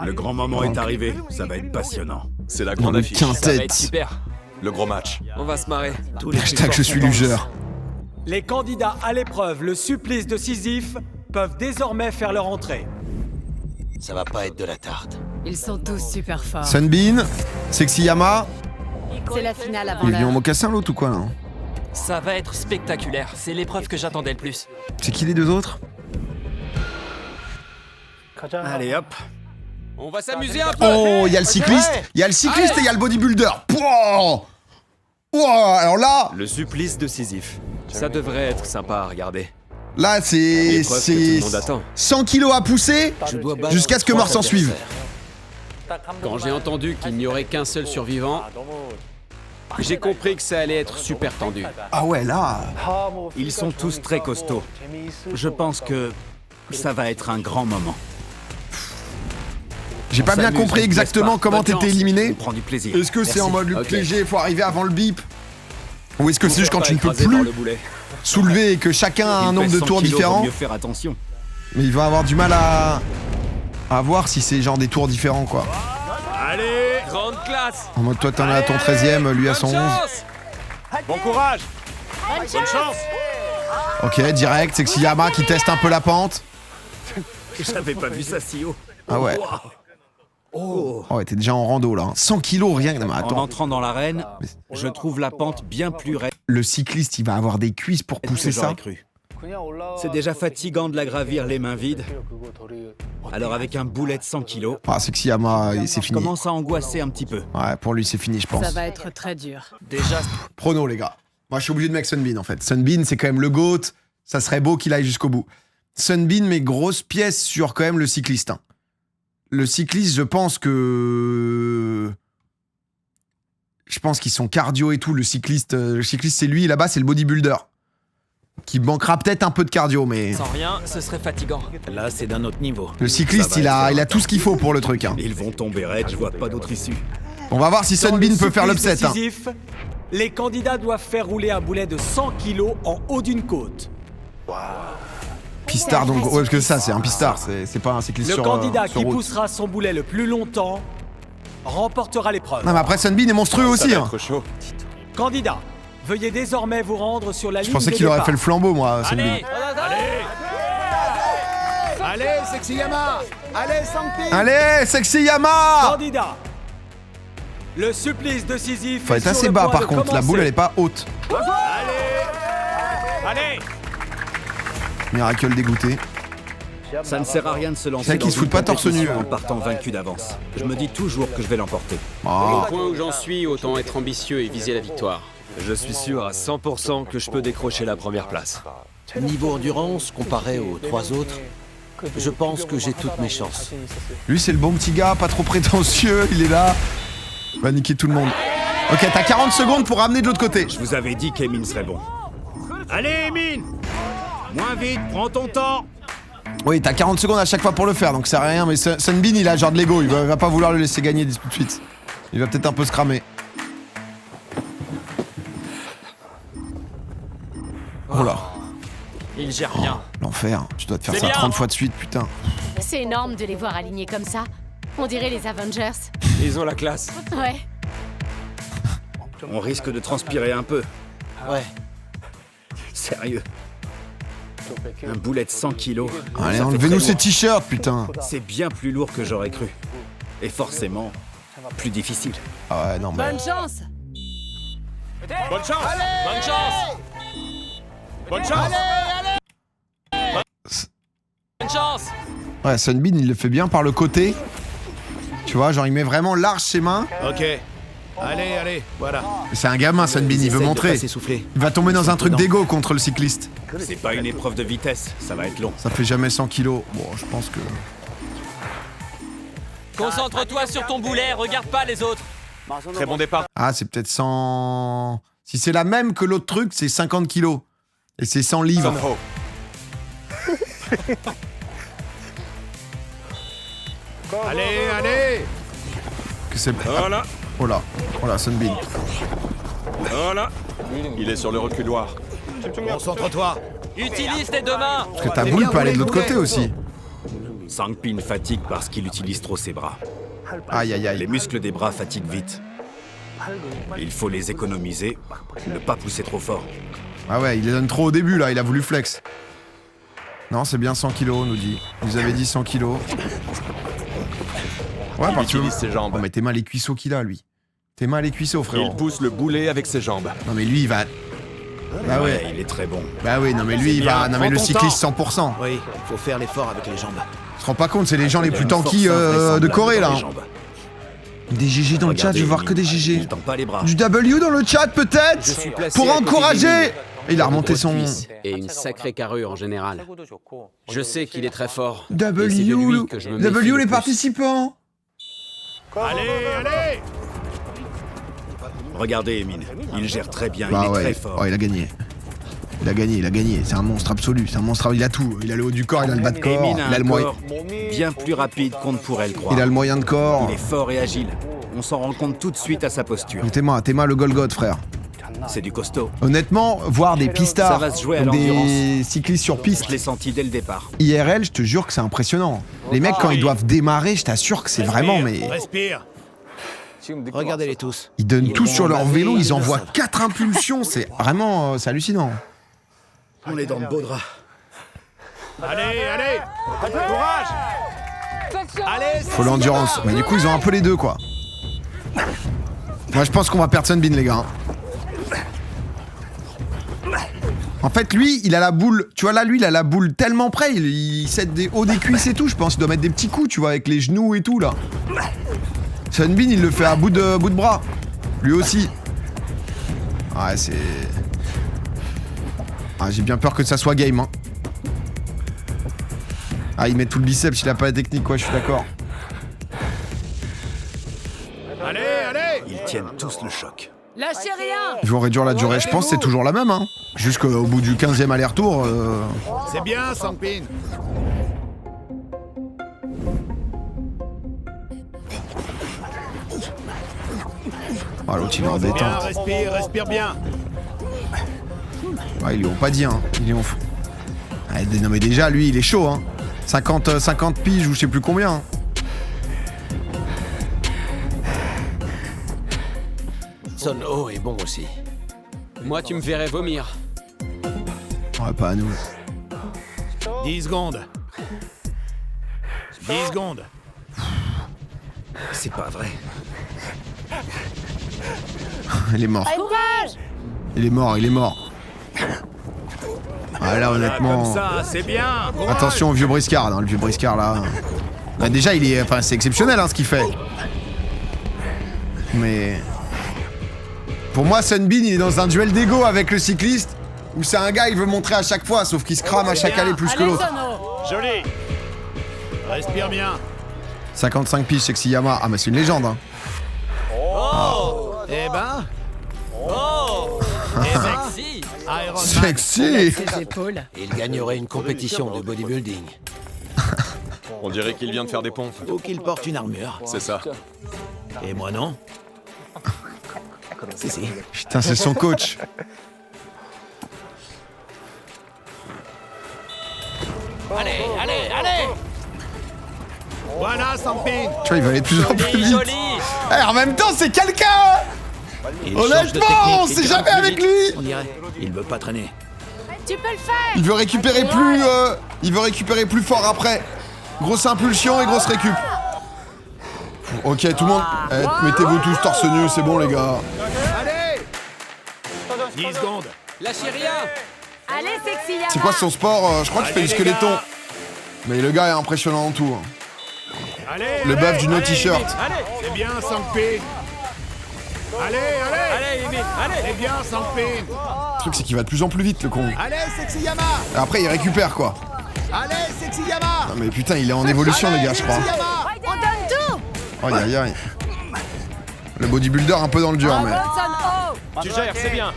Speaker 3: Le grand moment est arrivé, ça va être passionnant.
Speaker 12: C'est la
Speaker 1: Dans
Speaker 12: grande
Speaker 1: le
Speaker 12: affiche.
Speaker 1: quintet.
Speaker 2: Ça va être super.
Speaker 12: Le gros match.
Speaker 2: On va se marrer.
Speaker 1: Hashtag je suis lugeur.
Speaker 10: Les candidats à l'épreuve, le supplice de Sisyphe, peuvent désormais faire leur entrée.
Speaker 5: Ça va pas être de la tarte.
Speaker 4: Ils sont tous super forts.
Speaker 1: Sunbeam, Sexyama.
Speaker 4: C'est la finale avant
Speaker 1: Il est venu en
Speaker 4: l'heure.
Speaker 1: mocassin l'autre ou quoi là?
Speaker 8: Ça va être spectaculaire. C'est l'épreuve que j'attendais le plus.
Speaker 1: C'est qui les deux autres?
Speaker 3: Allez hop.
Speaker 11: On va s'amuser un peu.
Speaker 1: Oh, il y a le cycliste, il y a le cycliste et il y a le bodybuilder. Pouah. Ouah, alors là,
Speaker 2: Le supplice de Sisyphe. Ça devrait être sympa à regarder.
Speaker 1: là c'est
Speaker 2: L'épreuve que tout le monde attend.
Speaker 1: 100 kilos à pousser jusqu'à ce que mort s'en suive.
Speaker 11: Quand j'ai entendu qu'il n'y aurait qu'un seul survivant, j'ai compris que ça allait être super tendu.
Speaker 1: Ah ouais, là.
Speaker 5: Ils sont tous très costauds. Je pense que ça va être un grand moment.
Speaker 1: J'ai pas bien compris exactement comment t'étais éliminé.
Speaker 5: On prend du plaisir.
Speaker 1: Est-ce que c'est en mode
Speaker 11: Ok.
Speaker 1: léger, faut arriver avant le bip? Ou est-ce que c'est juste quand tu ne peux plus soulever et que chacun a un nombre de tours différents?
Speaker 5: Mieux faire attention.
Speaker 1: Mais il va avoir du mal à voir si c'est genre des tours différents quoi.
Speaker 3: Allez.
Speaker 2: Grande classe.
Speaker 1: En mode toi t'en as à ton 13ème, lui à son 11.
Speaker 3: Bon courage. Bonne chance.
Speaker 1: Ok, direct, Sexyama qui teste un peu la pente.
Speaker 3: J'avais pas vu ça si haut.
Speaker 1: Ah ouais. Oh ouais, t'es déjà en rando là. 100 kilos rien. Non, mais
Speaker 5: En
Speaker 1: attends.
Speaker 5: entrant dans l'arène, je trouve la pente bien plus raide
Speaker 1: Le cycliste il va avoir des cuisses pour
Speaker 5: que
Speaker 1: pousser
Speaker 5: j'aurais
Speaker 1: ça.
Speaker 5: cru. C'est déjà fatigant de la gravir les mains vides. Alors avec un boulet de 100 kilos,
Speaker 1: Ah, Sexyama, c'est
Speaker 5: je
Speaker 1: fini.
Speaker 5: commence à angoisser un petit peu.
Speaker 1: Ouais, pour lui c'est fini je pense.
Speaker 4: Ça va être très dur.
Speaker 5: Déjà,
Speaker 1: Prono les gars. Moi je suis obligé de mettre Sunbeam en fait. Sunbeam c'est quand même le GOAT. Ça serait beau qu'il aille jusqu'au bout. Sunbeam met grosse pièce sur quand même le cycliste. Hein. Le cycliste, je pense qu'ils sont cardio et tout. Le cycliste c'est lui. Là-bas, c'est le bodybuilder. Qui manquera peut-être un peu de cardio, mais...
Speaker 8: Sans rien, ce serait fatigant.
Speaker 5: là c'est d'un autre niveau.
Speaker 1: Le cycliste, il a tout ce qu'il faut pour le truc. Hein.
Speaker 3: Ils vont tomber raides, je vois pas d'autre issue.
Speaker 1: On va voir si
Speaker 10: Dans
Speaker 1: Sunbeam
Speaker 10: le
Speaker 1: peut faire
Speaker 10: supplice de
Speaker 1: l'upset. Hein.
Speaker 10: Sisyphe, les candidats doivent faire rouler un boulet de 100 kilos en haut d'une côte.
Speaker 1: Pistard, donc... Ouais, parce que ça, c'est un pistard. C'est pas un cycliste
Speaker 10: Le
Speaker 1: sur
Speaker 10: candidat
Speaker 1: sur
Speaker 10: qui
Speaker 1: route.
Speaker 10: poussera son boulet le plus longtemps remportera l'épreuve.
Speaker 1: Non, mais après, Sunbeam est monstrueux
Speaker 12: Ça
Speaker 1: aussi.
Speaker 12: va
Speaker 1: Hein.
Speaker 12: être chaud.
Speaker 10: Candidat, veuillez désormais vous rendre sur la
Speaker 1: Je
Speaker 10: ligne
Speaker 1: pensais
Speaker 10: de
Speaker 1: qu'il aurait
Speaker 10: départ.
Speaker 1: fait le flambeau, moi, Sunbeam.
Speaker 3: Allez, Sexyama. Allez, Santi.
Speaker 1: Allez, Sexyama.
Speaker 10: Candidat, le supplice de Sisyphe
Speaker 1: Faut
Speaker 10: est
Speaker 1: être
Speaker 10: sur
Speaker 1: assez
Speaker 10: le
Speaker 1: bas,
Speaker 10: point
Speaker 1: par
Speaker 10: de
Speaker 1: contre. La
Speaker 10: commencer.
Speaker 1: boule, elle est pas haute.
Speaker 3: Allez.
Speaker 1: Miracle dégoûté.
Speaker 5: Ça ne sert à rien de se
Speaker 1: C'est
Speaker 5: lancer
Speaker 1: vrai
Speaker 5: dans
Speaker 1: qu'ils se foutent
Speaker 5: une
Speaker 1: pas torse nu,
Speaker 5: compétition
Speaker 1: hein.
Speaker 5: en partant vaincu d'avance. Je me dis toujours que je vais l'emporter.
Speaker 1: Ah.
Speaker 11: Au point où j'en suis, autant être ambitieux et viser la victoire.
Speaker 2: Je suis sûr à 100% que je peux décrocher la première place.
Speaker 6: Niveau endurance, comparé aux 3 autres, je pense que j'ai toutes mes chances.
Speaker 1: Lui, c'est le bon petit gars, pas trop prétentieux, il est là. Il va niquer tout le monde. Ok, t'as 40 secondes pour ramener de l'autre côté.
Speaker 3: Je vous avais dit qu'Emin serait bon. Allez, Emin! Moins vite, prends ton temps!
Speaker 1: Oui, t'as 40 secondes à chaque fois pour le faire, donc ça sert à rien, mais Sunbeam, il a genre de l'ego, il va pas vouloir le laisser gagner tout de suite. Il va peut-être un peu se cramer. Oh là.
Speaker 8: Il gère bien.
Speaker 1: L'enfer, tu dois te faire
Speaker 8: C'est
Speaker 1: ça
Speaker 8: bien.
Speaker 1: 30 fois de suite, putain.
Speaker 9: C'est énorme de les voir alignés comme ça. On dirait les Avengers.
Speaker 2: Ils ont la classe.
Speaker 9: Ouais.
Speaker 3: On risque de transpirer un peu.
Speaker 6: Ouais.
Speaker 3: Sérieux. Un boulet de 100 kilos.
Speaker 1: Allez,
Speaker 3: ça fait
Speaker 1: enlevez-nous
Speaker 3: très
Speaker 1: ces
Speaker 3: lourd.
Speaker 1: t-shirts, putain.
Speaker 3: C'est bien plus lourd que j'aurais cru. Et forcément, plus difficile.
Speaker 1: Ah ouais, non, mais...
Speaker 4: Bonne chance!
Speaker 7: Bonne chance!
Speaker 8: Bonne chance!
Speaker 7: Bonne chance!
Speaker 8: Bonne chance!
Speaker 1: Ouais, Sunbeam, il le fait bien par le côté. Tu vois, genre, il met vraiment large ses mains.
Speaker 3: Ok. Allez, voilà.
Speaker 1: C'est un gamin, Sunbeam, il veut
Speaker 6: Essaye de
Speaker 1: montrer.
Speaker 6: pas s'essouffler.
Speaker 1: Il va tomber dans un truc
Speaker 6: Dedans.
Speaker 1: d'ego contre le cycliste.
Speaker 3: C'est pas une épreuve de vitesse, ça va être long.
Speaker 1: Ça fait jamais 100 kilos. Bon, je pense que...
Speaker 8: Concentre-toi sur ton boulet, regarde pas les autres.
Speaker 7: Très bon départ.
Speaker 1: Ah, c'est peut-être 100... Si c'est la même que l'autre truc, c'est 50 kilos. Et c'est 100 livres.
Speaker 7: Sunho.
Speaker 3: Allez!
Speaker 1: Que c'est...
Speaker 7: Voilà,
Speaker 1: Oh là, Sunbeam.
Speaker 7: voilà. Il est sur le reculoir.
Speaker 3: Concentre-toi!
Speaker 8: Utilise tes deux mains.
Speaker 1: Parce que ta boule peut aller de l'autre côté aussi.
Speaker 3: Sangpin fatigue parce qu'il utilise trop ses bras.
Speaker 1: Aïe, aïe,
Speaker 3: Les
Speaker 1: aïe.
Speaker 3: muscles des bras fatiguent vite. Il faut les économiser, ne pas pousser trop fort.
Speaker 1: Ah ouais, il les donne trop au début, là. Il a voulu flex. Non, c'est bien 100 kilos, on nous dit. Vous avez dit 100 kilos. Ouais,
Speaker 12: Il
Speaker 1: parce que...
Speaker 12: utilise ses jambes.
Speaker 1: Oh, mais t'es mal les cuisseaux qu'il a, lui. T'es mal les cuisseaux, frérot.
Speaker 12: Il pousse le boulet avec ses jambes.
Speaker 1: Non, mais lui, il va... Bah ouais.
Speaker 3: Il est très bon.
Speaker 1: Bah oui, non mais lui il va... Non mais le cycliste 100%.
Speaker 5: Oui, faut faire l'effort avec les jambes.
Speaker 1: Tu te rends pas compte, c'est les gens les plus tanky de Corée là. Des GG dans le chat, je veux voir que des GG.
Speaker 3: Il tend pas les bras.
Speaker 1: Du W dans le chat peut-être pour encourager. Il a remonté son...
Speaker 11: Et une sacrée carrure en général. Je sais qu'il est très fort. et
Speaker 1: W,
Speaker 11: c'est de lui que je me méfie
Speaker 1: W
Speaker 11: le
Speaker 1: les
Speaker 11: plus.
Speaker 1: participants.
Speaker 3: Allez! Regardez Emin, il gère très bien,
Speaker 1: Bah
Speaker 3: il est
Speaker 1: ouais,
Speaker 3: très fort.
Speaker 1: oh, il a gagné. Il a gagné, c'est un monstre absolu, c'est un monstre, il a tout. Il a le haut du corps, il a le bas de corps,
Speaker 3: Emin
Speaker 1: il
Speaker 3: a
Speaker 1: a
Speaker 3: un
Speaker 1: le moyen...
Speaker 3: corps bien plus rapide qu'on ne pourrait le croire.
Speaker 1: Il a le moyen de corps.
Speaker 3: Il est fort et agile. On s'en rend compte tout de suite à sa posture.
Speaker 1: T'es mal le Golgoth, frère.
Speaker 3: C'est du costaud.
Speaker 1: Honnêtement, voir des
Speaker 3: Ça
Speaker 1: pistards,
Speaker 3: va se jouer à
Speaker 1: donc des
Speaker 3: l'endurance.
Speaker 1: cyclistes sur piste,
Speaker 3: Je l'ai senti dès le départ.
Speaker 1: IRL, je te jure que c'est impressionnant. Les mecs, quand ils doivent démarrer, je t'assure que c'est vraiment, mais...
Speaker 3: Respire.
Speaker 5: Regardez-les tous.
Speaker 1: Ils donnent tout sur leur vélo, ils envoient
Speaker 5: savent.
Speaker 1: 4 impulsions, c'est vraiment... c'est hallucinant.
Speaker 3: On est dans de beaux draps.
Speaker 7: Allez! Courage! Allez!
Speaker 1: Faut l'endurance. Mais du coup, ils ont un peu les deux, quoi. Moi, je pense qu'on va perdre Sunbeam, les gars. En fait, lui, il a la boule... Tu vois, là, lui, il a la boule tellement près, il cède des hauts des cuisses et tout, je pense. Il doit mettre des petits coups, tu vois, avec les genoux et tout, là. Sunbeam, il le fait à bout de bras. Lui aussi. Ouais, c'est... Ah, j'ai bien peur que ça soit game, hein. Ah, il met tout le biceps, il a pas la technique, quoi, je suis d'accord.
Speaker 7: Allez!
Speaker 3: Ils tiennent tous le choc.
Speaker 4: Lâchez rien!
Speaker 1: Ils vont réduire la durée, je pense que c'est toujours la même, hein. Jusqu'au bout du 15e aller-retour.
Speaker 3: C'est bien, Sangpin.
Speaker 1: Ah, l'autre, il est en détente.
Speaker 3: Respire bien.
Speaker 1: Ouais, ils lui ont pas dit, hein. Ils lui ont... Ah, non, mais déjà, lui, il est chaud, hein. 50 piges ou je sais plus combien. Hein.
Speaker 6: Son Ho est bon aussi.
Speaker 11: Moi, tu me verrais vomir.
Speaker 1: Ouais, pas à nous.
Speaker 3: 10 secondes. 10 secondes. C'est pas vrai.
Speaker 1: Il est mort. Il est mort. Ah, là, honnêtement...
Speaker 3: Comme ça, c'est bien.
Speaker 1: Attention au vieux briscard, hein, le vieux briscard, là. Bah, déjà, il est... Enfin, c'est exceptionnel, hein, ce qu'il fait. Mais... Pour moi, Sunbeam, il est dans un duel d'ego avec le cycliste, où c'est un gars, il veut montrer à chaque fois, sauf qu'il se crame à chaque allée plus que l'autre.
Speaker 13: Joli. Respire bien.
Speaker 1: 55 piges, Sexyama. Ah, mais c'est une légende, hein.
Speaker 13: Oh. Eh ben.
Speaker 8: Oh. Sexy.
Speaker 13: Iron Man.
Speaker 1: Sexy.
Speaker 4: Ses épaules.
Speaker 6: Il gagnerait une compétition de bodybuilding.
Speaker 12: On dirait qu'il vient de faire des pompes.
Speaker 5: Ou qu'il porte une armure.
Speaker 12: C'est ça.
Speaker 5: Et moi non. Si.
Speaker 1: Putain, c'est son coach.
Speaker 8: Allez.
Speaker 13: Voilà, Sampin.
Speaker 1: Tu vois, il va aller de plus en plus
Speaker 8: Joli,
Speaker 1: vite.
Speaker 8: joli.
Speaker 1: Eh, en même temps, c'est quelqu'un.
Speaker 5: Il change de
Speaker 1: Honnêtement,
Speaker 5: technique
Speaker 1: on
Speaker 5: et
Speaker 1: sait
Speaker 5: grimpe
Speaker 1: jamais
Speaker 5: plus
Speaker 1: avec
Speaker 5: vite,
Speaker 1: lui.
Speaker 5: On dirait. Il veut pas traîner.
Speaker 9: Tu peux le faire.
Speaker 1: Il veut récupérer plus fort après. Grosse impulsion et grosse récup. Ok, tout le monde. Eh, mettez-vous tous torse nu, c'est bon les gars.
Speaker 13: Allez. 10 secondes.
Speaker 8: Lâchez rien.
Speaker 9: Allez, Sexyama.
Speaker 1: C'est quoi son sport? Je crois qu'il fait du squeletton. Mais le gars est impressionnant en tout.
Speaker 13: Allez.
Speaker 1: Le buff du no t-shirt.
Speaker 13: Allez. C'est bien, Sampin. Allez.
Speaker 8: Emile, allez.
Speaker 13: C'est bien, Sampin.
Speaker 1: Le truc, c'est qu'il va de plus en plus vite, le con.
Speaker 13: Allez, Sexyama.
Speaker 1: Et après, il récupère quoi.
Speaker 13: Allez, Sexyama.
Speaker 1: Non, mais putain, il est en évolution, les gars, je crois.
Speaker 9: On donne tout.
Speaker 1: Aïe aïe aïe. Le bodybuilder un peu dans le dur, mais.
Speaker 7: Tu gères, c'est bien.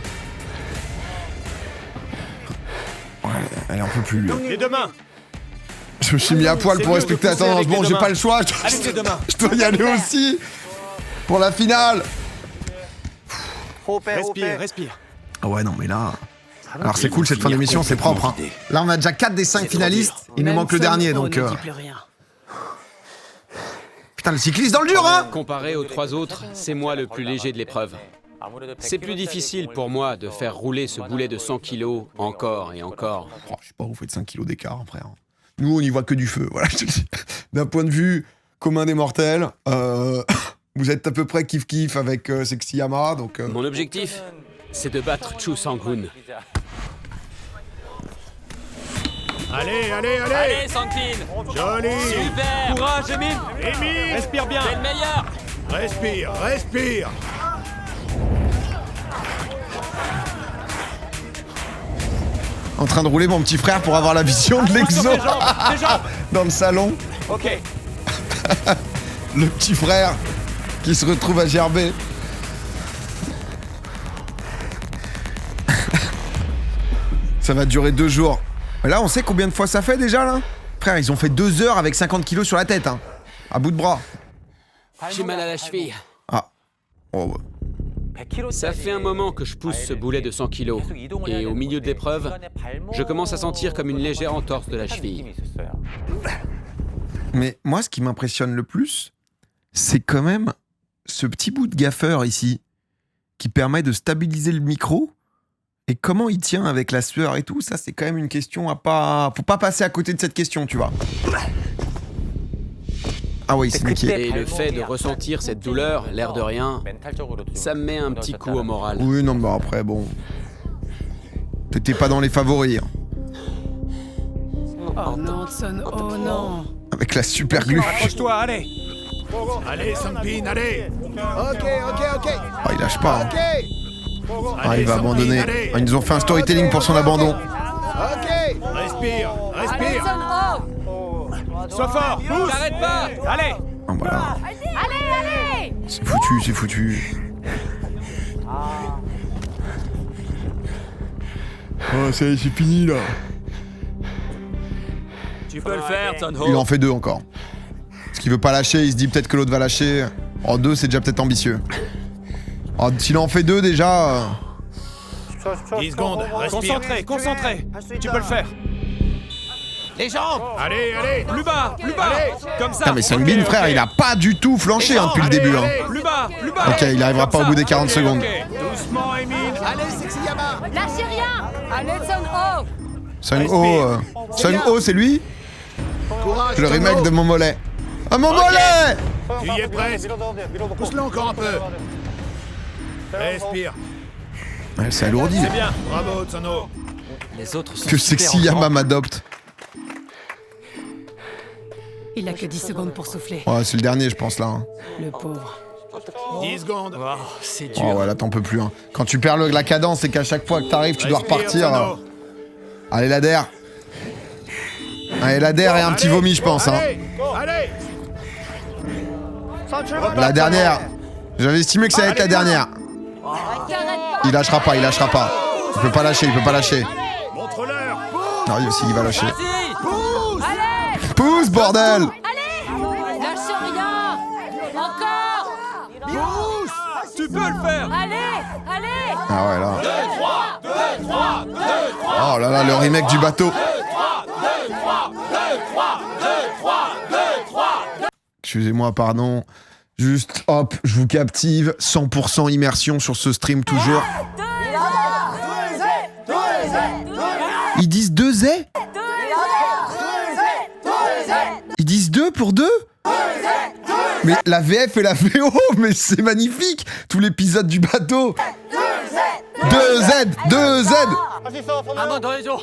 Speaker 1: Ouais, elle est un peu plus.
Speaker 7: Les deux mains.
Speaker 1: Je me suis mis à poil
Speaker 7: C'est
Speaker 1: pour
Speaker 7: mieux
Speaker 1: respecter
Speaker 7: de
Speaker 1: la
Speaker 7: pousser
Speaker 1: tendance.
Speaker 7: avec les
Speaker 1: Bon,
Speaker 7: deux
Speaker 1: j'ai
Speaker 7: mains.
Speaker 1: pas le choix.
Speaker 7: Allez, les deux mains.
Speaker 1: Je dois y aller aussi. Pour la finale.
Speaker 7: Respire.
Speaker 1: Ah ouais, non, mais là. Alors, c'est cool cette fin d'émission, c'est propre. Hein. Là, on a déjà 4 des 5 finalistes. Il nous manque le dernier, donc.
Speaker 4: Ne dit plus rien.
Speaker 1: Putain, le cycliste dans le dur, hein.
Speaker 11: Comparé aux trois autres, c'est moi le plus léger de l'épreuve. C'est plus difficile pour moi de faire rouler ce boulet de 100 kilos encore et encore.
Speaker 1: Oh, je sais pas, vous faites 5 kilos d'écart, frère. Nous, on y voit que du feu, voilà, je te le dis. D'un point de vue commun des mortels, vous êtes à peu près kiff-kiff avec Sexyama, donc...
Speaker 11: Mon objectif, c'est de battre Chu Sang-hoon.
Speaker 13: Allez.
Speaker 8: Allez, Sanklin.
Speaker 13: Joli.
Speaker 8: Super.
Speaker 7: Courage, Emile.
Speaker 13: Émile.
Speaker 7: Respire bien.
Speaker 8: T'es le meilleur.
Speaker 13: Respire.
Speaker 1: En train de rouler mon petit frère pour avoir la vision de l'exo
Speaker 7: Les jambes.
Speaker 1: dans le salon.
Speaker 7: Ok.
Speaker 1: Le petit frère qui se retrouve à gerber. Ça va durer 2 jours. Mais là, on sait combien de fois ça fait déjà, là? Frère, ils ont fait 2 heures avec 50 kilos sur la tête, hein. À bout de bras.
Speaker 11: J'ai mal à la cheville.
Speaker 1: Ah. Oh, ouais.
Speaker 11: Ça fait un moment que je pousse ce boulet de 100 kilos. Et au milieu de l'épreuve, je commence à sentir comme une légère entorse de la cheville.
Speaker 1: Mais moi, ce qui m'impressionne le plus, c'est quand même ce petit bout de gaffeur ici, qui permet de stabiliser le micro. Et comment il tient avec la sueur et tout, ça c'est quand même une question à pas... Faut pas passer à côté de cette question, tu vois. Ah oui, c'est niqué.
Speaker 11: Et le fait de ressentir cette douleur, l'air de rien, ça me met un petit coup au moral.
Speaker 1: Oui, non, bah après, bon... T'étais pas dans les favoris. Hein.
Speaker 4: Oh non, Tson, oh non.
Speaker 1: Avec la super glue.
Speaker 7: Approche-toi, allez.
Speaker 13: Allez, Sampin, allez. Ok.
Speaker 1: Ah, il lâche pas. Hein.
Speaker 13: Ok.
Speaker 1: Ah, il va
Speaker 13: Sampin,
Speaker 1: abandonner.
Speaker 13: allez.
Speaker 1: Ah, ils nous ont fait un storytelling pour son abandon.
Speaker 13: Ok. Respire.
Speaker 7: Sois fort. Pousse.
Speaker 8: T'arrêtes pas.
Speaker 7: Allez.
Speaker 1: Ah, voilà.
Speaker 9: Allez.
Speaker 1: C'est foutu. Oh, ça y est, c'est fini, là.
Speaker 8: Tu peux le faire, Tonho.
Speaker 1: Il en fait 2 encore. Parce qu'il veut pas lâcher, il se dit peut-être que l'autre va lâcher. Oh, 2, c'est déjà peut-être ambitieux. Oh, s'il en fait 2 déjà...
Speaker 13: 10 secondes. Respire.
Speaker 7: Concentré. Tu peux le faire.
Speaker 13: Les jambes. Allez.
Speaker 7: Plus bas. Comme ça.
Speaker 1: Putain, mais Sunbeam,
Speaker 7: Ok,
Speaker 1: frère,
Speaker 7: ok.
Speaker 1: il a pas du tout flanché hein, depuis le début. Hein.
Speaker 7: Plus bas.
Speaker 1: Ok, il arrivera pas au bout des 40 secondes.
Speaker 13: Doucement, Émile. Allez, Sexyama.
Speaker 9: Lâchez rien. Allez, Tson-ho.
Speaker 1: Sun-ho, c'est lui?
Speaker 13: Courage.
Speaker 1: Le remake de Momolet. Ah, Momolet!
Speaker 13: Tu y es presque. Pousse-le encore un peu. Respire.
Speaker 1: Elle s'est alourdie.
Speaker 13: C'est bien. Bravo, Tsono.
Speaker 8: Les autres sont
Speaker 1: Que
Speaker 8: super
Speaker 1: Sexyama
Speaker 8: en
Speaker 1: m'adopte.
Speaker 4: Il a que 10 secondes pour souffler.
Speaker 1: Ouais, c'est le dernier, je pense, là. Hein.
Speaker 4: Le pauvre.
Speaker 13: 10 secondes.
Speaker 8: Oh, c'est dur.
Speaker 1: Oh ouais, là t'en peux plus. Hein. Quand tu perds la cadence et qu'à chaque fois que t'arrives, tu dois repartir. Allez, l'ADER. Allez, l'ADER et un petit vomi, je pense. Hein.
Speaker 13: Allez.
Speaker 1: La dernière. J'avais estimé que ça allait être la dernière. Il lâchera pas, il lâchera pas. Il peut pas lâcher, il peut pas lâcher.
Speaker 13: Montre-leur.
Speaker 1: Non, si, il va lâcher.
Speaker 14: Allez.
Speaker 1: Pousse, bordel.
Speaker 14: Allez. Lâche rien. Encore.
Speaker 7: Pousse. Tu peux le faire.
Speaker 14: Allez.
Speaker 1: Ah ouais, là.
Speaker 13: 2, 3.
Speaker 1: Oh là là, le remake du bateau.
Speaker 13: 2, 3.
Speaker 1: Excusez-moi, pardon. Juste, hop, je vous captive. 100% immersion sur ce stream, toujours. Ils disent 2 zé? Ils disent 2 pour 2? Mais la VF et la VO, mais c'est magnifique. Tout l'épisode du bateau. 2 Z, 2 Z.
Speaker 8: 한번 더 해줘.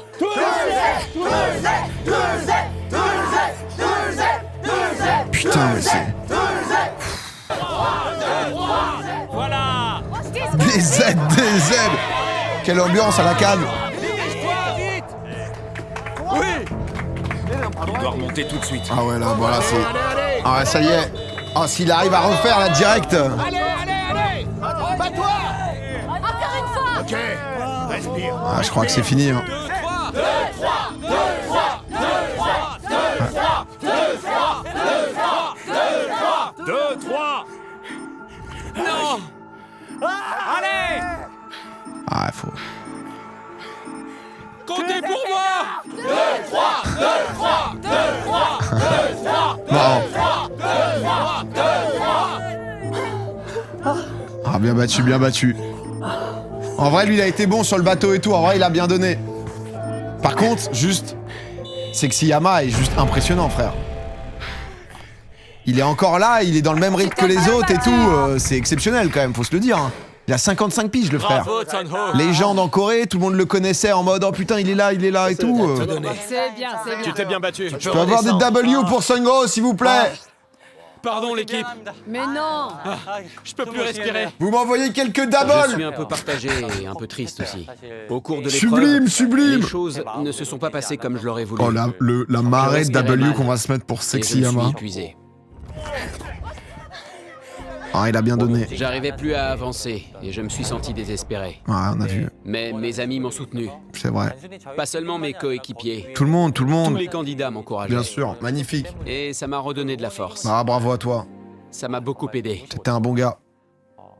Speaker 1: Putain, mais c'est...
Speaker 8: Voilà.
Speaker 1: Des Z. Quelle ambiance à la canne.
Speaker 7: Oui.
Speaker 3: Il doit remonter tout de suite.
Speaker 1: Ah ouais, là, voilà, c'est... Ah ouais, ça y est. Ah, s'il arrive à refaire, là, direct.
Speaker 13: Allez. Bats-toi.
Speaker 14: Encore une fois.
Speaker 13: Ok. Respire.
Speaker 1: Ah, je crois que c'est fini, hein.
Speaker 13: 2, 3.
Speaker 8: Non. Allez.
Speaker 1: Ah, faut...
Speaker 8: Comptez pour moi.
Speaker 13: 2, 3.
Speaker 1: Non. Ah, bien battu, bien battu. En vrai, lui, il a été bon sur le bateau et tout. En vrai, il a bien donné. Par contre, juste... Sexy Yama est juste impressionnant, frère. Il est encore là, il est dans le même rythme que les autres et tout. C'est exceptionnel, quand même, faut se le dire. Hein. Il a 55 piges, le frère.
Speaker 8: Bravo, Sunho.
Speaker 1: Légende en Corée, tout le monde le connaissait en mode « Oh putain, il est là et tout.
Speaker 4: C'est bien, c'est bien.
Speaker 7: Tu t'es bien battu.
Speaker 1: Je peux avoir des W pour Sungo, s'il vous plaît.
Speaker 7: Pardon l'équipe.
Speaker 4: Mais non.
Speaker 8: Je peux plus respirer.
Speaker 1: Vous m'envoyez quelques
Speaker 11: Je
Speaker 1: doubles.
Speaker 11: suis un peu partagé et un peu triste aussi. Au cours de l'épreuve,
Speaker 1: Sublime.
Speaker 11: les choses ne se sont pas passées comme je l'aurais voulu.
Speaker 1: Oh, la marée de W qu'on va se mettre pour
Speaker 11: Et
Speaker 1: Sexy
Speaker 11: je me suis
Speaker 1: Yama.
Speaker 11: épuisé.
Speaker 1: Ah, il a bien donné.
Speaker 11: J'arrivais plus à avancer et je me suis senti désespéré.
Speaker 1: Ouais, on a vu.
Speaker 11: Mais mes amis m'ont soutenu.
Speaker 1: C'est vrai.
Speaker 11: Pas seulement mes coéquipiers.
Speaker 1: Tout le monde.
Speaker 11: Tous les candidats m'encourageaient.
Speaker 1: Bien sûr, magnifique.
Speaker 11: Et ça m'a redonné de la force.
Speaker 1: Ah, bravo à toi.
Speaker 11: Ça m'a beaucoup aidé.
Speaker 1: T'étais un bon gars.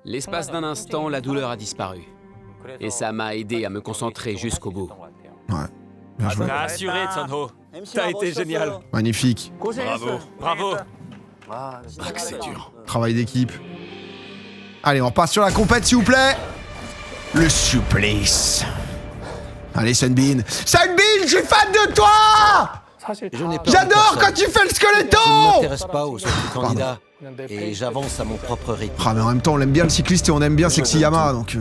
Speaker 11: L'espace d'un instant, la douleur a disparu. Et ça m'a aidé à me concentrer jusqu'au bout.
Speaker 1: Ouais. Bien joué.
Speaker 8: T'as assuré, Sunho. T'as été génial.
Speaker 1: Magnifique.
Speaker 8: Bravo.
Speaker 3: Ah, que c'est dur.
Speaker 1: Travail d'équipe. Allez, on repasse sur la compète, s'il vous plaît. Le supplice. Allez, Sunbean. Sunbean, je suis fan de toi. J'adore quand tu fais le squeletto.
Speaker 6: Je ne m'intéresse pas aux autres candidats et j'avance à mon propre rythme.
Speaker 1: Ah, mais en même temps, on aime bien le cycliste et on aime bien Sexy Yama, donc...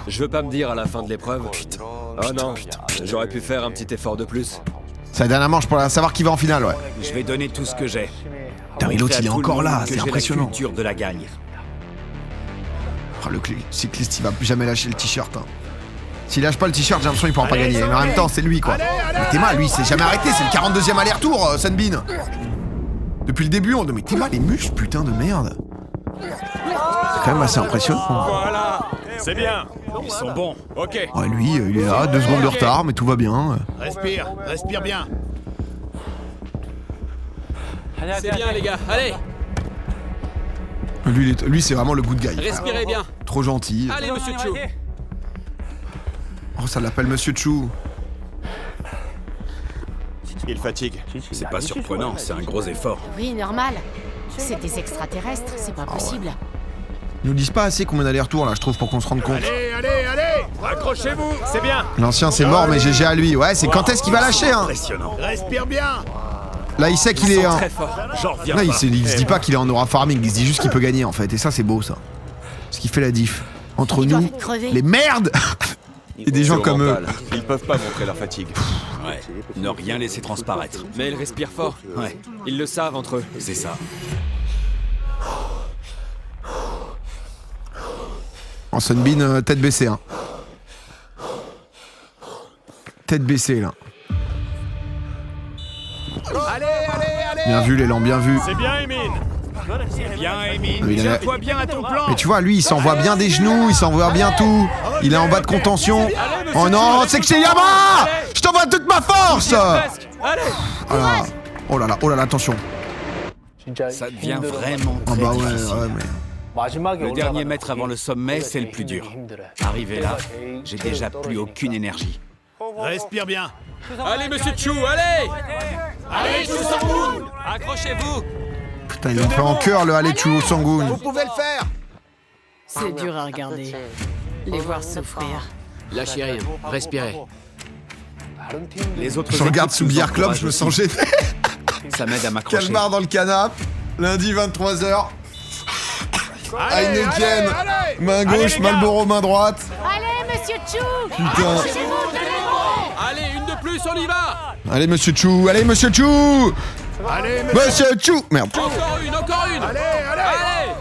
Speaker 2: Je veux pas me dire à la fin de l'épreuve. Oh non, j'aurais pu faire un petit effort de plus.
Speaker 1: C'est la dernière manche pour savoir qui va en finale, ouais.
Speaker 3: Je vais donner tout ce que j'ai.
Speaker 1: Putain, mais l'autre, il est encore là, c'est impressionnant.
Speaker 3: La culture de la gagne.
Speaker 1: Ah, le cycliste, il va jamais lâcher le t-shirt. Hein. S'il lâche pas le t-shirt, j'ai l'impression qu'il pourra pas gagner. Mais en même temps, c'est lui, quoi. Mais Théma, lui, il s'est jamais arrêté. C'est le 42e aller-retour, Sunbean. Depuis le début, on dit, mais Théma, les muscles, putain de merde. C'est quand même assez impressionnant.
Speaker 7: Voilà. C'est bien. Ils sont bons. Ok.
Speaker 1: Ouais, lui, il est là, 2 secondes de retard, mais tout va bien.
Speaker 13: Respire bien.
Speaker 11: C'est bien, les gars. Allez,
Speaker 1: Lui, c'est vraiment le good guy.
Speaker 11: respirez bien.
Speaker 1: Trop gentil.
Speaker 11: Allez, monsieur Chou.
Speaker 1: Oh, ça l'appelle Monsieur Chou.
Speaker 7: Il fatigue.
Speaker 3: C'est pas surprenant, c'est un gros effort.
Speaker 9: Oui, normal. C'est des extraterrestres, c'est pas possible.
Speaker 1: Ils nous disent pas assez combien d'aller-retour, là, je trouve, pour qu'on se rende compte.
Speaker 13: Allez.
Speaker 7: Accrochez-vous. C'est bien.
Speaker 1: L'ancien, c'est mort, mais GG à lui. Ouais, c'est quand est-ce qu'il va lâcher, hein.
Speaker 3: Impressionnant.
Speaker 13: Respire bien.
Speaker 1: Là, il sait qu'il est...
Speaker 2: Très fort.
Speaker 3: J'en reviens
Speaker 1: Là,
Speaker 3: pas.
Speaker 1: il se dit pas qu'il est en aura farming, il se dit juste qu'il peut gagner, en fait. Et ça, c'est beau, ça. Ce qui fait la diff. Entre nous, les merdes et des gens comme eux.
Speaker 7: Ils peuvent pas montrer leur fatigue.
Speaker 3: Ouais. Ne rien laisser transparaître.
Speaker 2: Mais ils respirent fort.
Speaker 3: Ouais.
Speaker 2: Ils le savent entre eux.
Speaker 3: C'est ça.
Speaker 1: Oh, Sunbin, tête baissée. Hein. Tête baissée, là.
Speaker 13: Allez, allez, allez.
Speaker 1: Bien vu, l'élan, bien vu.
Speaker 10: C'est bien, Emin.
Speaker 13: C'est bien, Emin.
Speaker 1: Mais,
Speaker 13: Tiens-toi bien à ton plan.
Speaker 1: mais tu vois, lui, il s'envoie bien des genoux, il s'envoie bien tout. Il est en bas de contention. Oh non, c'est Sexyama! Je t'envoie toute ma force!
Speaker 10: Allez.
Speaker 1: Oh là là, attention.
Speaker 5: Ça devient vraiment
Speaker 1: Ah
Speaker 5: très
Speaker 1: bah ouais,
Speaker 5: difficile.
Speaker 1: ouais, mais...
Speaker 5: Le dernier mètre avant le sommet, c'est le plus dur. Arrivé là, j'ai déjà plus aucune énergie.
Speaker 13: Respire bien.
Speaker 10: Allez, monsieur Chu, allez.
Speaker 13: Allez, Chu Sang-hoon.
Speaker 10: Accrochez-vous.
Speaker 1: Putain, ils l'ont fait en cœur, le Alechu Sangoon.
Speaker 13: Vous pouvez le faire.
Speaker 4: C'est dur à regarder. Les voir souffrir.
Speaker 6: Lâchez rien, respirez.
Speaker 5: Les autres
Speaker 1: Je regarde
Speaker 5: équipes
Speaker 1: sous
Speaker 5: nous
Speaker 1: Bière Club,
Speaker 5: encouragent
Speaker 1: je me sens
Speaker 5: aussi.
Speaker 1: gêné.
Speaker 5: Ça m'aide à m'accrocher.
Speaker 1: Calmar dans le canapé. Lundi 23h. Heineken. Main gauche, Marlboro main droite.
Speaker 14: Allez, monsieur Chu.
Speaker 1: Putain.
Speaker 10: Allez, une de plus, on y va.
Speaker 1: Allez, monsieur Chou. Allez, monsieur Chou.
Speaker 13: Allez,
Speaker 1: Monsieur Chou. Merde.
Speaker 10: Encore une, encore une.
Speaker 13: allez, allez.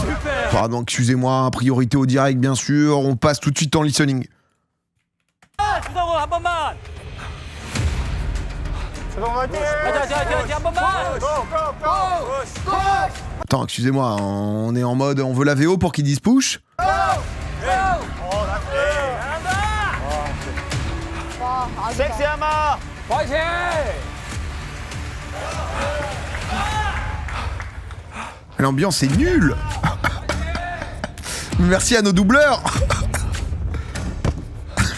Speaker 10: Super.
Speaker 1: Pardon, excusez-moi. Priorité au direct, bien sûr. On passe tout de suite en listening. Attends, excusez-moi. On est en mode. On veut la VO pour qu'ils disent push.
Speaker 10: Sexyama.
Speaker 1: L'ambiance est nulle. Merci à nos doubleurs.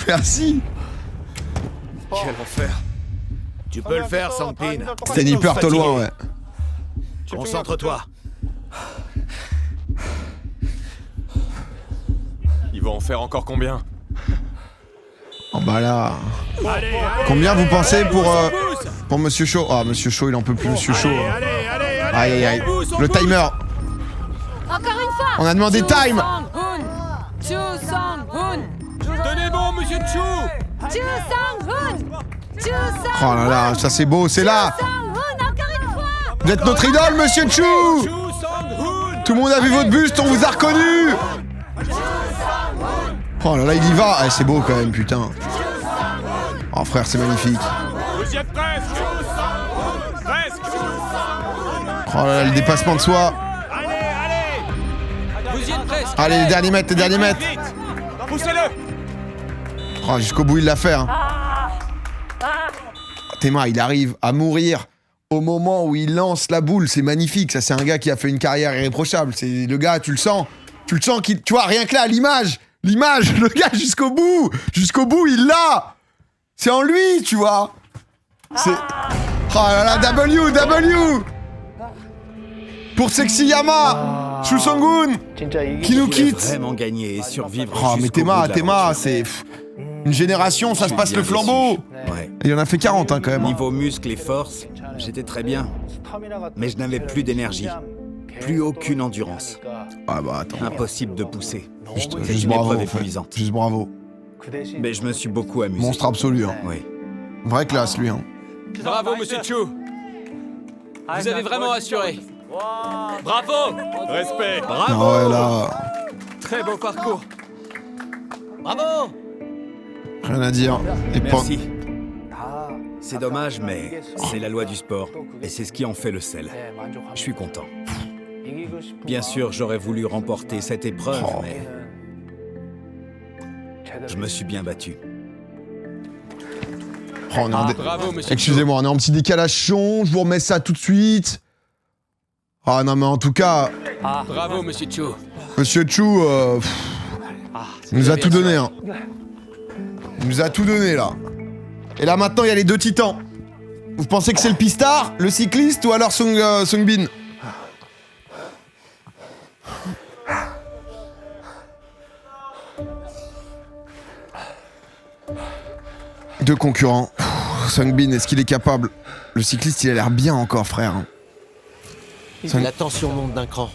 Speaker 1: Merci.
Speaker 10: Quel enfer.
Speaker 13: Tu peux le faire, Sang-pin.
Speaker 1: C'était hyper loin, ouais.
Speaker 13: Concentre-toi.
Speaker 12: Il va en faire encore combien?
Speaker 1: Oh bah là. Combien vous pensez pour Monsieur Shaw? Ah, Monsieur Shaw, il en peut plus, Monsieur Shaw. Aïe aïe aïe. Le timer.
Speaker 14: Encore une fois.
Speaker 1: On a demandé time.
Speaker 14: Chu Sang-hoon.
Speaker 10: Tenez bon, monsieur Chu.
Speaker 14: Chu Sang-hoon. Chu Sang-hoon.
Speaker 1: Oh là là, ça c'est beau, c'est là.
Speaker 14: Sang-hoon, encore une fois.
Speaker 1: Vous êtes notre idole, Monsieur Chou. Tout le monde a vu votre buste, on vous a reconnu. Oh là là, il y va. Ah, c'est beau quand même, putain. Oh frère, c'est magnifique.
Speaker 10: Vous y êtes presque. Presque.
Speaker 1: Oh là là, le dépassement de soi.
Speaker 10: Vous y êtes presque.
Speaker 1: Allez, les derniers mètres, les derniers mètres.
Speaker 10: Poussez-le.
Speaker 1: Oh, jusqu'au bout, il l'a fait. Hein. Théma, il arrive à mourir au moment où il lance la boule. C'est magnifique. Ça, c'est un gars qui a fait une carrière irréprochable. C'est le gars, tu le sens qu'il... Tu vois, rien que là, l'image, le gars, jusqu'au bout, il l'a. C'est en lui, tu vois. C'est... Oh là là, W. Pour Sexyama, Chu Sang-hoon, qui nous quitte.
Speaker 5: Vraiment gagner et survivre.
Speaker 1: Oh, mais Théma, c'est... Une génération, ça se passe le flambeau.
Speaker 5: Ouais.
Speaker 1: Il en a fait 40 hein, quand même.
Speaker 5: Niveau muscles et force, j'étais très bien. Mais je n'avais plus d'énergie. Plus aucune endurance.
Speaker 1: Ah bah attends.
Speaker 5: Impossible de pousser.
Speaker 1: Juste
Speaker 5: C'est une
Speaker 1: bravo,
Speaker 5: épreuve
Speaker 1: en fait.
Speaker 5: épuisante.
Speaker 1: Juste bravo.
Speaker 5: Mais je me suis beaucoup amusé.
Speaker 1: Monstre absolu. Hein.
Speaker 5: Oui.
Speaker 1: Vraie classe, lui. Hein.
Speaker 10: Bravo, monsieur Chu. Vous avez vraiment assuré. Bravo. Respect.
Speaker 1: Ah
Speaker 10: Bravo.
Speaker 1: ouais, là,
Speaker 10: Très beau parcours. Bravo.
Speaker 1: rien à dire. Et
Speaker 5: Merci. C'est dommage, mais c'est la loi du sport. Et c'est ce qui en fait le sel. Je suis content. Bien sûr, j'aurais voulu remporter cette épreuve, mais... Je me suis bien battu.
Speaker 1: Oh, on est en dé-
Speaker 10: Bravo, monsieur.
Speaker 1: Excusez-moi, on est en petit décalage son. Je vous remets ça tout de suite. Ah non, mais en tout cas,
Speaker 10: Bravo, monsieur Chu.
Speaker 1: Monsieur Chou, il nous a tout donné. Hein. Il nous a tout donné, là. Et là, maintenant, il y a les deux titans. Vous pensez que c'est le pistard, le cycliste, ou alors Sungbin? Deux concurrents. Sungbin, est-ce qu'il est capable? Le cycliste, il a l'air bien encore, frère.
Speaker 6: La tension monte d'un cran.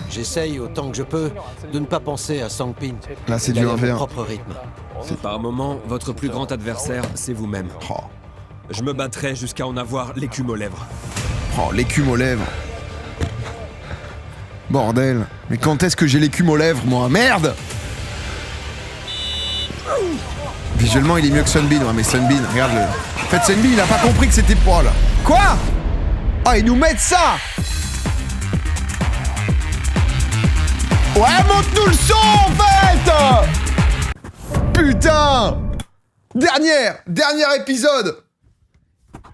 Speaker 6: J'essaye autant que je peux de ne pas penser à Sang-pin.
Speaker 1: Là, c'est du
Speaker 6: D'aller à
Speaker 1: 1v1.
Speaker 6: mon propre rythme.
Speaker 2: Par moment, votre plus grand adversaire, c'est vous-même.
Speaker 1: Oh,
Speaker 2: Je me battrai jusqu'à en avoir l'écume aux lèvres.
Speaker 1: oh, l'écume aux lèvres. Bordel. Mais quand est-ce que j'ai l'écume aux lèvres, moi? Merde! Visuellement, il est mieux que Sunbeam. Ouais, mais Sunbeam, regarde-le. En fait, Sunbeam, il a pas compris que c'était pas là. Quoi? Ah, ils nous mettent ça! Ouais, monte-nous le son, en fait! Putain! Dernier épisode!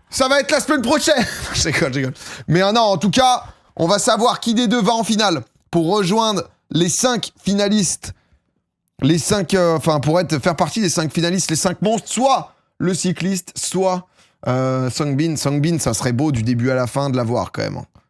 Speaker 1: Ça va être la semaine prochaine! Je rigole. Mais non, en tout cas, on va savoir qui des deux va en finale pour rejoindre les 5 finalistes. Les 5, faire partie des 5 finalistes, les 5 monstres, soit le cycliste, soit Songbin. Songbin, ça serait beau du début à la fin de l'avoir quand même.